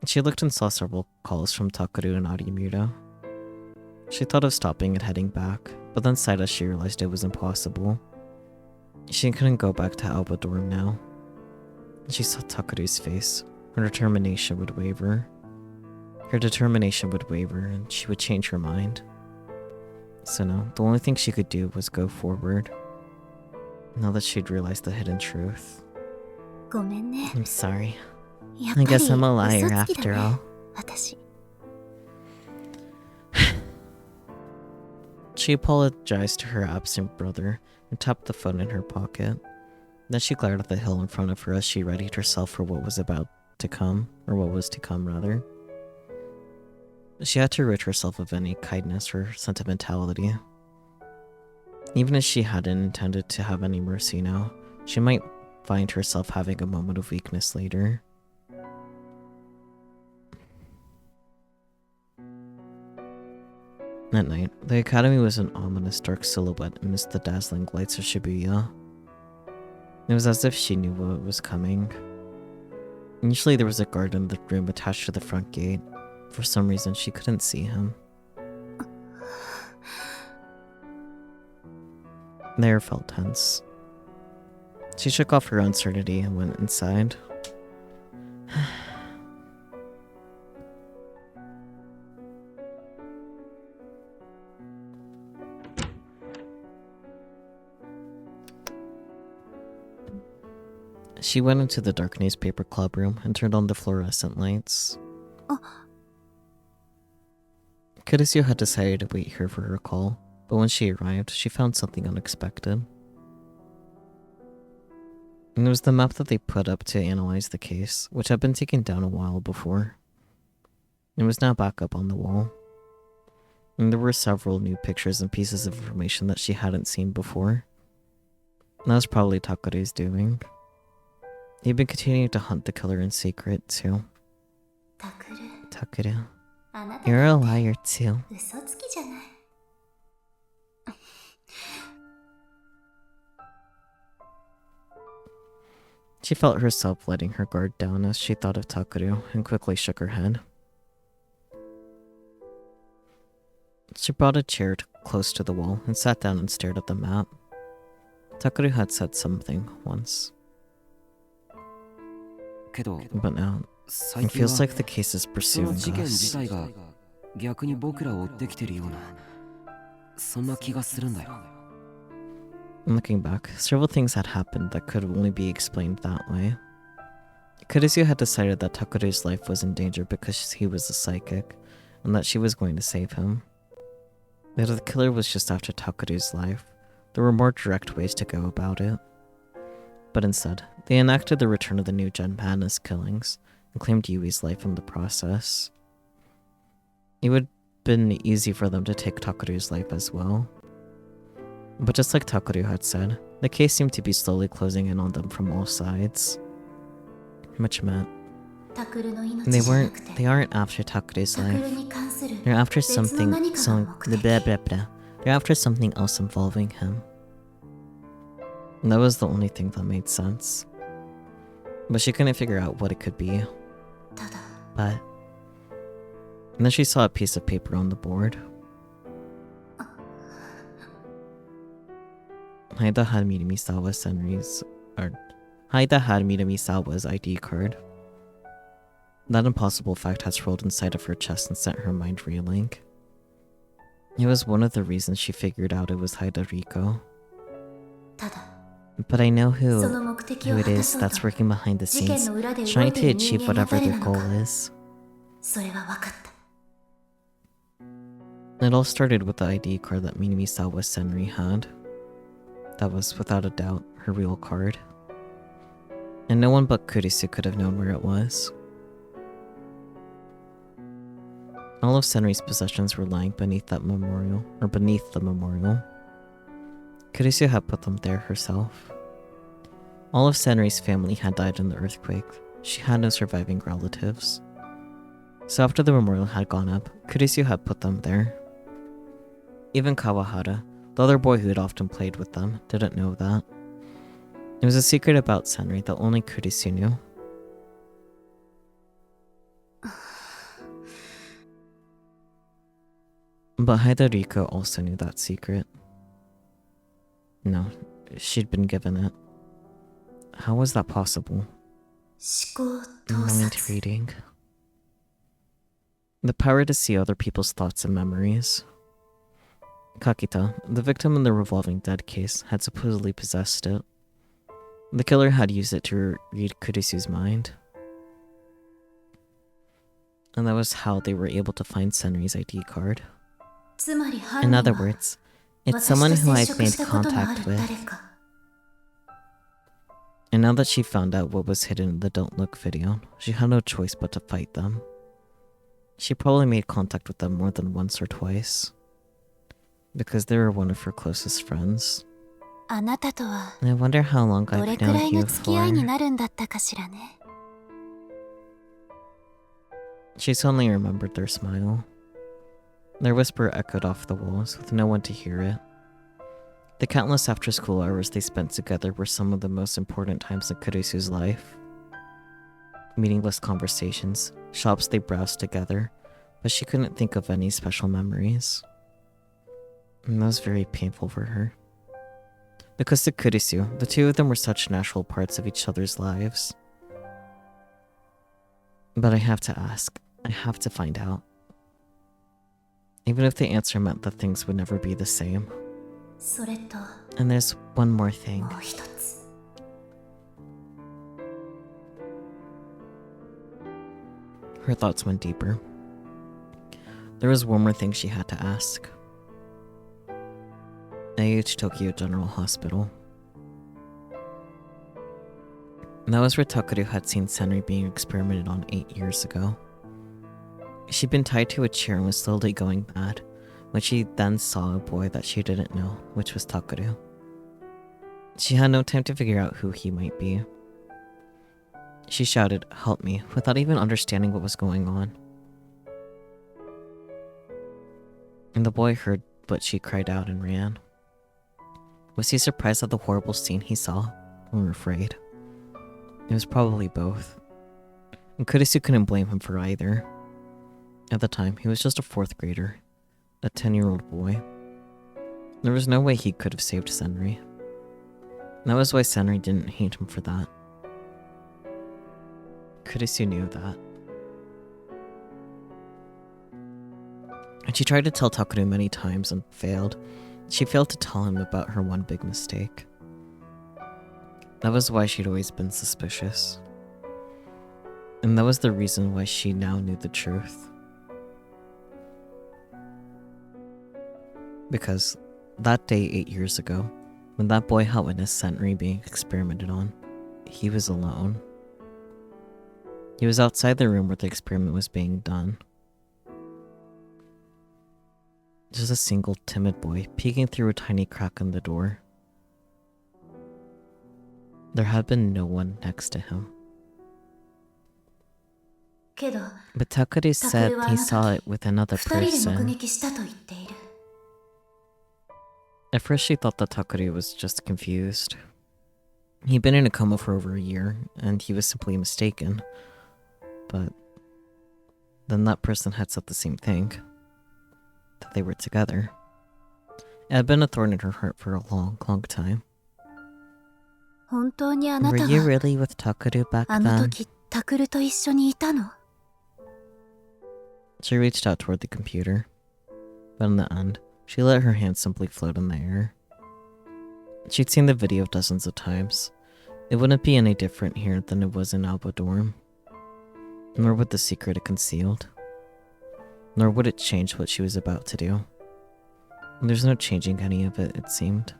She looked and saw several calls from Takaru and Arimura. She thought of stopping and heading back, but then sighed as she realized it was impossible. She couldn't go back to Alba dorm now. She saw Takaru's face. Her determination would waver. Her determination would waver, and she would change her mind. So no, the only thing she could do was go forward. Now that she'd realized the hidden truth. ごめんね。 I'm sorry. やっ I ぱり guess I'm a 嘘 liar つきだ after ね all. 私。 She apologized to her absent brother and tapped the phone in her pocket. Then she glared at the hill in front of her as she readied herself for what was about to come, or what was to come rather. She had to rid herself of any kindness or sentimentality. Even if she hadn't intended to have any mercy now, she might find herself having a moment of weakness later. At night, the academy was an ominous dark silhouette amidst the dazzling lights of Shibuya. It was as if she knew what was coming. Usually there was a guard in the room attached to the front gate. For some reason, she couldn't see him. The air felt tense. She shook off her uncertainty and went inside. She went into the dark newspaper club room and turned on the fluorescent lights. Kurisu had decided to wait here for her call, but when she arrived, she found something unexpected. And it was the map that they put up to analyze the case, which had been taken down a while before. It was now back up on the wall. And there were several new pictures and pieces of information that she hadn't seen before. That was probably Takaru's doing. He'd been continuing to hunt the killer in secret, too. タクル、 Takaru, あなた you're a だって liar, too. 嘘つきじゃない。She felt herself letting her guard down as she thought of Takaru and quickly shook her head. She brought a chair close to the wall and sat down and stared at the map. Takaru had said something once, けど but now 最 it 近 feels は like the case is その pursuing 事件自 us. 体が逆に僕らを追ってきてるようなそんな気がするんだよ。 Looking back, several things had happened that could only be explained that way. Kurisu had decided that Takaru's life was in danger because he was a psychic, and that she was going to save him. But if the killer was just after Takaru's life, there were more direct ways to go about it. But instead, they enacted the return of the new Gen Madness killings, and claimed Yui's life in the process. It would have been easy for them to take Takaru's life as well. But just like Takaru had said, the case seemed to be slowly closing in on them from all sides. Which meant タクルの命 they じゃなくて aren't after Takaru's タクル life. に関する They're after 別の something 何かの目的。 blah blah blah. They're after something else involving him. And that was the only thing that made sense. But she couldn't figure out what it could be. ただ But and then she saw a piece of paper on the board. Haida had Minamisawa Senri's, or Haida had Minamisawa's ID card. That impossible fact had swirled inside of her chest and sent her mind reeling. It was one of the reasons she figured out it was Haida Riko. ただ But I know その目的を who 果 it た is そうと that's working behind the 事件 scenes, の裏で動 trying いて to いる achieve 人間が whatever 誰 their なの goal か is. それは分かった It all started with the ID card that Minamisawa Senri had. That was, without a doubt, her real card. And no one but Kurisu could have known where it was. All of Senri's possessions were lying beneath that memorial, or beneath the memorial. Kurisu had put them there herself. All of Senri's family had died in the earthquake. She had no surviving relatives. So after the memorial had gone up, Kurisu had put them there. Even Kawahara, the other boy who had often played with them, didn't know that. It was a secret about Senri that only Kurisu knew. But Haidoriko also knew that secret. No, she'd been given it. How was that possible? 思考盗 Mind 撮 reading. The power to see other people's thoughts and memories. Kakita, the victim in the revolving dead case, had supposedly possessed it. The killer had used it to read Kurisu's mind. And that was how they were able to find Senri's ID card. つまり犯 In 人 other は words, it's 私と someone who 接 I'd 触 made したことのあ contact る with. 誰か And now that she found out what was hidden in the Don't Look video, she had no choice but to fight them. She probably made contact with them more than once or twice. Because they were one of her closest friends. あなたとは And I wonder how long ど I've れくら known いの you 付き合いに for. なるんだったかしらね She suddenly remembered their smile. Their whisper echoed off the walls, with no one to hear it. The countless after-school hours they spent together were some of the most important times in Kurisu's life. Meaningless conversations, shops they browsed together, but she couldn't think of any special memories. And that was very painful for her. Because to Kurisu, the two of them were such natural parts of each other's lives. But I have to ask, I have to find out. Even if the answer meant that things would never be the same. それと And there's one more thing. もう一つ Her thoughts went deeper. There was one more thing she had to ask. AH Tokyo General Hospital. That was where Takaru had seen Senri being experimented on 8 years ago. She'd been tied to a chair and was slowly going mad when she then saw a boy that she didn't know, which was Takaru. She had no time to figure out who he might be. She shouted, "Help me," without even understanding what was going on. And the boy heard, but she cried out and ran. Was he surprised at the horrible scene he saw, or afraid? It was probably both. And Kurisu couldn't blame him for either. At the time, he was just a 4th grader, a 10-year-old boy. There was no way he could have saved Senri. That was why Senri didn't hate him for that. Kurisu knew that. And she tried to tell Takaru many times and failed. She failed to tell him about her one big mistake. That was why she'd always been suspicious. And that was the reason why she now knew the truth. Because that day 8 years ago, when that boy had witnessed Senri being experimented on, he was alone. He was outside the room where the experiment was being done. Just a single timid boy peeking through a tiny crack in the door. There had been no one next to him. けど But Takaru said he saw it with another 二人で目 person. 撃したと言っている At first she thought that Takaru was just confused. He'd been in a coma for over a year, and he was simply mistaken. But then that person had said the same thing. That they were together. It had been a thorn in her heart for a long, long time. 本当にあな Were た you は really with Takaru back あの then? 時タクルと一緒にいたの She reached out toward the computer. But in the end, she let her hand simply float in the air. She'd seen the video dozens of times. It wouldn't be any different here than it was in Alba Dorm. Nor would the secret it concealed. Nor would it change what she was about to do. There's no changing any of it, it seemed.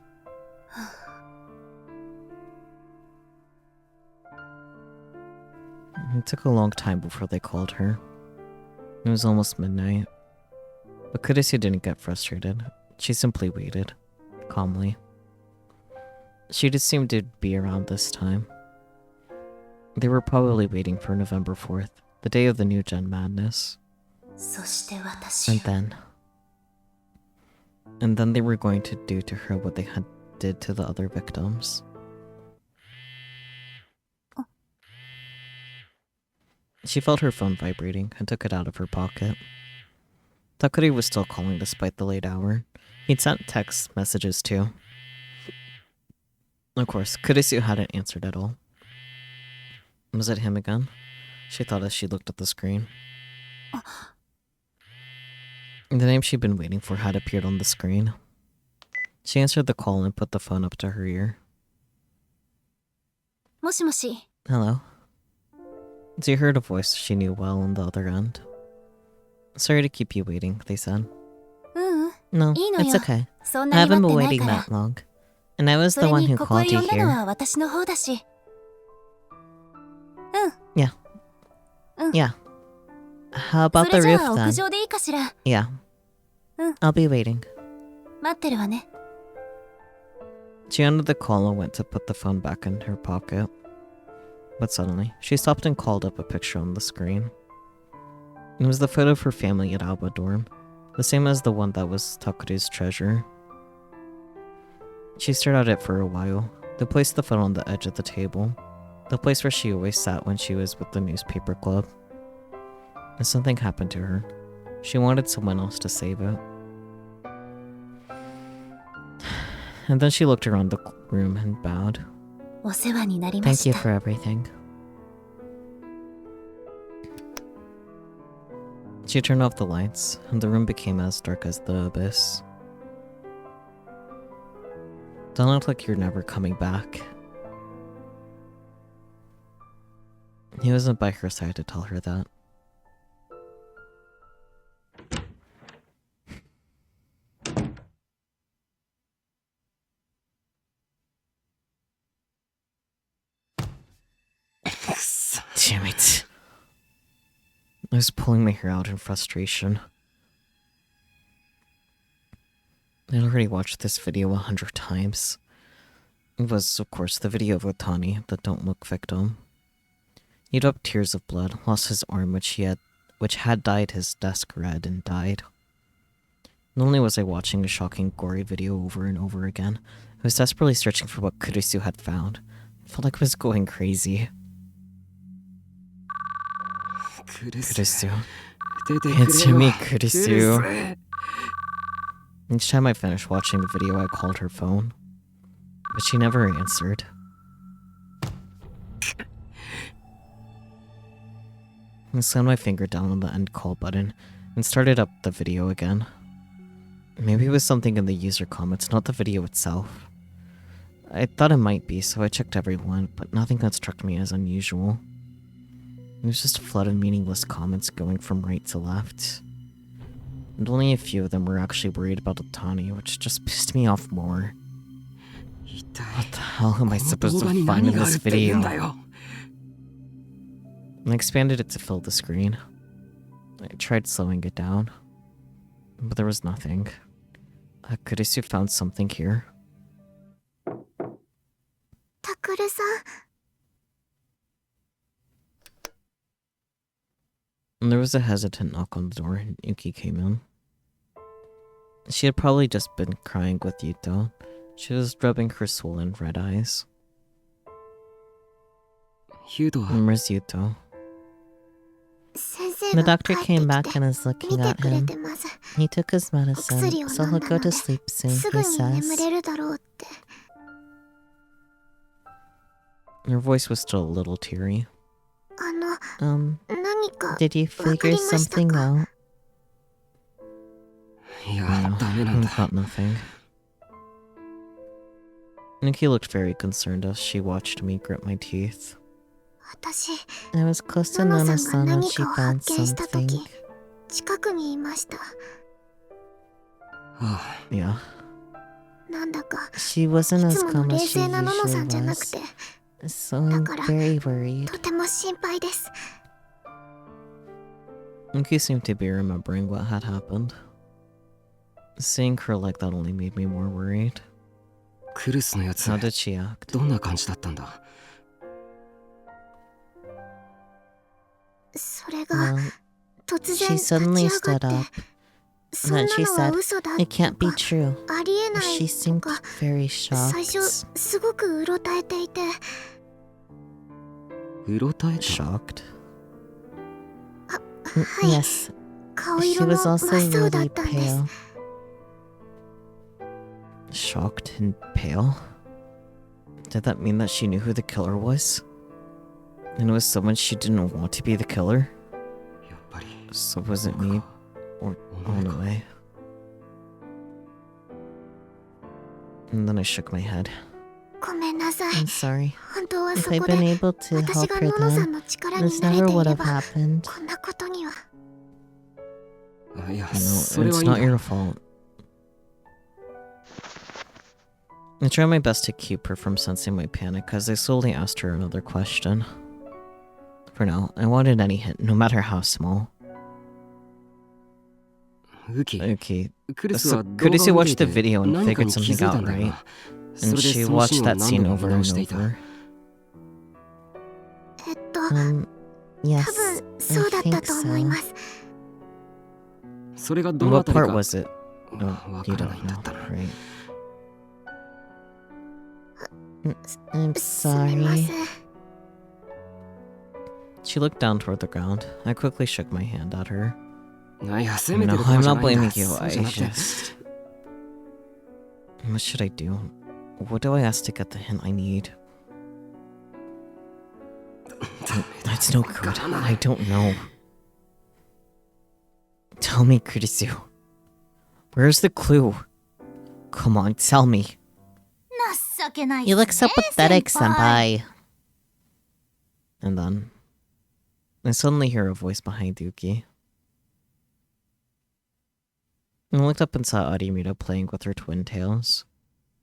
It took a long time before they called her. It was almost midnight. But Kurisu didn't get frustrated. She simply waited, calmly. She'd assumed it'd be around this time. They were probably waiting for November 4th, the day of the New Gen Madness. そして私は And then they were going to do to her what they had did to the other victims. She felt her phone vibrating and took it out of her pocket. Takuri was still calling despite the late hour. He'd sent text messages too. Of course, Kurisu hadn't answered at all. Was it him again? She thought as she looked at the screen. The name she'd been waiting for had appeared on the screen. She answered the call and put the phone up to her ear. もしもし Hello. She heard a voice she knew well on the other end. Sorry to keep you waiting, they said. ううん No, いいの it's よ okay. そん I なに haven't 待 been ってない waiting から that long. And I was そ the れ one に who ここへ called you 呼んだの here. は私の方だし Yeah. How そ about the れじゃ roof あ屋 then? 上でいいかしら Yeah. I'll be waiting. 待ってるわね She ended the call and went to put the phone back in her pocket. But suddenly, she stopped and called up a picture on the screen. It was the photo of her family at Alba dorm, the same as the one that was Takuri's treasure. She stared at it for a while, then placed the phone on the edge of the table, the place where she always sat when she was with the newspaper club. And something happened to her. She wanted someone else to save it. And then she looked around the room and bowed. お世話になりま Thank し you た for everything. She turned off the lights, and the room became as dark as the abyss. Don't look like you're never coming back. He wasn't by her side to tell her that. Damn it. I was pulling my hair out in frustration. I'd already watched this video 100 times. It was, of course, the video of Otani, the Don't Look victim. He'd wept tears of blood, lost his arm which had dyed his desk red, and died. Not only was I watching a shocking, gory video over and over again, I was desperately searching for what Kurisu had found. I felt like I was going crazy. Kurisu. Answer me, Kurisu. Each time I finished watching the video, I called her phone. But she never answered. I slammed my finger down on the end call button and started up the video again. Maybe it was something in the user comments, not the video itself. I thought it might be, so I checked everyone, but nothing that struck me as unusual. It was just a flood of meaningless comments going from right to left. And only a few of them were actually worried about Otani, which just pissed me off more. What the hell am I supposed to find in this video? I expanded it to fill the screen. I tried slowing it down, but there was nothing. Kurisu found something here. タクルさん And there was a hesitant knock on the door, and Yuki came in. She had probably just been crying with Yuto. She was rubbing her swollen red eyes. Where's Yuto? 先生 The が doctor 帰って came き back て and is 見 looking て at くれ him. てます He took his medicine, 薬を so 飲ん he'll だ go の to で sleep soon, す he ぐに眠 says. れるだろうって Her voice was still a little teary. 何か Did you わか figure りました something か out? いや、 No, ダメなん I だ。 got nothing. Nikki looked very concerned as she watched me grit my teeth. 私 I was close to ナナさん Nana-san が when 何 she かを found 発見した時 something. 近くにいました Yeah. なんだか She wasn't い as つもの calm 冷 as she 静なナナさ usually んじゃなくて was. So I'm だから very worried. とても心配です。 Yuki seemed to be remembering what had happened. Seeing her like that only made me more worried. クルスのやつ How did she act? どんな感じだったんだ？それが Well, 突 she 然立 suddenly ち上が stood って up. そんな And then she のは said, 嘘だ It と can't be か true. ありえない She と seemed か very 最 shocked. 初すごくうろたえていてうろたえた？ Shocked? は Yes. 顔 She 色も was 真 also っ青だっ really たんです pale. Shocked and pale? Did that mean that she knew who the killer was? And it was someone she didn't want to be the killer? やっぱり So was it me? Or oh no way. And then I shook my head. ごめんなさい I'm sorry. 本当は If そ I'd こ been で able to 私 help が her ノノさ then, んの力に this なれ never てい would れ have ば happened. こんなことには。いや No, それは it's いいん not だ。 your fault. I tried my best to keep her from sensing my panic as I slowly asked her another question. For now, I wanted any hint, no matter how small. ウキ Okay, クルス so は動画 Kurisu を見 watched て the いて video and 何か figured に気 something づいた out, んだ right? が、そ And れで she そのシ watched ーンを that 何 scene 度も over 見 and 直していた。 over. 多 Yes, 分そうだ I った think と思いま so. す。それがどのあ What たり part か was it? わ Oh, か you ら don't ないんだ know, ったな。 right? I'm すみま sorry. せん。 She looked down toward the ground. I quickly shook my hand at her. いや、責めて No, ると I'm かじゃ not ないんだ。 blaming you. そう I じゃなくて just... What should I do? What do I ask to get the hint I need? That's no good. I don't know. Tell me, Kurisu. Where's the clue? Come on, tell me. 情けないっすね You look so pathetic, 先輩 senpai. And then, I suddenly hear a voice behind Yuki. I looked up and saw Arimura playing with her twin tails.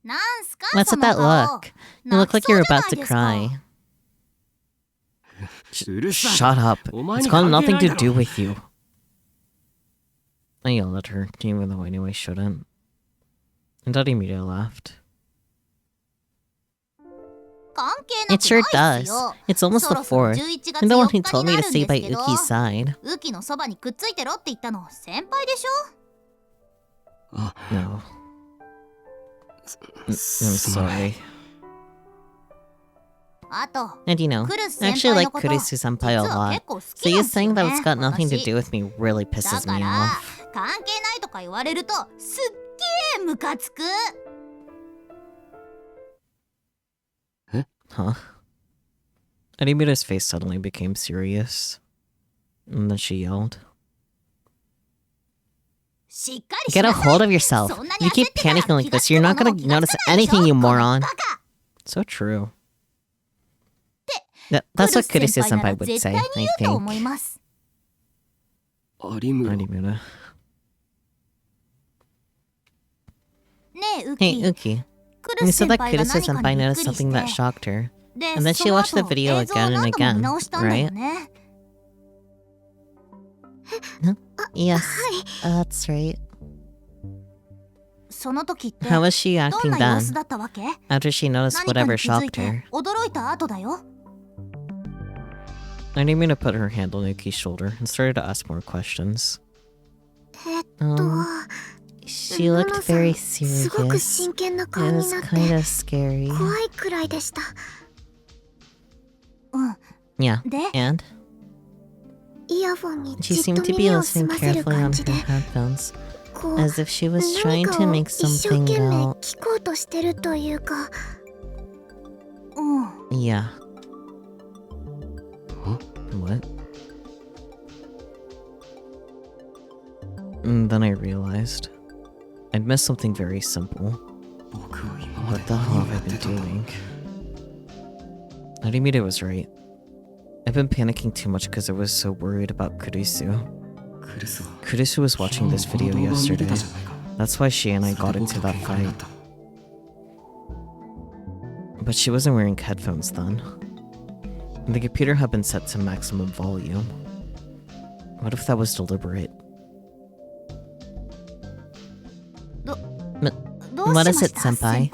なんすか What's そ with の that 顔 look? You look like you're 泣きそうじゃ about ない to ですか cry. うるさい。 Shut up. お前 It's に got 関係 nothing ない to だ do ろ。 with you. I yelled at her, even though I knew I shouldn't. And Arimura laughed. 関係な It くな sure いっ does. すよ It's almost そ the ろそろ 4th. 11月 And the one 4 who 日 told に me な to るん stay で by すけど Uki's side. ウキのそばにくっついてろって言ったの先輩でしょ あ、 No. I'm すまない。 sorry. あと And you know, クルス I 先 actually 輩 like のこと Kurisu 実 senpai a は lot. 結構好 So きな you んですよ saying ね that it's got nothing to 私 do with me really だ pisses か me ら off. 関係ないとか言われるとすっげームカつく Huh? Arimura's face suddenly became serious. And then she yelled. しっかりし Get な a さ hold い of yourself. そんなに You 焦っ keep てたら panicking like 気が this, つ you're く not もの gonna も気がつ notice かないでしょ anything, you この moron. バカ So true. ク That's ル what ス Kurisu 先輩なら senpai would 絶 say, 対に I 言うと think. 思います 有村。 Arimura. ねえウ Hey, キ Uki. ク You ルス said 先 that 輩が Kurisu 何か senpai にびっ noticed くりし something that て shocked her. で And then そ she の watched the 後 video 映像を again and 何度も見 again, 直したんだよ right? ね Yes, that's right. その時って How was she ど acting んな様 then? 子だったわけ After she noticed 何か whatever に気づい shocked て her. 驚いた後だよ Arimura put her hand on Uki's shoulder and started to ask more questions. えっと She ノ looked ノさん very すごく serious. 真剣な It 顔に was なって kind of scary. 怖いくらいでしたうん Yeah, で and イヤフォンに she じっ seemed と to be 耳を澄 listening ませる carefully 感 on じで her headphones, こう as if she was 何 trying か to を make 一生 something 懸命 out. 聞こうとしてるというかうん Yeah. What? And then I realized I'd missed something very simple. 僕は今まで What the hell 何を have や I って been たんだ。 doing? Arimura was right. I've been panicking too much because I was so worried about Kurisu. クルスは Kurisu was watching this 昨日 video この動画を見て yesterday. たじゃないか。 That's why she and I それ got で僕 into と that 喧嘩になっ fight. た。But she wasn't wearing headphones then. And the computer had been set to maximum volume. What if that was deliberate? What is it, senpai?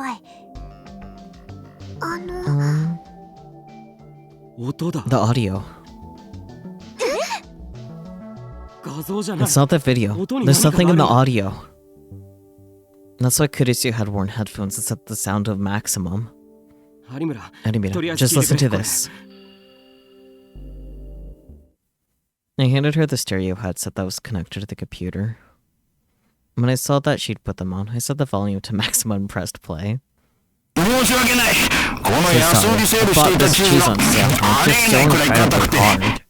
音だ。 The audio. 画像じゃない。 It's not the video. There's something in the audio. That's why Kurisu had worn headphones to set the sound of maximum. 有村、 Arimira, just listen to this. I handed her the stereo headset that was connected to the computer. When I saw that she'd put them on, I set the volume to maximum and pressed play. So sorry. I bought this cheese on sale and it's just so incredibly hard.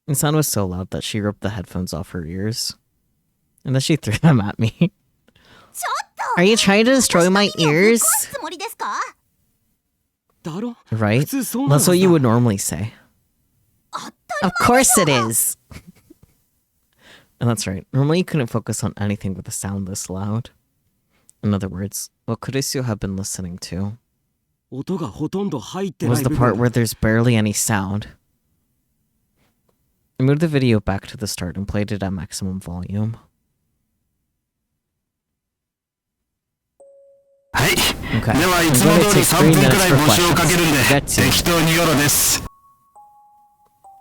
The sound was so loud that she ripped the headphones off her ears. And then she threw them at me. Are you trying to destroy my ears? だろ Right? 普通そうなの That's さ what you would normally say. Of course it is! And that's right. Normally you couldn't focus on anything with a sound this loud. In other words, what Kurisu had been listening to 音がほとんど入ってない was the 部 part 分 where there's barely any sound. I moved the video back to the start and played it at maximum volume. Okay, I'm going to take 3 minutes for questions. Get to.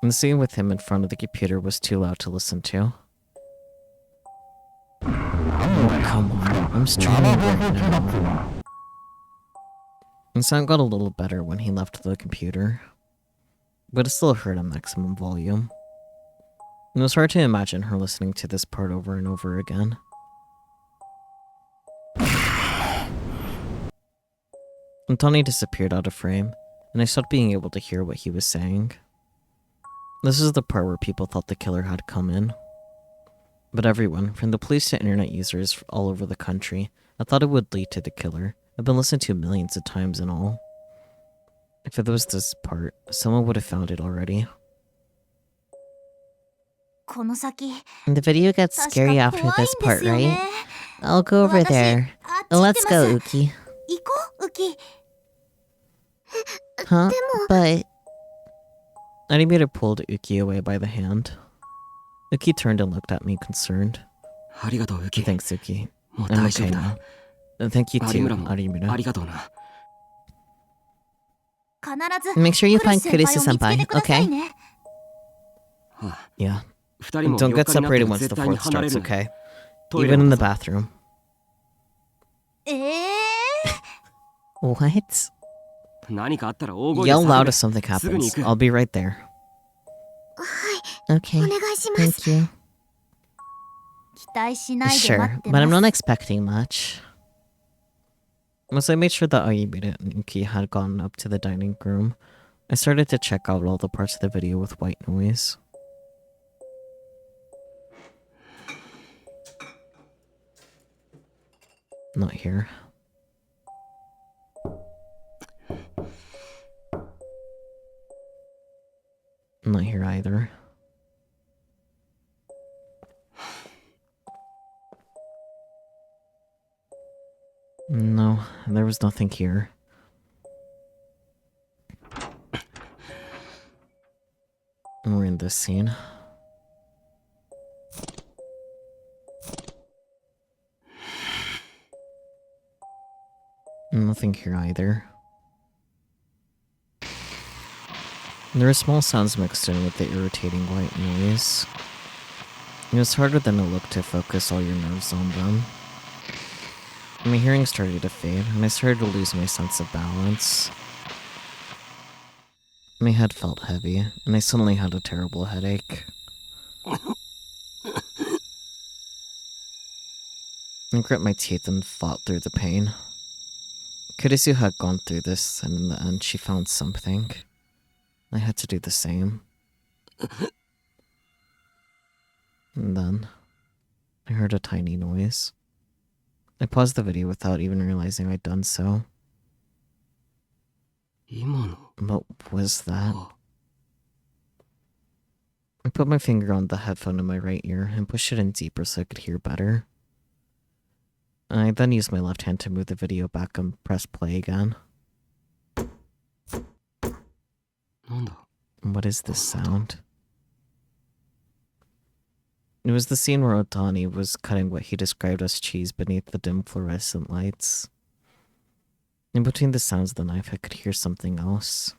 And the scene with him in front of the computer was too loud to listen to. Oh, come on. I'm streaming right now. The sound got a little better when he left the computer, but it still heard at maximum volume. It was hard to imagine her listening to this part over and over again. And Tony disappeared out of frame, and I stopped being able to hear what he was saying. This is the part where people thought the killer had come in. But everyone, from the police to internet users all over the country, I thought it would lead to the killer. I've been listened to millions of times in all. If it was this part, someone would have found it already. この先 The video gets scary after this part, right? I'll go over there. Let's go, Uki. 行こうウキ Huh? But... Animator pulled Uki away by the hand. Uki turned and looked at me, concerned. ありがとうウキ Thanks, Uki. もう I'm 大丈 okay 夫だ now. Thank you 有 too, 村もあ Arimura. りがとうな 必ず Make sure you find クリス Kurisu 先輩を見つけてください senpai, ね はあ Yeah. 二人も Don't 4 get 日になって separated も once 絶 the 対に fourth 離れ starts, るな okay? トイレ Even も in the さ bathroom. What? 何かあったら大声で Yell 叫 loud べ if something すぐに happens. 行く I'll be right there. お Okay. 願いします Thank you. 期待しないで待 Sure, って but I'm ま not す expecting much. Once I made sure that Ayumida and Uki had gone up to the dining room, I started to check out all the parts of the video with white noise. Not here. Not here either. No, there was nothing here. And we're in this scene. Nothing here either. There are small sounds mixed in with the irritating white noise. It was harder than it looked to focus all your nerves on them. My hearing started to fade, and I started to lose my sense of balance. My head felt heavy, and I suddenly had a terrible headache. I grit my teeth and fought through the pain. Kurisu had gone through this, and in the end she found something. I had to do the same. And then, I heard a tiny noise. I paused the video without even realizing I'd done so. 今の What was that? あ I put my finger on the headphone in my right ear and pushed it in deeper so I could hear better. I then used my left hand to move the video back and press play again. なんだ What is this sound? It was the scene where Otani was cutting what he described as cheese beneath the dim fluorescent lights. In between the sounds of the knife, I could hear something else.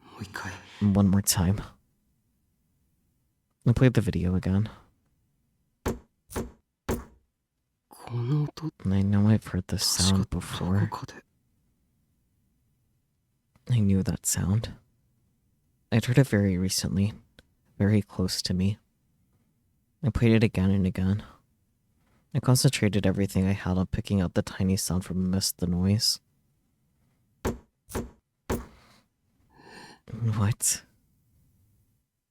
もう一回 One more time. I played the video again. この音 And I know I've heard this 確 sound か before. どこかで I knew that sound. I'd heard it very recently, very close to me. I played it again and again. I concentrated everything I had on picking out the tiny sound from amidst the noise. What?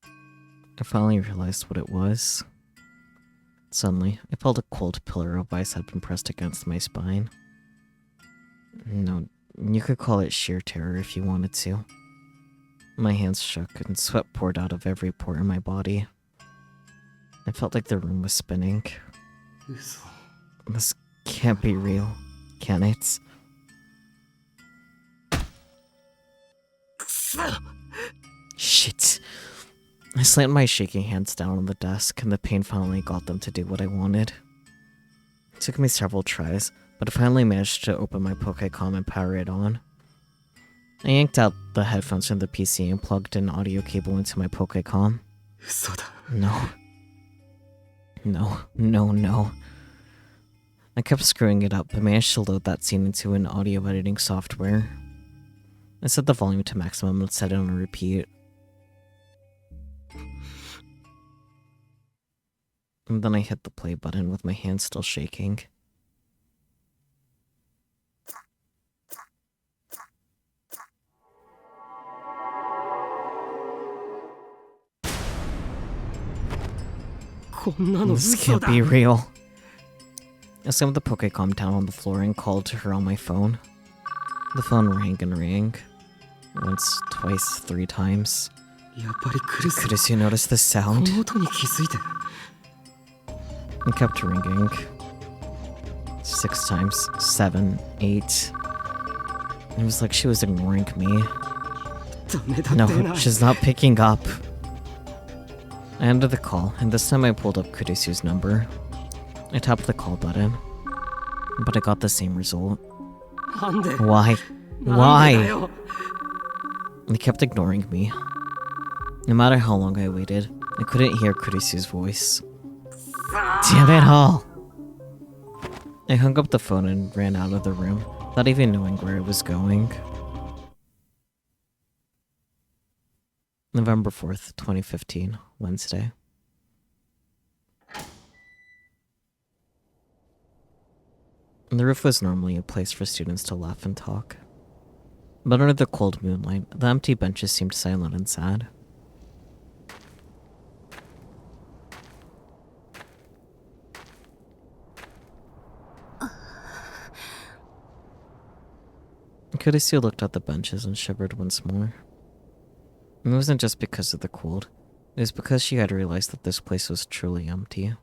I finally realized what it was. Suddenly, I felt a cold pillar of ice had been pressed against my spine. No, you could call it sheer terror if you wanted to. My hands shook and sweat poured out of every pore in my body. I felt like the room was spinning. 嘘 This can't be real, can it? Shit. I slammed my shaking hands down on the desk, and the pain finally got them to do what I wanted. It took me several tries, but I finally managed to open my Pokécom and power it on. I yanked out the headphones from the PC and plugged an audio cable into my Pokécom. 嘘だ No. No. I kept screwing it up, but managed to load that scene into an audio editing software. I set the volume to maximum and set it on repeat. And then I hit the play button with my hand still shaking. This 嘘 can't だ be real. I slammed the Pokécom down on the floor and called to her on my phone. The phone rang and rang. Once, twice, 3 times. やっぱりクリス Could you notice the こ sound? の音に気づいて It kept ringing. 6 times, 7, 8. It was like she was ignoring me. ダメだって No, な she's not picking up. I ended the call, and this time I pulled up Kurisu's number. I tapped the call button, but I got the same result. なんで Why? なんでだ Why? よ They kept ignoring me. No matter how long I waited, I couldn't hear Kurisu's voice. Damn it all! I hung up the phone and ran out of the room, not even knowing where I was going. November 4th, 2015, Wednesday. The roof was normally a place for students to laugh and talk. But under the cold moonlight, the empty benches seemed silent and sad. Kurisu looked at the benches and shivered once more. It wasn't just because of the cold. It was because she had realized that this place was truly empty.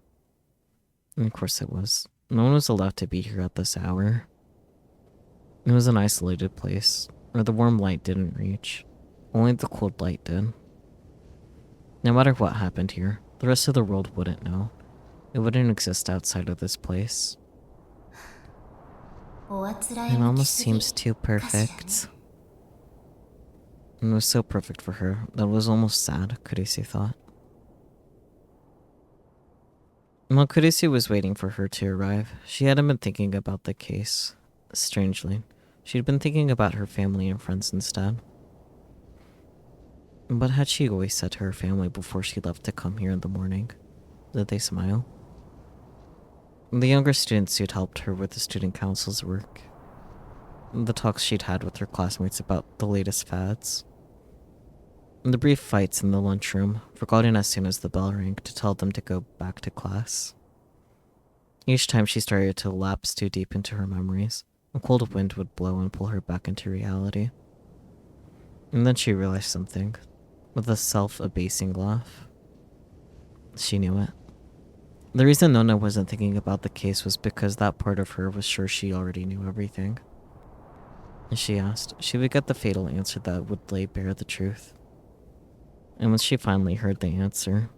And of course it was. No one was allowed to be here at this hour. It was an isolated place, where the warm light didn't reach. Only the cold light did. No matter what happened here, the rest of the world wouldn't know. It wouldn't exist outside of this place. It almost seems too perfect. It was so perfect for her that it was almost sad, Kurisu thought. While Kurisu was waiting for her to arrive, she hadn't been thinking about the case. Strangely, she'd been thinking about her family and friends instead. What had she always said to her family before she left to come here in the morning? Did they smile? The younger students who'd helped her with the student council's work. The talks she'd had with her classmates about the latest fads. The brief fights in the lunchroom, forgotten as soon as the bell rang to tell them to go back to class. Each time she started to lapse too deep into her memories, a cold wind would blow and pull her back into reality. And then she realized something, with a self-abasing laugh. She knew it. The reason Nona wasn't thinking about the case was because that part of her was sure she already knew everything. As she asked, she would get the fatal answer that would lay bare the truth. And when she finally heard the answer,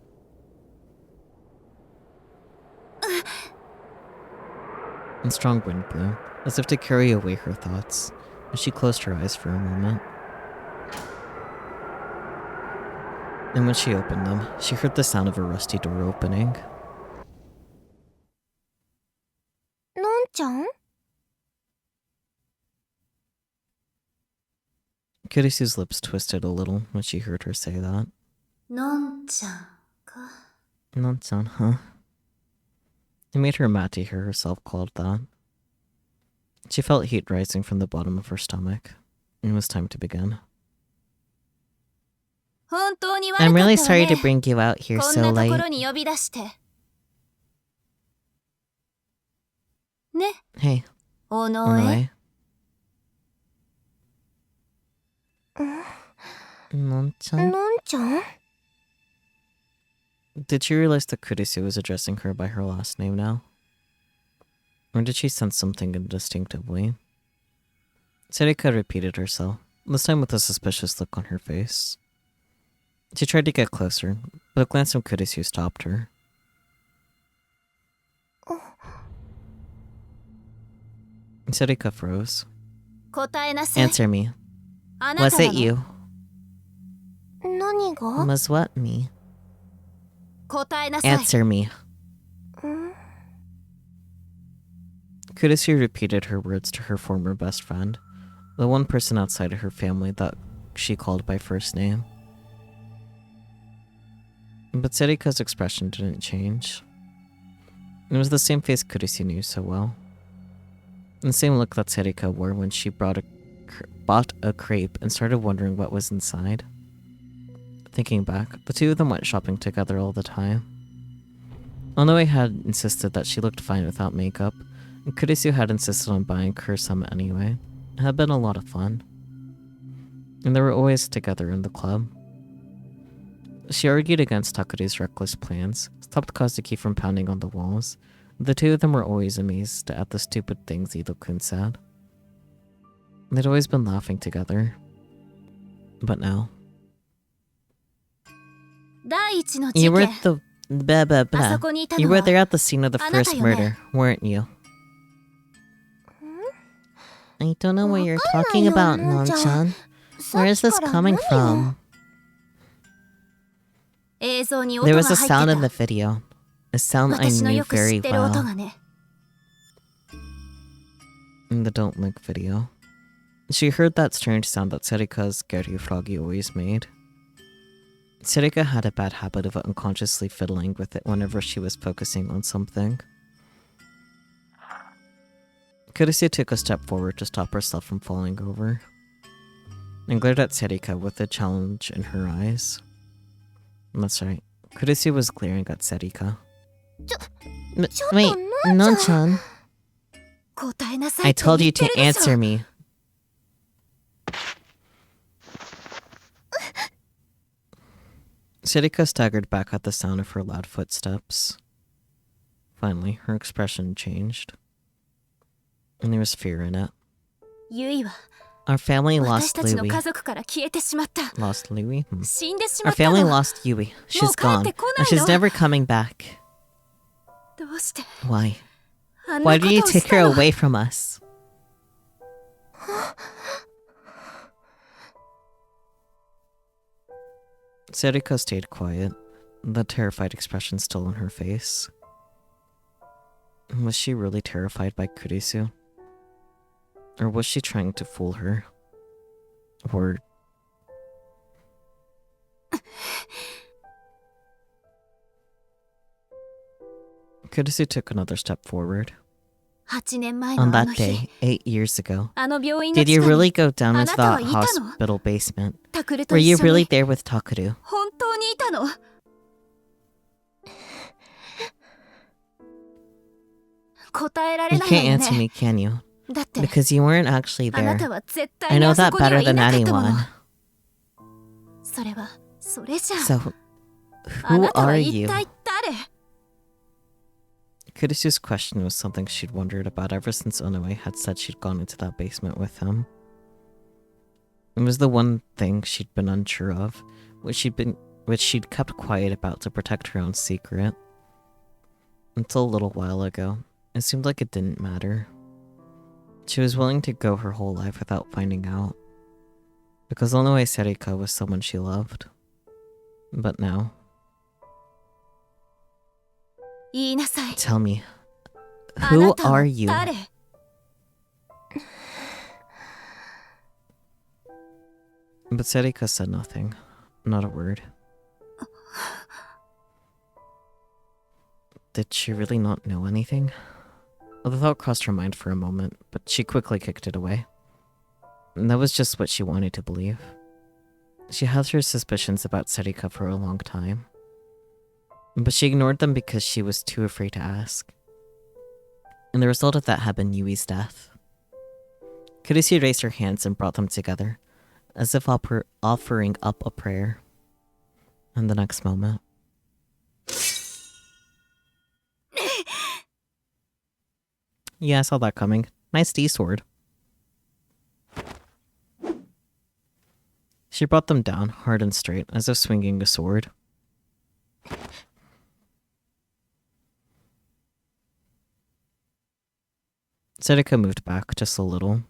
a strong wind blew, as if to carry away her thoughts, and she closed her eyes for a moment. And when she opened them, she heard the sound of a rusty door opening. のんちゃん？ Kirisu's lips twisted a little when she heard her say that. のんちゃんか。 Non-san, huh? It made her mad to hear herself called that. She felt heat rising from the bottom of her stomach. It was time to begin. 本当に悪 I'm かったわ really ね sorry to bring you out here こん so なところ late. に呼び出して。ね、 Hey, お on の the え。 way. Non-chan? のんちゃん？ Did she realize that Kurisu was addressing her by her last name now? Or did she sense something indistinctively? Serika repeated herself, this time with a suspicious look on her face. She tried to get closer, but a glance from Kurisu stopped her. Serika froze. 答えなさい。 Answer me. あな Was たな it の you? 何が？ Was what me? 答えなさい。 Answer me. Kurisu repeated her words to her former best friend, the one person outside of her family that she called by first name. But Serika's expression didn't change. It was the same face Kurisu knew so well. The same look that Serika wore when she bought a crepe and started wondering what was inside. Thinking back, the two of them went shopping together all the time. Onoi had insisted that she looked fine without makeup, and Kurisu had insisted on buying her some anyway. It had been a lot of fun. And they were always together in the club. She argued against Takuru's reckless plans, stopped Kazuki from pounding on the walls. The two of them were always amazed at the stupid things Ido-kun said. They'd always been laughing together. But now... 第一の事 You were 件。 the... Blah, blah, あ blah. そこにいた You の were は there at the scene of the first あなたよね。 murder, weren't you? I don't know what you're わかんない talking よ about, のんちゃん。 Non-chan. Where is this さっきから coming 何よ from? 映像に音 There が was 入 a って sound in the た。 video. A sound I 私の knew よく知 very ってる音 well. がね。 In the Don't Look video. She heard that strange sound that Serika's Gary Froggy always made. Serika had a bad habit of unconsciously fiddling with it whenever she was focusing on something. Kurisu took a step forward to stop herself from falling over, and glared at Serika with a challenge in her eyes. That's right, Kurisu was glaring at Serika. Wait, のんちゃん。 Non-chan. 答えなさい I って told 言 you って to るでし answer ょ。 me. Serika staggered back at the sound of her loud footsteps. Finally, her expression changed. And there was fear in it. ユイは Our family 私 lost たちの Louie. 家族から消えてしまった。 Lost Louie? 死んでしま Our ったの。 family lost Yui. She's もう帰っ gone. てこな And い she's の。 never coming back. どうして Why? あんな Why こ did you とをし take た her の？ away from us? Serika stayed quiet, the terrified expression still on her face. Was she really terrified by Kurisu? Or was she trying to fool her? Or... Kurisu took another step forward. 8年前の On あの that 日、 day, 8 years ago, あの病院の did 地 you 下に really go down into あなたは the いたの？ hospital basement? タクルと Were 一 you 緒 really に there with Takeru? 本当にいたの？答えられ You ないわ can't よ answer ね。 me, can you? だって Because you weren't actually あな there. たは絶 I 対に know あそ that こには better い than なかったもの。 anyone. それはそれじゃあ。 So, あ who なたは are 一 you? 体誰？ Kurisu's question was something she'd wondered about ever since Onoe had said she'd gone into that basement with him. It was the one thing she'd been unsure of, which she'd kept quiet about to protect her own secret. Until a little while ago, it seemed like it didn't matter. She was willing to go her whole life without finding out, because Onoe Serika was someone she loved. But now... 言いなさい。 Tell me, あ who なたは are you? 誰？ But Serika said nothing. Not a word. Did she really not know anything? The thought crossed her mind for a moment, but she quickly kicked it away. And that was just what she wanted to believe. She had her suspicions about Serika for a long time. But she ignored them because she was too afraid to ask. And the result of that had been Yui's death. Kurisu raised her hands and brought them together, as if offering up a prayer. And the next moment... Yeah, I saw that coming. Nice D-sword. She brought them down, hard and straight, as if swinging a sword. Serika moved back just a little.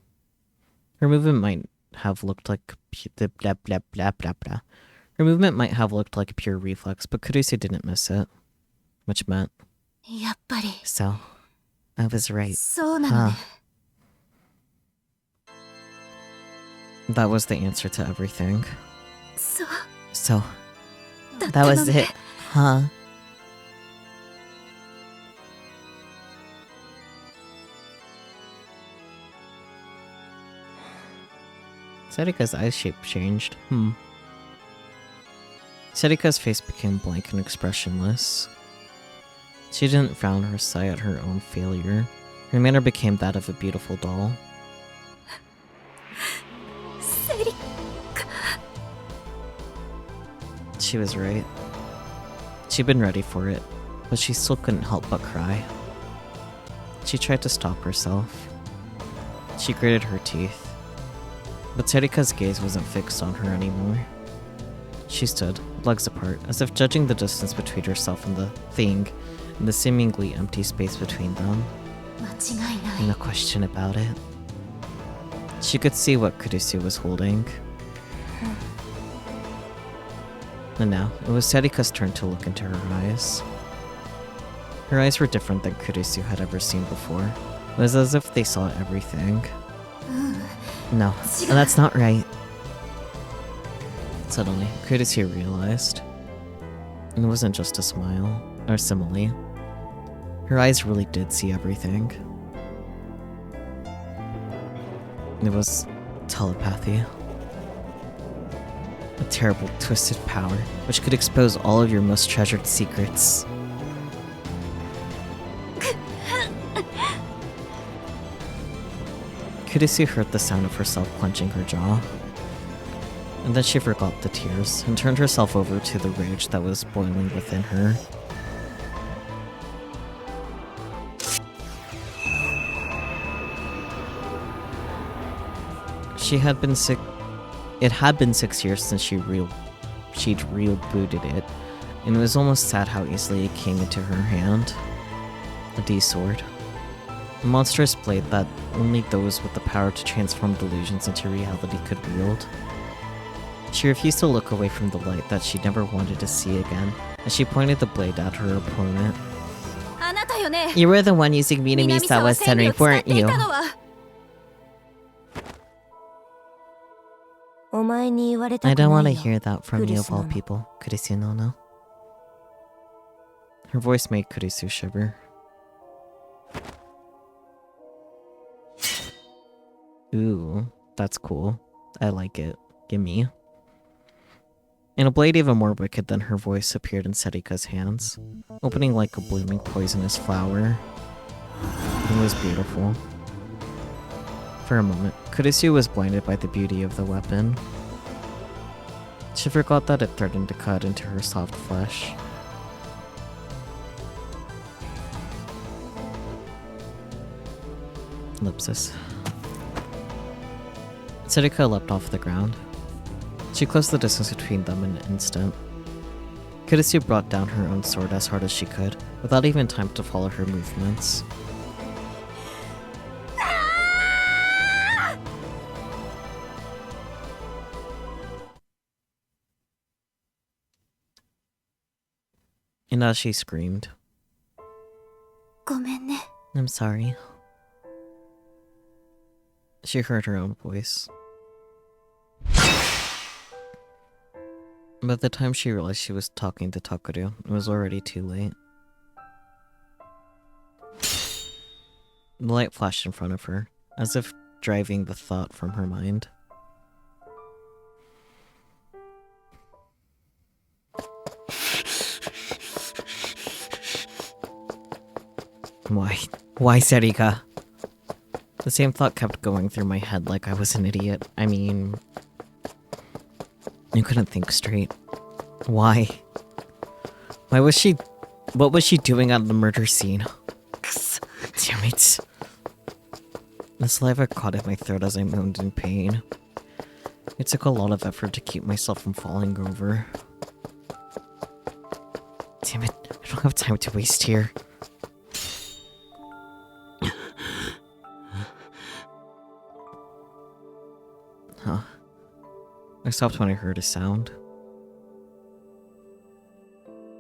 Her movement might have looked like Her movement might have looked like pure reflex, but Kurisu didn't miss it. Which meant... やっぱり So, I was right. そうなのね。 That was the answer to everything. そう So, だった that の was ね。 it, huh? Serika's eye shape changed. Serika's face became blank and expressionless. She didn't frown or sigh at her own failure. Her manner became that of a beautiful doll. セリ She was right. She'd been ready for it, but she still couldn't help but cry. She tried to stop herself. She gritted her teeth. But Serika's gaze wasn't fixed on her anymore. She stood, legs apart, as if judging the distance between herself and the thing, and the seemingly empty space between them. 間違いない。 No question about it. She could see what Kurisu was holding. And now, it was Serika's turn to look into her eyes. Her eyes were different than Kurisu had ever seen before. It was as if they saw everything. No, that's not right. Suddenly, Kurisu realized. And it wasn't just a smile, or simile. Her eyes really did see everything. It was telepathy. A terrible, twisted power, which could expose all of your most treasured secrets. Kurisu heard the sound of herself clenching her jaw. And then she forgot the tears and turned herself over to the rage that was boiling within her. It had been 6 years since she'd rebooted it, and it was almost sad how easily it came into her hand. A D-sword. A monstrous blade that only those with the power to transform delusions into reality could wield. She refused to look away from the light that she never wanted to see again, as she pointed the blade at her opponent. あなたよね。 You were the one using Minami-sawa's 戦利を Senri, 使っ weren't てい you? たのは。お前に言われた I く don't な want to いよ。 hear that from you of all people, Kurisu no. Her voice made Kurisu shiver. Ooh, that's cool. I like it. Gimme. And a blade even more wicked than her voice appeared in Serika's hands, opening like a blooming poisonous flower. It was beautiful. For a moment, Kurisu was blinded by the beauty of the weapon. She forgot that it threatened to cut into her soft flesh. Ellipsis. Sarika leapt off the ground. She closed the distance between them in an instant. Kirisu brought down her own sword as hard as she could, without even time to follow her movements. And as she screamed, ごめんね。 I'm sorry. She heard her own voice. By the time she realized she was talking to Takeru, it was already too late. The light flashed in front of her, as if driving the thought from her mind. Why, Sarika? The same thought kept going through my head like I was an idiot. I mean, I couldn't think straight. Why? What was she doing at the murder scene? Damn it. The saliva caught at my throat as I moaned in pain. It took a lot of effort to keep myself from falling over. Damn it, I don't have time to waste here. Huh. I stopped when I heard a sound.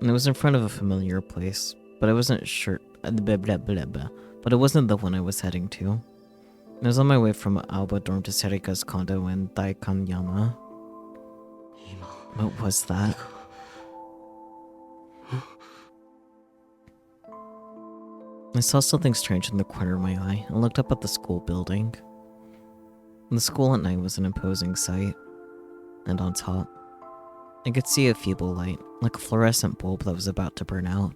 And it was in front of a familiar place, but I wasn't sure. But it wasn't the one I was heading to. I was on my way from Alba dorm to Sarika's condo in Daikanyama. What was that? I saw something strange in the corner of my eye and looked up at the school building. The school at night was an imposing sight, and on top, I could see a feeble light, like a fluorescent bulb that was about to burn out.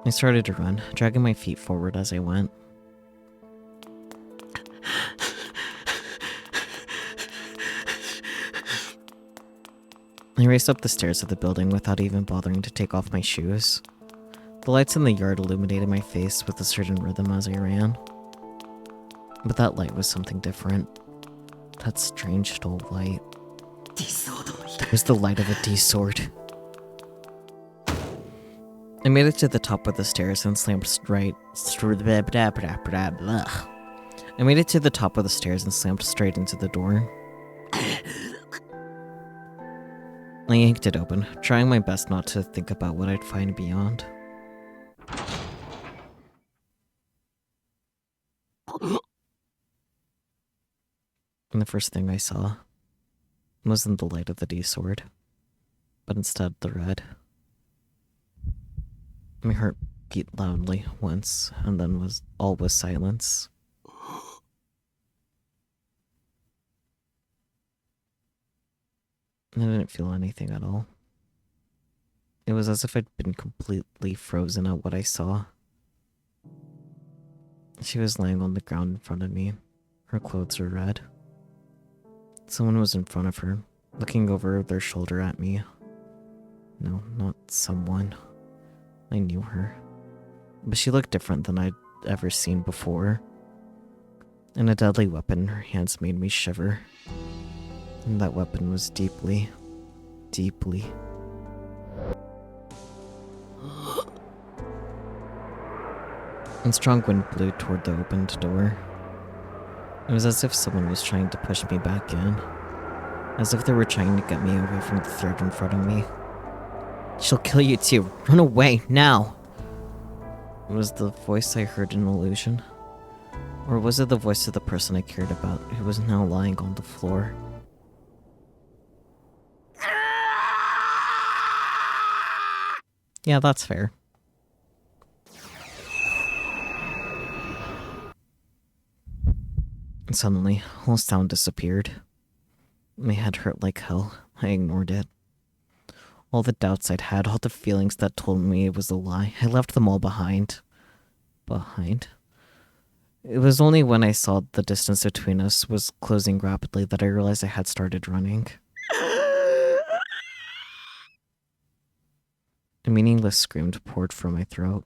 I started to run, dragging my feet forward as I went. I raced up the stairs of the building without even bothering to take off my shoes. The lights in the yard illuminated my face with a certain rhythm as I ran. But that light was something different. That strange dull light. It was the light of a D-sword. I made it to the top of the stairs and slammed straight into the door. I yanked it open, trying my best not to think about what I'd find beyond. And the first thing I saw wasn't the light of the D-sword, but instead the red. My heart beat loudly once, and then all was silence. I didn't feel anything at all. It was as if I'd been completely frozen at what I saw. She was lying on the ground in front of me. Her clothes were red. Someone was in front of her, looking over their shoulder at me. No, not someone. I knew her. But she looked different than I'd ever seen before. And a deadly weapon in her hands made me shiver. And that weapon was deeply, deeply. And strong wind blew toward the opened door. It was as if someone was trying to push me back in. As if they were trying to get me away from the threat in front of me. She'll kill you too. Run away, now! Was the voice I heard an illusion? Or was it the voice of the person I cared about, who was now lying on the floor? Yeah, that's fair. And suddenly, all sound disappeared. My head hurt like hell. I ignored it. All the doubts I'd had, all the feelings that told me it was a lie, I left them all behind. Behind? It was only when I saw the distance between us was closing rapidly that I realized I had started running. A meaningless scream poured from my throat.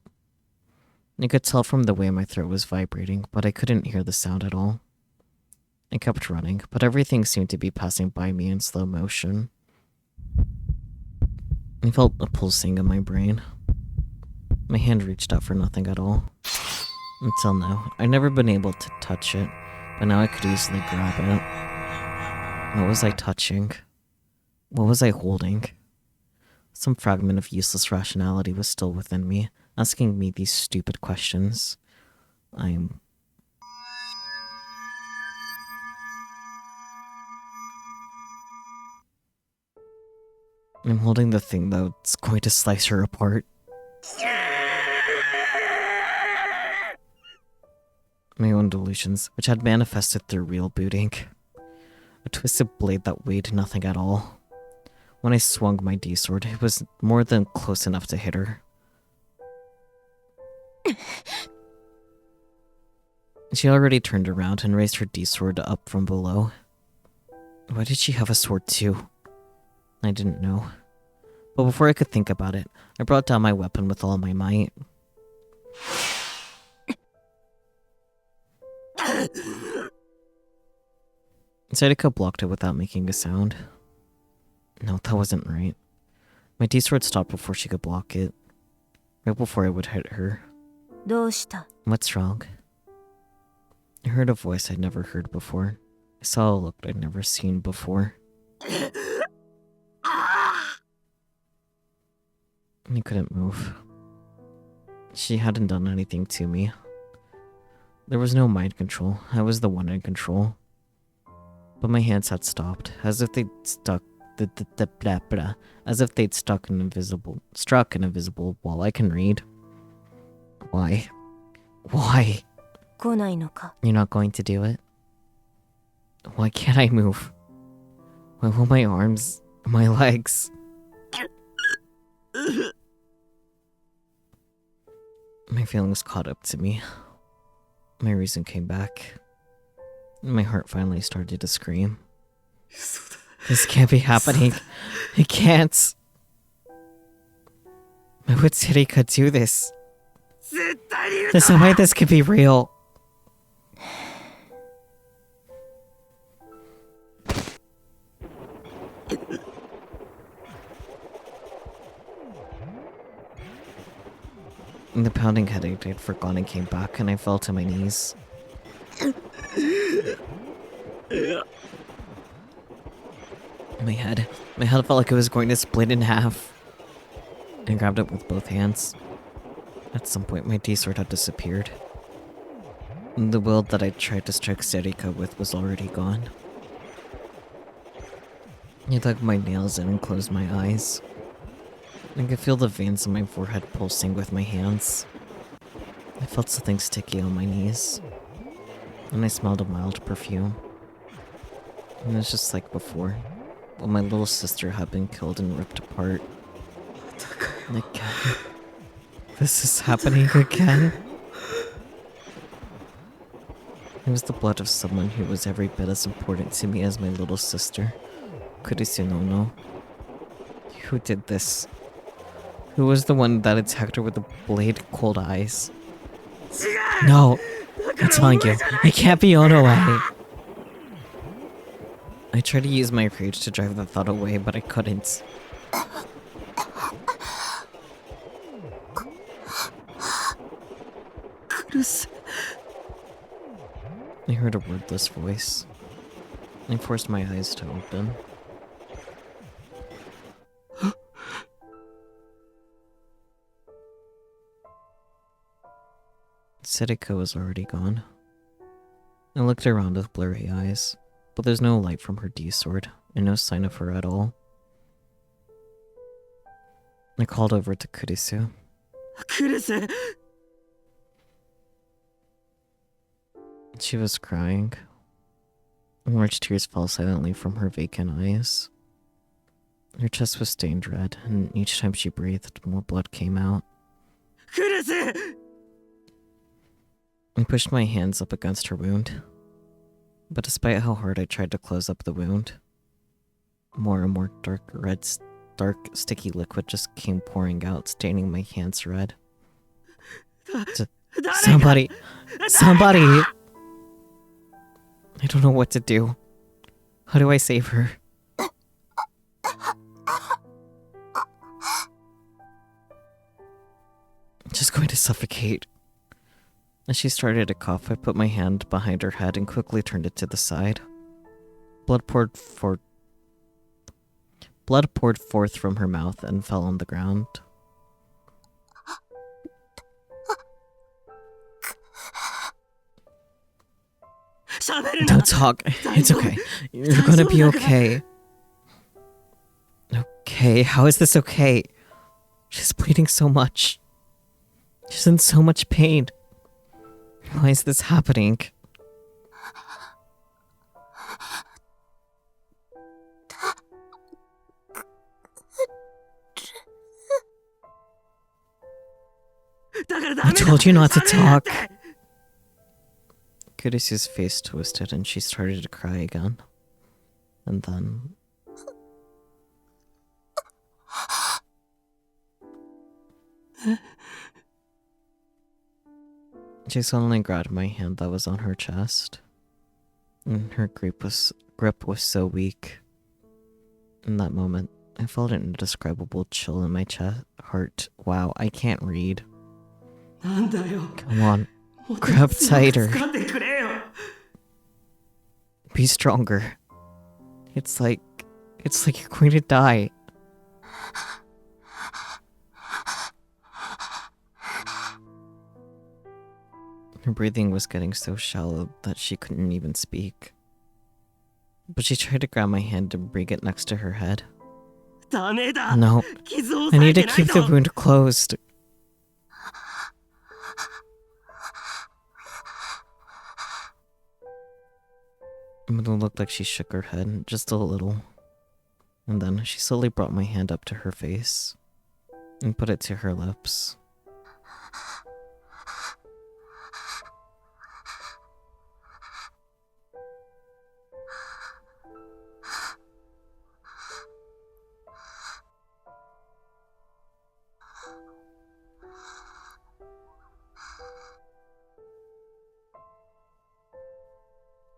I could tell from the way my throat was vibrating, but I couldn't hear the sound at all. I kept running, but everything seemed to be passing by me in slow motion. I felt a pulsing in my brain. My hand reached out for nothing at all. Until now, I'd never been able to touch it, but now I could easily grab it. What was I touching? What was I holding? Some fragment of useless rationality was still within me, asking me these stupid questions. I'm holding the thing that's going to slice her apart. My own delusions, which had manifested through real booting. A twisted blade that weighed nothing at all. When I swung my D-sword, it was more than close enough to hit her. She already turned around and raised her D-sword up from below. Why did she have a sword too? I didn't know. But before I could think about it, I brought down my weapon with all my might. Sadako blocked it without making a sound. No, that wasn't right. My D-sword stopped before she could block it. Right before it would hit her. どうした What's wrong? I heard a voice I'd never heard before. I saw a look I'd never seen before. I couldn't move. She hadn't done anything to me. There was no mind control. I was the one in control. But my hands had stopped, as if they'd struck an invisible wall. I can read. Why? Why? 来ないのか You're not going to do it? Why can't I move? Why will my arms, my legs? My feelings caught up to me. My reason came back. My heart finally started to scream. This can't be happening. It can't. Why would Sirika do this? There's no way this could be real. The pounding headache had forgotten came back, and I fell to my knees. My head felt like it was going to split in half. I grabbed it with both hands. At some point, my D-sword had disappeared. The will that I tried to strike Serika with was already gone. I dug my nails in and closed my eyes. I could feel the veins on my forehead pulsing with my hands. I felt something sticky on my knees. And I smelled a mild perfume. And it was just like before, when my little sister had been killed and ripped apart. Again. This is happening again. It was the blood of someone who was every bit as important to me as my little sister, Kurisu no. Who did this? Who was the one that attacked her with the blade cold eyes? No! I'm telling you, it can't be Onoe! I tried to use my rage to drive the thought away, but I couldn't. I heard a wordless voice. I forced my eyes to open. Sedeko was already gone. I looked around with blurry eyes, but there's no light from her D-sword, and no sign of her at all. I called over to Kurisu. Kurisu! She was crying. Large tears fell silently from her vacant eyes. Her chest was stained red, and each time she breathed, more blood came out. Kurisu! I pushed my hands up against her wound. But despite how hard I tried to close up the wound, more and more dark red dark, sticky liquid just came pouring out, staining my hands red. Somebody! Somebody! I don't know what to do. How do I save her? I'm just going to suffocate. As she started to cough, I put my hand behind her head and quickly turned it to the side. Blood poured forth from her mouth and fell on the ground. Don't talk. It's okay. You're gonna be okay. Okay, how is this okay? She's bleeding so much. She's in so much pain. Why is this happening? I told you not to talk. Kurisu's face twisted and she started to cry again. And then... she suddenly grabbed my hand that was on her chest. And her grip was so weak. In that moment, I felt an indescribable chill in my heart. Wow, I can't read. Come on, grab tighter. Be stronger. It's like you're going to die. Her breathing was getting so shallow that she couldn't even speak. But she tried to grab my hand and bring it next to her head. No, I need to keep the wound closed. But it looked like she shook her head just a little. And then she slowly brought my hand up to her face and put it to her lips.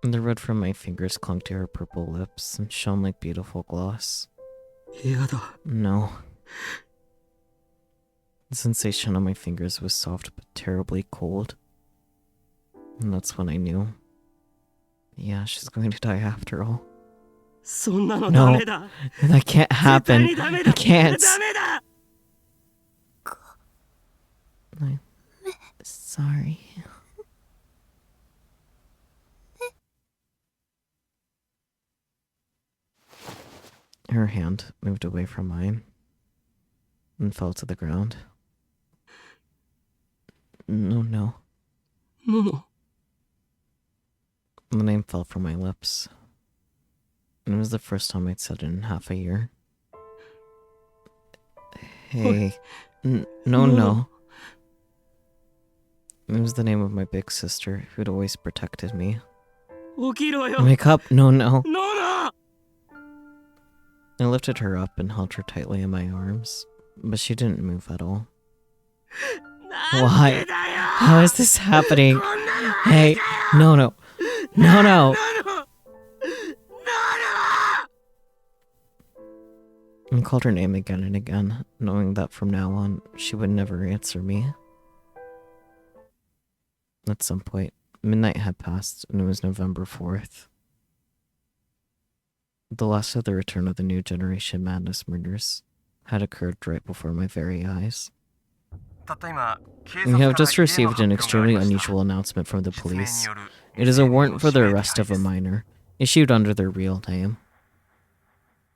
And the red from my fingers clung to her purple lips and shone like beautiful gloss. No. The sensation on my fingers was soft but terribly cold. And that's when I knew. Yeah, she's going to die after all. No, that can't happen. I can't. I'm sorry. Her hand moved away from mine and fell to the ground. No. The name fell from my lips. And it was the first time I'd said it in half a year. Hey. No. It was the name of my big sister who'd always protected me. Wake up! No. I lifted her up and held her tightly in my arms, but she didn't move at all. Why? How is this happening? Hey, no. I called her name again and again, knowing that from now on, she would never answer me. At some point, midnight had passed and it was November 4th. The last of the return of the New Generation Madness murders had occurred right before my very eyes. We have just received an extremely unusual announcement from the police. It is a warrant for the arrest of a minor, issued under their real name.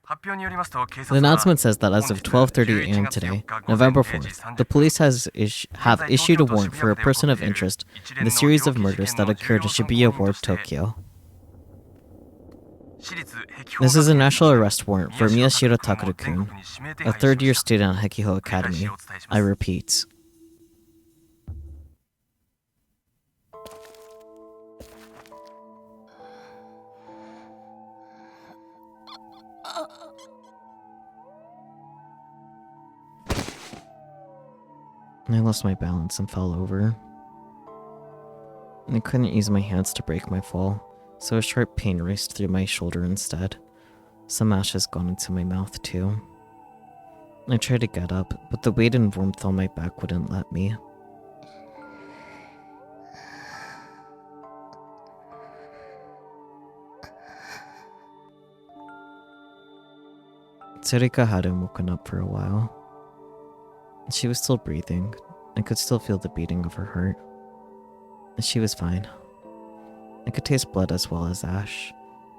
The announcement says that as of 12:30 a.m. today, November 4th, the police have issued a warrant for a person of interest in the series of murders that occurred in Shibuya Ward, Tokyo. This is a national arrest warrant for Miyashiro Takuru-kun, a third-year student at Hekiho Academy. I repeat. I lost my balance and fell over. I couldn't use my hands to break my fall, so a sharp pain raced through my shoulder instead. Some ash has gone into my mouth too. I tried to get up, but the weight and warmth on my back wouldn't let me. Tsurika hadn't woken up for a while. She was still breathing. I could still feel the beating of her heart. She was fine. I could taste blood as well as ash.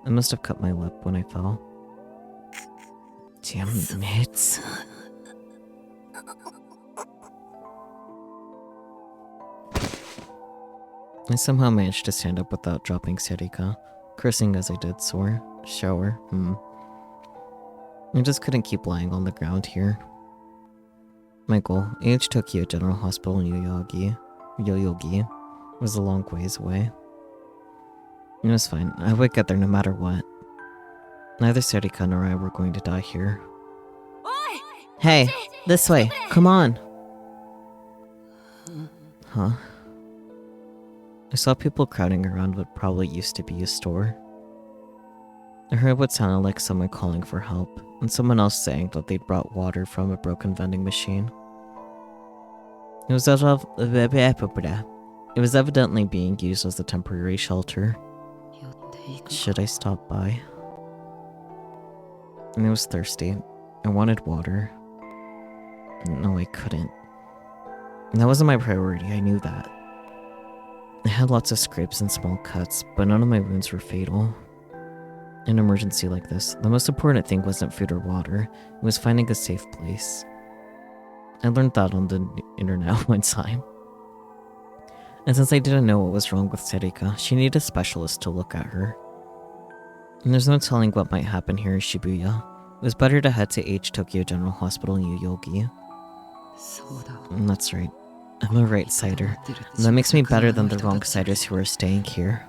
I must have cut my lip when I fell. Damn it. I somehow managed to stand up without dropping Tsurika, cursing as I did so. Shower. I just couldn't keep lying on the ground here. My goal, AH Tokyo General Hospital in Yoyogi, was a long ways away. It was fine, I would get there no matter what. Neither Tsurika nor I were going to die here. Hey, this way, come on! Huh? I saw people crowding around what probably used to be a store. I heard what sounded like someone calling for help, and someone else saying that they'd brought water from a broken vending machine. It was evidently being used as a temporary shelter. Should I stop by? And I was thirsty. I wanted water. No, I couldn't. That wasn't my priority, I knew that. I had lots of scrapes and small cuts, but none of my wounds were fatal. In an emergency like this, the most important thing wasn't food or water, it was finding a safe place. I learned that on the internet one time. And since I didn't know what was wrong with Tsurika, she needed a specialist to look at her. And there's no telling what might happen here in Shibuya. It was better to head to H Tokyo General Hospital in Yoyogi. And that's right. I'm a right-sider. And that makes me better than the wrong-siders who are staying here.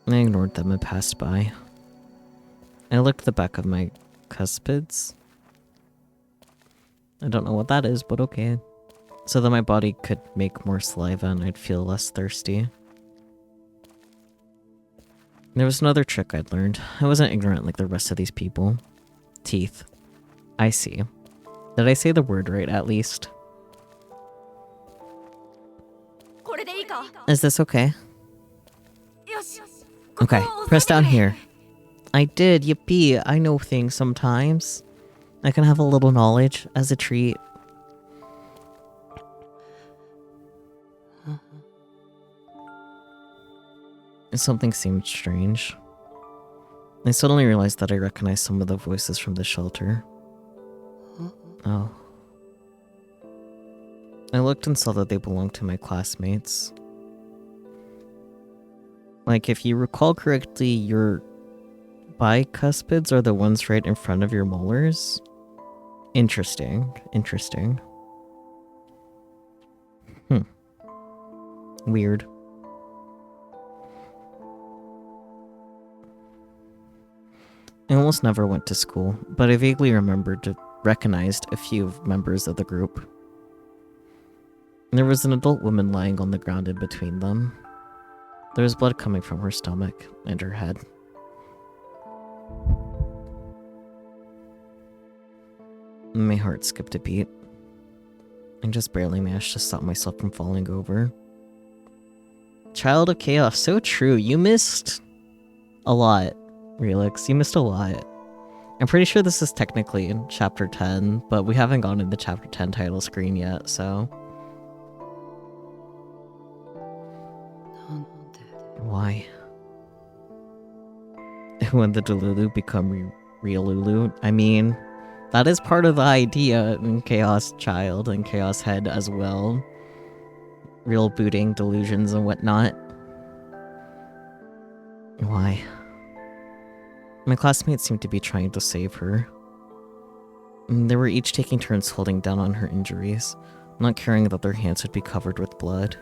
I ignored them and passed by. I licked the back of my cuspids. I don't know what that is, but okay. So that my body could make more saliva and I'd feel less thirsty. There was another trick I'd learned. I wasn't ignorant like the rest of these people. Teeth. I see. Did I say the word right at least? Is this okay? Okay, press down here. I did, yippee. I know things sometimes. I can have a little knowledge as a treat. Something seemed strange. I suddenly realized that I recognized some of the voices from the shelter. Oh. I looked and saw that they belonged to my classmates. Like, if you recall correctly, your bicuspids are the ones right in front of your molars. Interesting. Weird. I almost never went to school, but I vaguely recognized a few members of the group. There was an adult woman lying on the ground in between them. There was blood coming from her stomach and her head. My heart skipped a beat. I just barely managed to stop myself from falling over. Child of Chaos, so true. You missed a lot, Relix. You missed a lot. I'm pretty sure this is technically in Chapter 10, but we haven't gone into Chapter 10 title screen yet, so... Why? When the Delulu become real Lulu? I mean, that is part of the idea in Chaos Child and Chaos Head as well. Real booting, delusions, and whatnot. Why? My classmates seemed to be trying to save her. They were each taking turns holding down on her injuries, not caring that their hands would be covered with blood.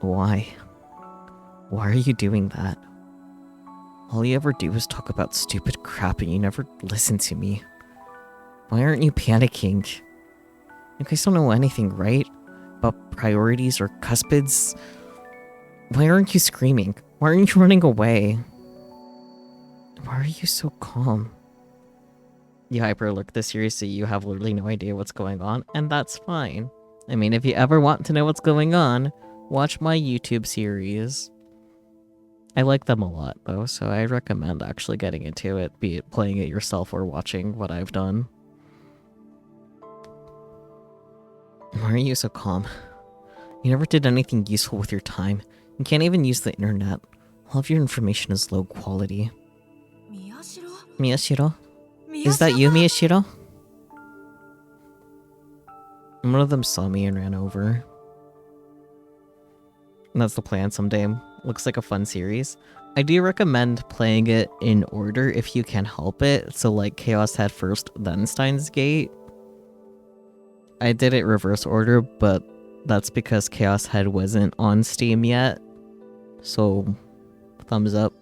Why? Why are you doing that? All you ever do is talk about stupid crap and you never listen to me. Why aren't you panicking? You guys don't know anything, right? About priorities or cuspids? Why aren't you screaming? Why aren't you running away? Why are you so calm? You hyperlook this series so you have literally no idea what's going on, and that's fine. I mean, if you ever want to know what's going on, watch my YouTube series. I like them a lot, though, so I recommend actually getting into it, be it playing it yourself or watching what I've done. Why are you so calm? You never did anything useful with your time. You can't even use the internet. All of your information is low quality. Miyashiro? Is that you, Miyashiro? One of them saw me and ran over. And that's the plan someday. Looks like a fun series. I do recommend playing it in order if you can help it. So like Chaos Head first, then Steins Gate. I did it reverse order, but that's because Chaos Head wasn't on Steam yet. So, thumbs up.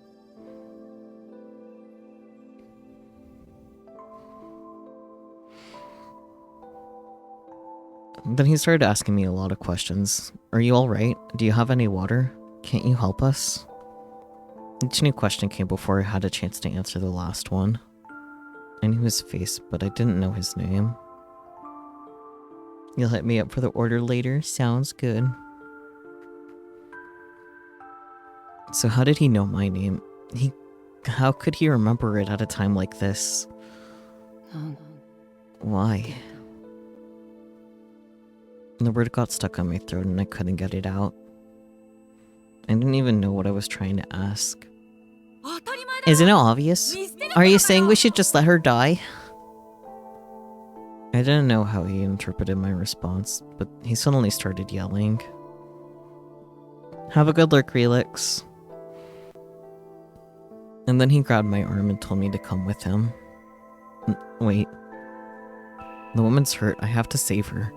Then he started asking me a lot of questions. Are you alright? Do you have any water? Can't you help us? Each new question came before I had a chance to answer the last one. I knew his face, but I didn't know his name. You'll hit me up for the order later? Sounds good. So how did he know my name? How could he remember it at a time like this? Why? The word got stuck on my throat and I couldn't get it out. I didn't even know what I was trying to ask. Isn't it obvious? Are you saying we should just let her die? I didn't know how he interpreted my response, but he suddenly started yelling. Have a good look, Relix. And then he grabbed my arm and told me to come with him. Wait. The woman's hurt. I have to save her.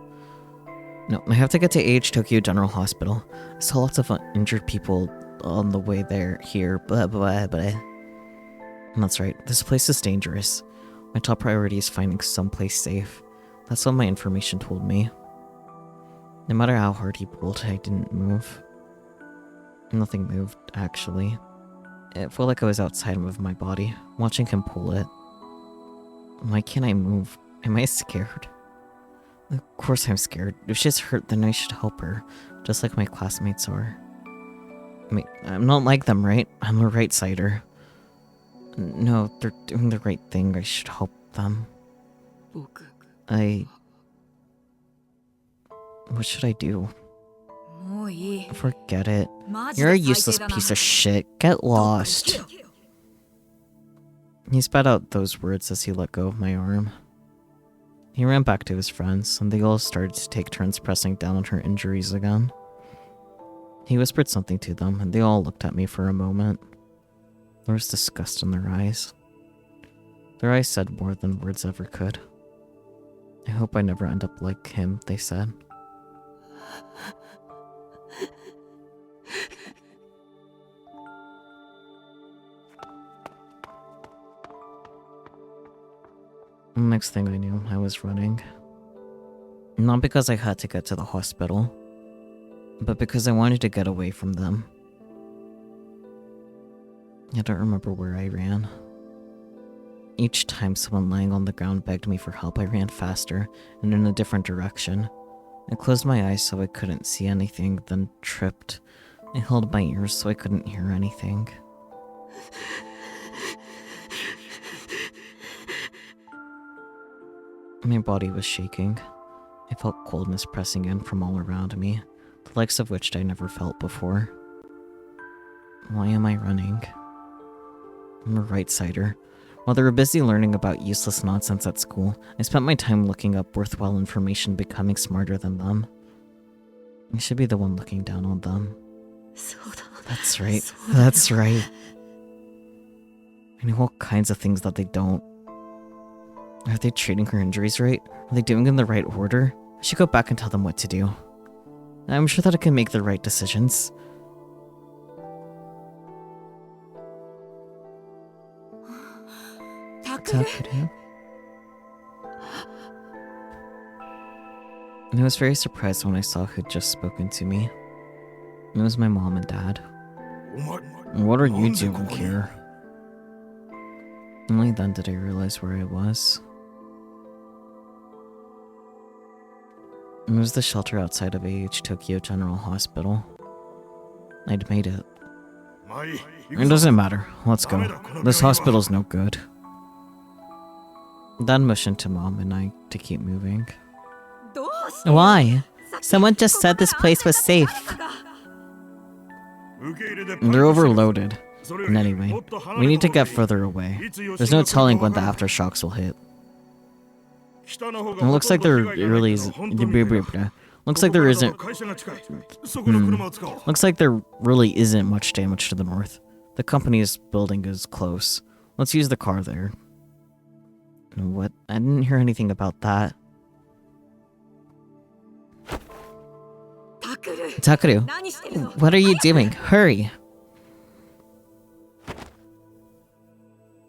No, I have to get to AH Tokyo General Hospital. I saw lots of injured people on the way here, blah blah blah. And that's right, this place is dangerous. My top priority is finding someplace safe. That's what my information told me. No matter how hard he pulled, I didn't move. Nothing moved, actually. It felt like I was outside of my body, watching him pull it. Why can't I move? Am I scared? Of course I'm scared. If she's hurt, then I should help her, just like my classmates are. I mean, I'm not like them, right? I'm a right-sider. No, they're doing the right thing. I should help them. What should I do? Forget it. You're a useless piece of shit. Get lost. He spat out those words as he let go of my arm. He ran back to his friends, and they all started to take turns pressing down on her injuries again. He whispered something to them, and they all looked at me for a moment. There was disgust in their eyes. Their eyes said more than words ever could. I hope I never end up like him, they said. Next thing I knew, I was running. Not because I had to get to the hospital, but because I wanted to get away from them. I don't remember where I ran. Each time someone lying on the ground begged me for help, I ran faster and in a different direction. I closed my eyes so I couldn't see anything, then tripped. I held my ears so I couldn't hear anything. My body was shaking. I felt coldness pressing in from all around me, the likes of which I never felt before. Why am I running? I'm a right-sider. While they were busy learning about useless nonsense at school, I spent my time looking up worthwhile information, becoming smarter than them. I should be the one looking down on them. That's right. That's right. I know all kinds of things that they don't. Are they treating her injuries right? Are they doing it in the right order? I should go back and tell them what to do. I'm sure that I can make the right decisions. Takuru. And I was very surprised when I saw who'd just spoken to me. It was my mom and dad. What are you doing here? Only then did I realize where I was. It was the shelter outside of AH Tokyo General Hospital. I'd made it. It doesn't matter. Let's go. This hospital's no good. Dad motioned to Mom and I to keep moving. Why? Someone just said this place was safe. They're overloaded. And anyway, we need to get further away. There's no telling when the aftershocks will hit. It looks like there really is. Looks like there isn't. Looks like there really isn't much damage to the north. The company's building is close. Let's use the car there. What? I didn't hear anything about that. Takuru, what are you doing? Hurry!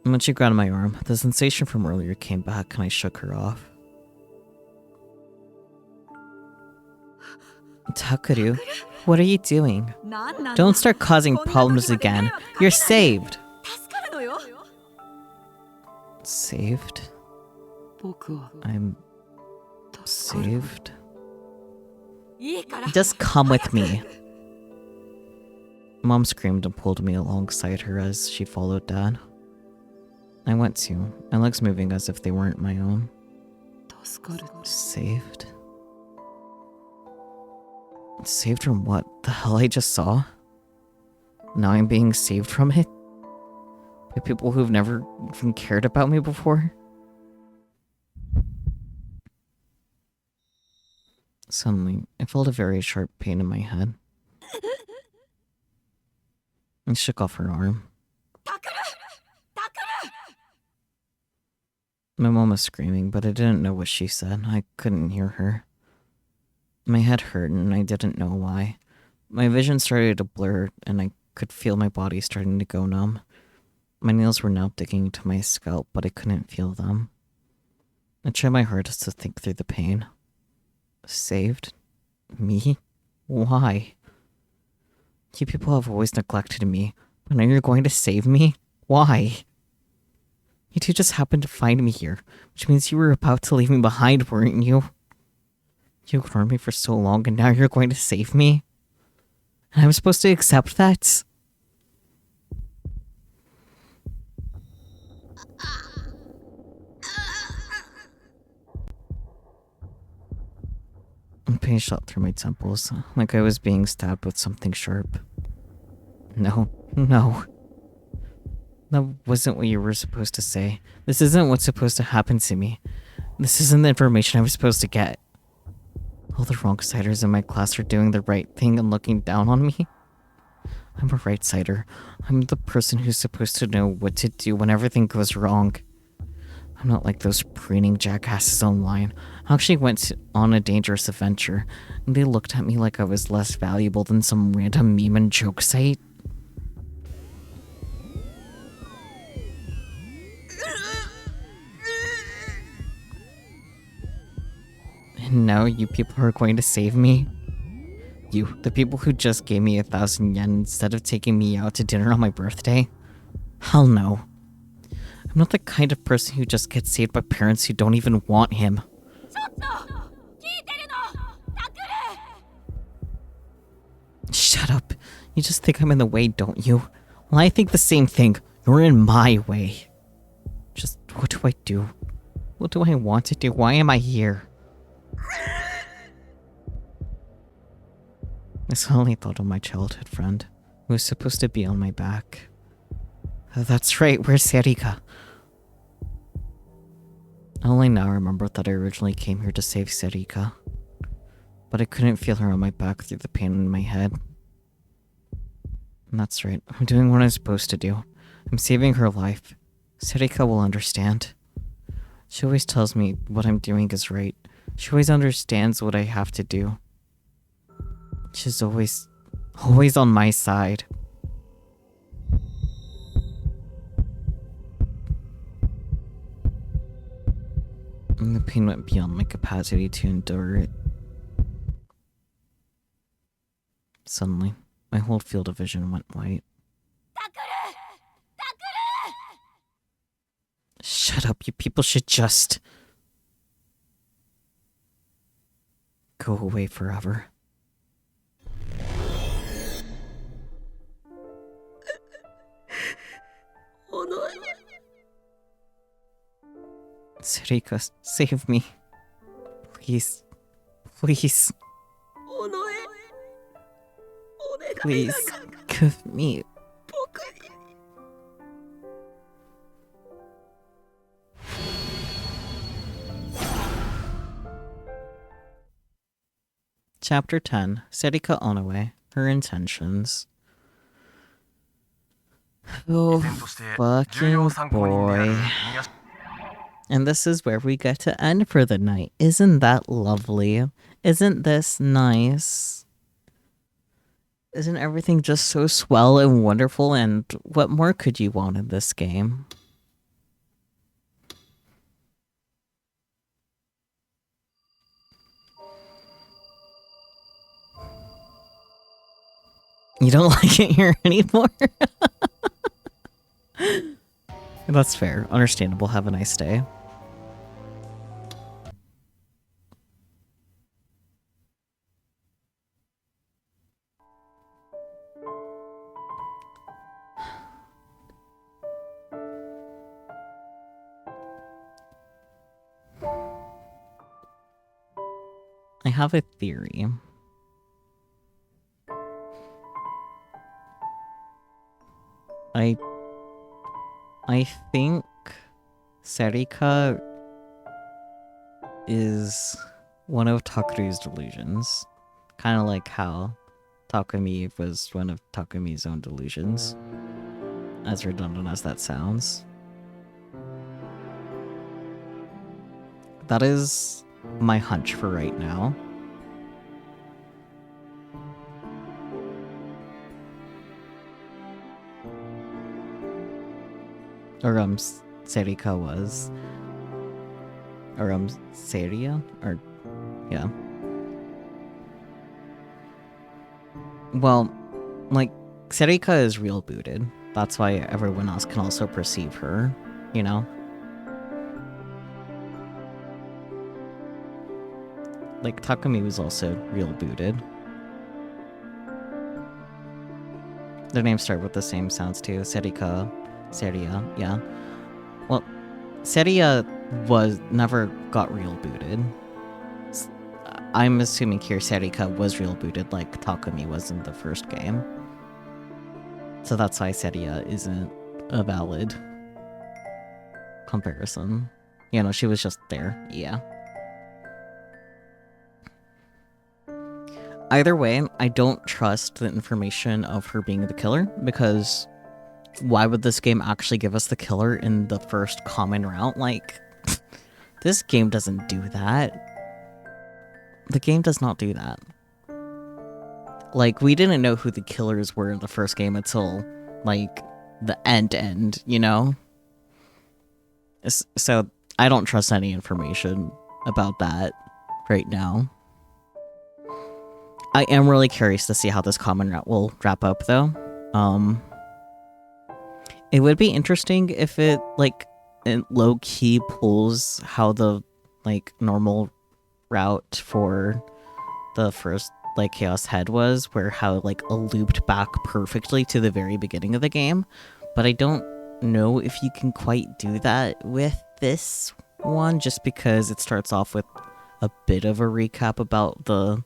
When she grabbed my arm, the sensation from earlier came back and I shook her off. Takuru, what are you doing? Don't start causing problems again. You're saved. Saved? I'm saved? Just come with me. Mom screamed and pulled me alongside her as she followed Dad. I went too, my legs moving as if they weren't my own. Saved? Saved from what the hell I just saw? Now I'm being saved from it? By people who've never even cared about me before? Suddenly, I felt a very sharp pain in my head. I shook off her arm. My mom was screaming, but I didn't know what she said. I couldn't hear her. My head hurt, and I didn't know why. My vision started to blur, and I could feel my body starting to go numb. My nails were now digging into my scalp, but I couldn't feel them. I tried my hardest to think through the pain. Saved? Me? Why? You people have always neglected me, but now you're going to save me? Why? You two just happened to find me here, which means you were about to leave me behind, weren't you? You ignored me for so long, and now you're going to save me? And I'm supposed to accept that? Pain shot through my temples, like I was being stabbed with something sharp. No. That wasn't what you were supposed to say. This isn't what's supposed to happen to me. This isn't the information I was supposed to get. All the wrong-siders in my class are doing the right thing and looking down on me. I'm a right-sider. I'm the person who's supposed to know what to do when everything goes wrong. I'm not like those preening jackasses online. I actually went on a dangerous adventure, and they looked at me like I was less valuable than some random meme and joke site. And now you people are going to save me? You, the people who just gave me 1,000 yen instead of taking me out to dinner on my birthday? Hell no. I'm not the kind of person who just gets saved by parents who don't even want him. Shut up. You just think I'm in the way, don't you? Well, I think the same thing. You're in my way. Just, what do I do? What do I want to do? Why am I here? I suddenly thought of my childhood friend, who was supposed to be on my back. That's right, where's Sarika? I only now remember that I originally came here to save Sarika, but I couldn't feel her on my back through the pain in my head. And that's right, I'm doing what I'm supposed to do. I'm saving her life. Sarika will understand. She always tells me what I'm doing is right. She always understands what I have to do. She's always on my side. " And the pain went beyond my capacity to endure it. Suddenly, my whole field of vision went white. Shut up, you people should just go away forever. Sarika, save me. Please. Please. Please, give me. Chapter 10, Sarika Onoe, Her Intentions. Oh, fucking boy. And this is where we get to end for the night. Isn't that lovely? Isn't this nice? Isn't everything just so swell and wonderful? And what more could you want in this game? You don't like it here anymore? That's fair. Understandable. Have a nice day. I have a theory. I think Sarika is one of Takuru's delusions. Kind of like how Takumi was one of Takumi's own delusions. As redundant as that sounds. That is my hunch for right now. Or Sarika was. Or Saria? Or yeah. Well, like, Sarika is real booted. That's why everyone else can also perceive her, you know? Like, Takumi was also real booted. Their names start with the same sounds too. Sarika, Saria, yeah. Well, Saria never got real booted. I'm assuming here Sarika was real booted like Takumi was in the first game. So that's why Saria isn't a valid comparison. You know, she was just there, yeah. Either way, I don't trust the information of her being the killer, because why would this game actually give us the killer in the first common route? Like, this game doesn't do that. The game does not do that. Like, we didn't know who the killers were in the first game until, like, the end, you know? So, I don't trust any information about that right now. I am really curious to see how this common route will wrap up, though. It would be interesting if it, like, low-key pulls how the, like, normal route for the first, like, Chaos Head was, where how, like, it looped back perfectly to the very beginning of the game. But I don't know if you can quite do that with this one, just because it starts off with a bit of a recap about the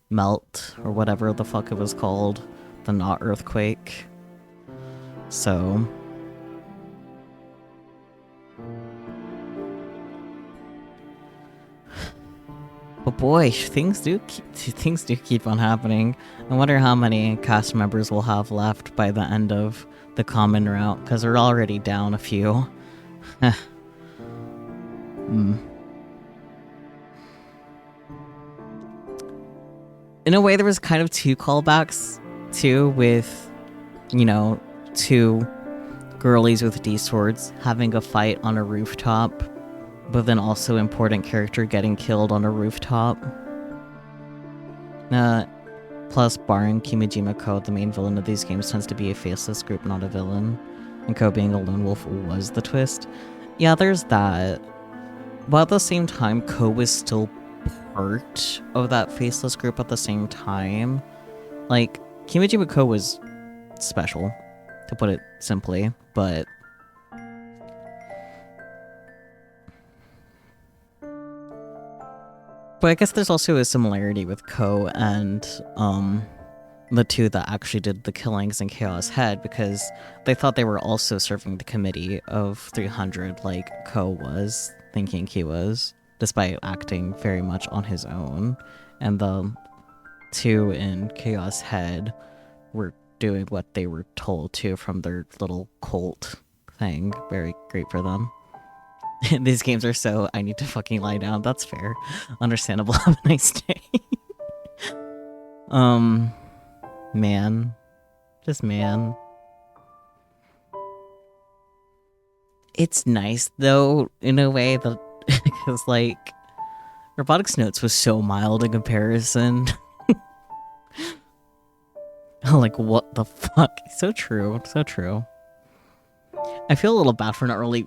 melt, or whatever the fuck it was called, the not earthquake. So but boy, things do keep on happening. I wonder how many cast members we'll have left by the end of the common route, because we're already down a few. In a way, there was kind of two callbacks, too, with, you know, two girlies with D-swords having a fight on a rooftop but then also important character getting killed on a rooftop. Plus, barring Kimijima Ko, the main villain of these games tends to be a faceless group, not a villain. And Ko being a lone wolf was the twist. Yeah, there's that. But at the same time, Ko was still part of that faceless group at the same time. Like, Kimijima Ko was special, to put it simply, but I guess there's also a similarity with Ko and the two that actually did the killings in Chaos Head, because they thought they were also serving the committee of 300 like Ko was thinking he was, despite acting very much on his own. And the two in Chaos Head were doing what they were told to from their little cult thing. Very great for them. These games are so, I need to fucking lie down. That's fair. Understandable. Have a nice day. Man. Just man. It's nice, though, in a way, that because, like, Robotics Notes was so mild in comparison. Like, what the fuck? So true. So true. I feel a little bad for not really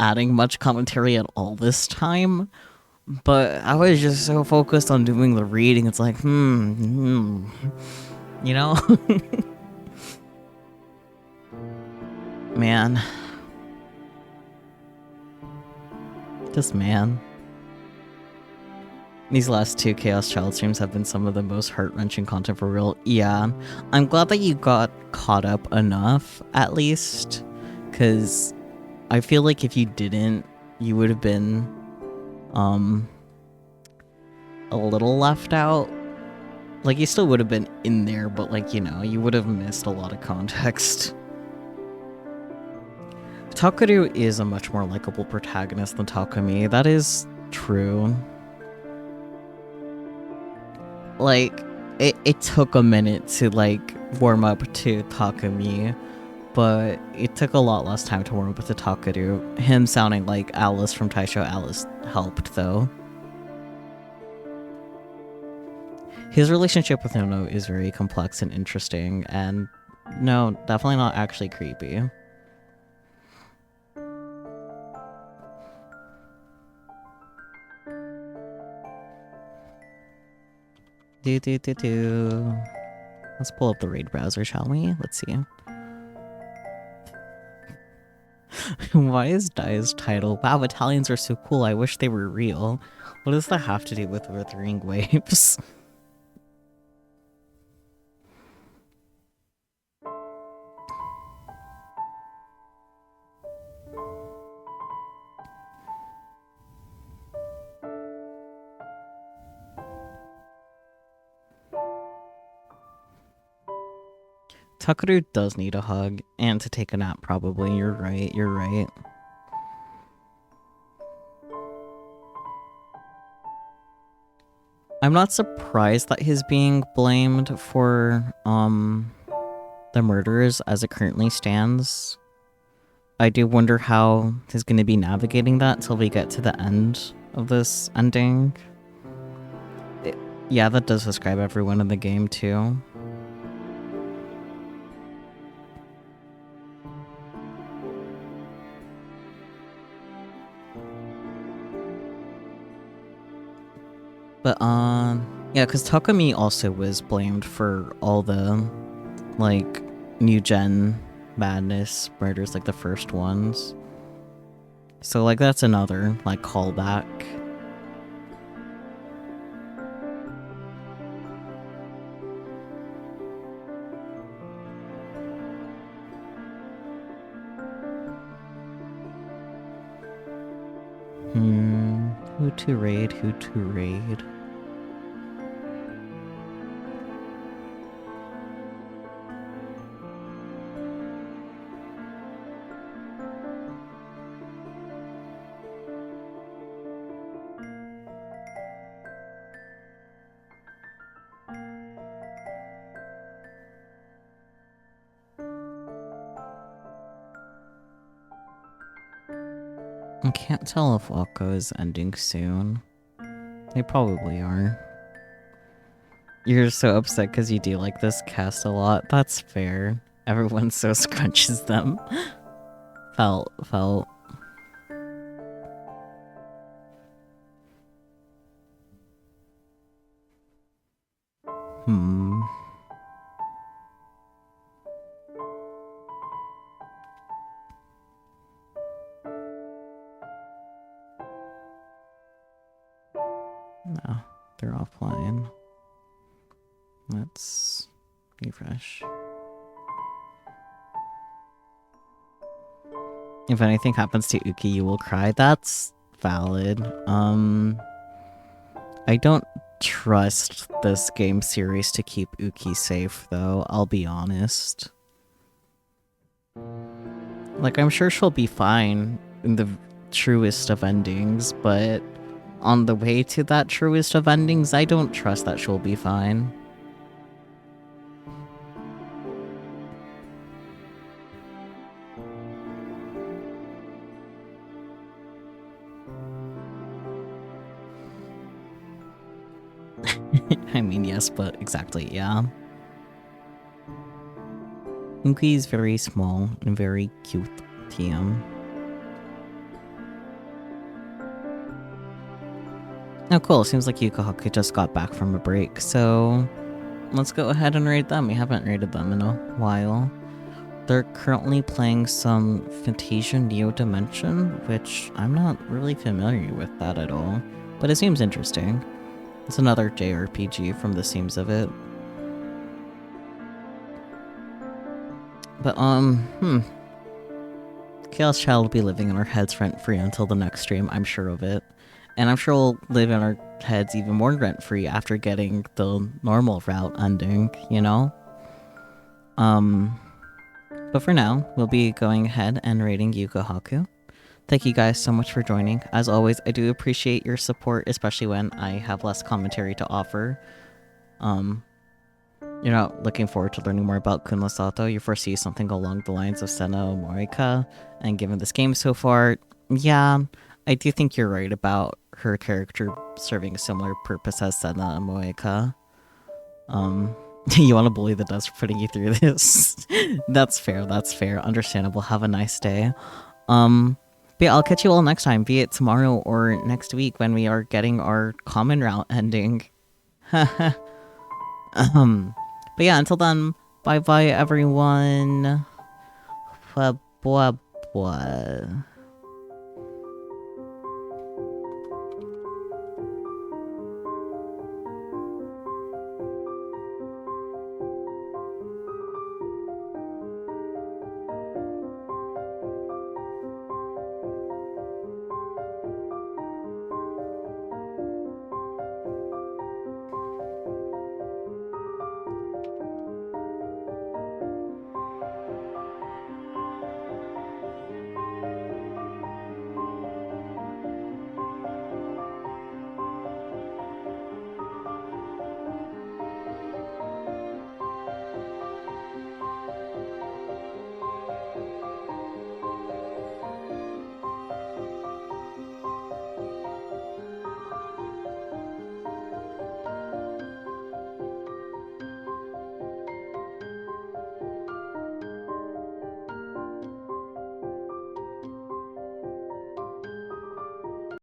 adding much commentary at all this time, but I was just so focused on doing the reading. It's like, you know? Man. Just man. These last two Chaos Child streams have been some of the most heart-wrenching content for real. Yeah, I'm glad that you got caught up enough, at least, because I feel like if you didn't, you would have been, a little left out. Like, you still would have been in there, but, like, you know, you would have missed a lot of context. Takeru is a much more likable protagonist than Takumi. That is true. Like, it took a minute to, like, warm up to Takumi, but it took a lot less time to warm up to Takeru. Him sounding like Alice from Taisho Alice helped, though. His relationship with Nono is very complex and interesting, and no, definitely not actually creepy. Let's pull up the raid browser, shall we? Let's see. Why is Dai's title? Wow, Italians are so cool. I wish they were real. What does that have to do with withering waves? Takeru does need a hug, and to take a nap, probably. You're right, you're right. I'm not surprised that he's being blamed for, the murders as it currently stands. I do wonder how he's going to be navigating that till we get to the end of this ending. Yeah, that does describe everyone in the game, too. But, yeah, because Takumi also was blamed for all the, like, new-gen madness murders, like the first ones. So, like, that's another, like, callback. Who to raid, who to raid? I can't tell if Wako is ending soon. They probably are. You're so upset because you do like this cast a lot. That's fair. Everyone so scrunches them. Felt. No, they're offline. Let's refresh. If anything happens to Uki, you will cry. That's valid. I don't trust this game series to keep Uki safe, though, I'll be honest. Like, I'm sure she'll be fine in the truest of endings, but on the way to that truest of endings, I don't trust that she'll be fine. I mean, yes, but exactly, yeah. Uki is very small and very cute, TM. Oh, cool. Seems like Yukahaku just got back from a break, so let's go ahead and raid them. We haven't raided them in a while. They're currently playing some Fantasia Neo Dimension, which I'm not really familiar with that at all, but it seems interesting. It's another JRPG from the seams of it. But, Chaos Child will be living in our heads rent-free until the next stream, I'm sure of it. And I'm sure we'll live in our heads even more rent-free after getting the normal route ending, you know? But for now, we'll be going ahead and rating Yukahaku. Thank you guys so much for joining. As always, I do appreciate your support, especially when I have less commentary to offer. You're not looking forward to learning more about Kunla Sato. You foresee something along the lines of Sena Morika. And given this game so far, yeah, I do think you're right about her character serving a similar purpose as Sena Morika. You want to bully the dust for putting you through this? That's fair, understandable. Have a nice day. But yeah, I'll catch you all next time, be it tomorrow or next week when we are getting our common route ending. But yeah, until then, bye bye everyone. Blah blah blah.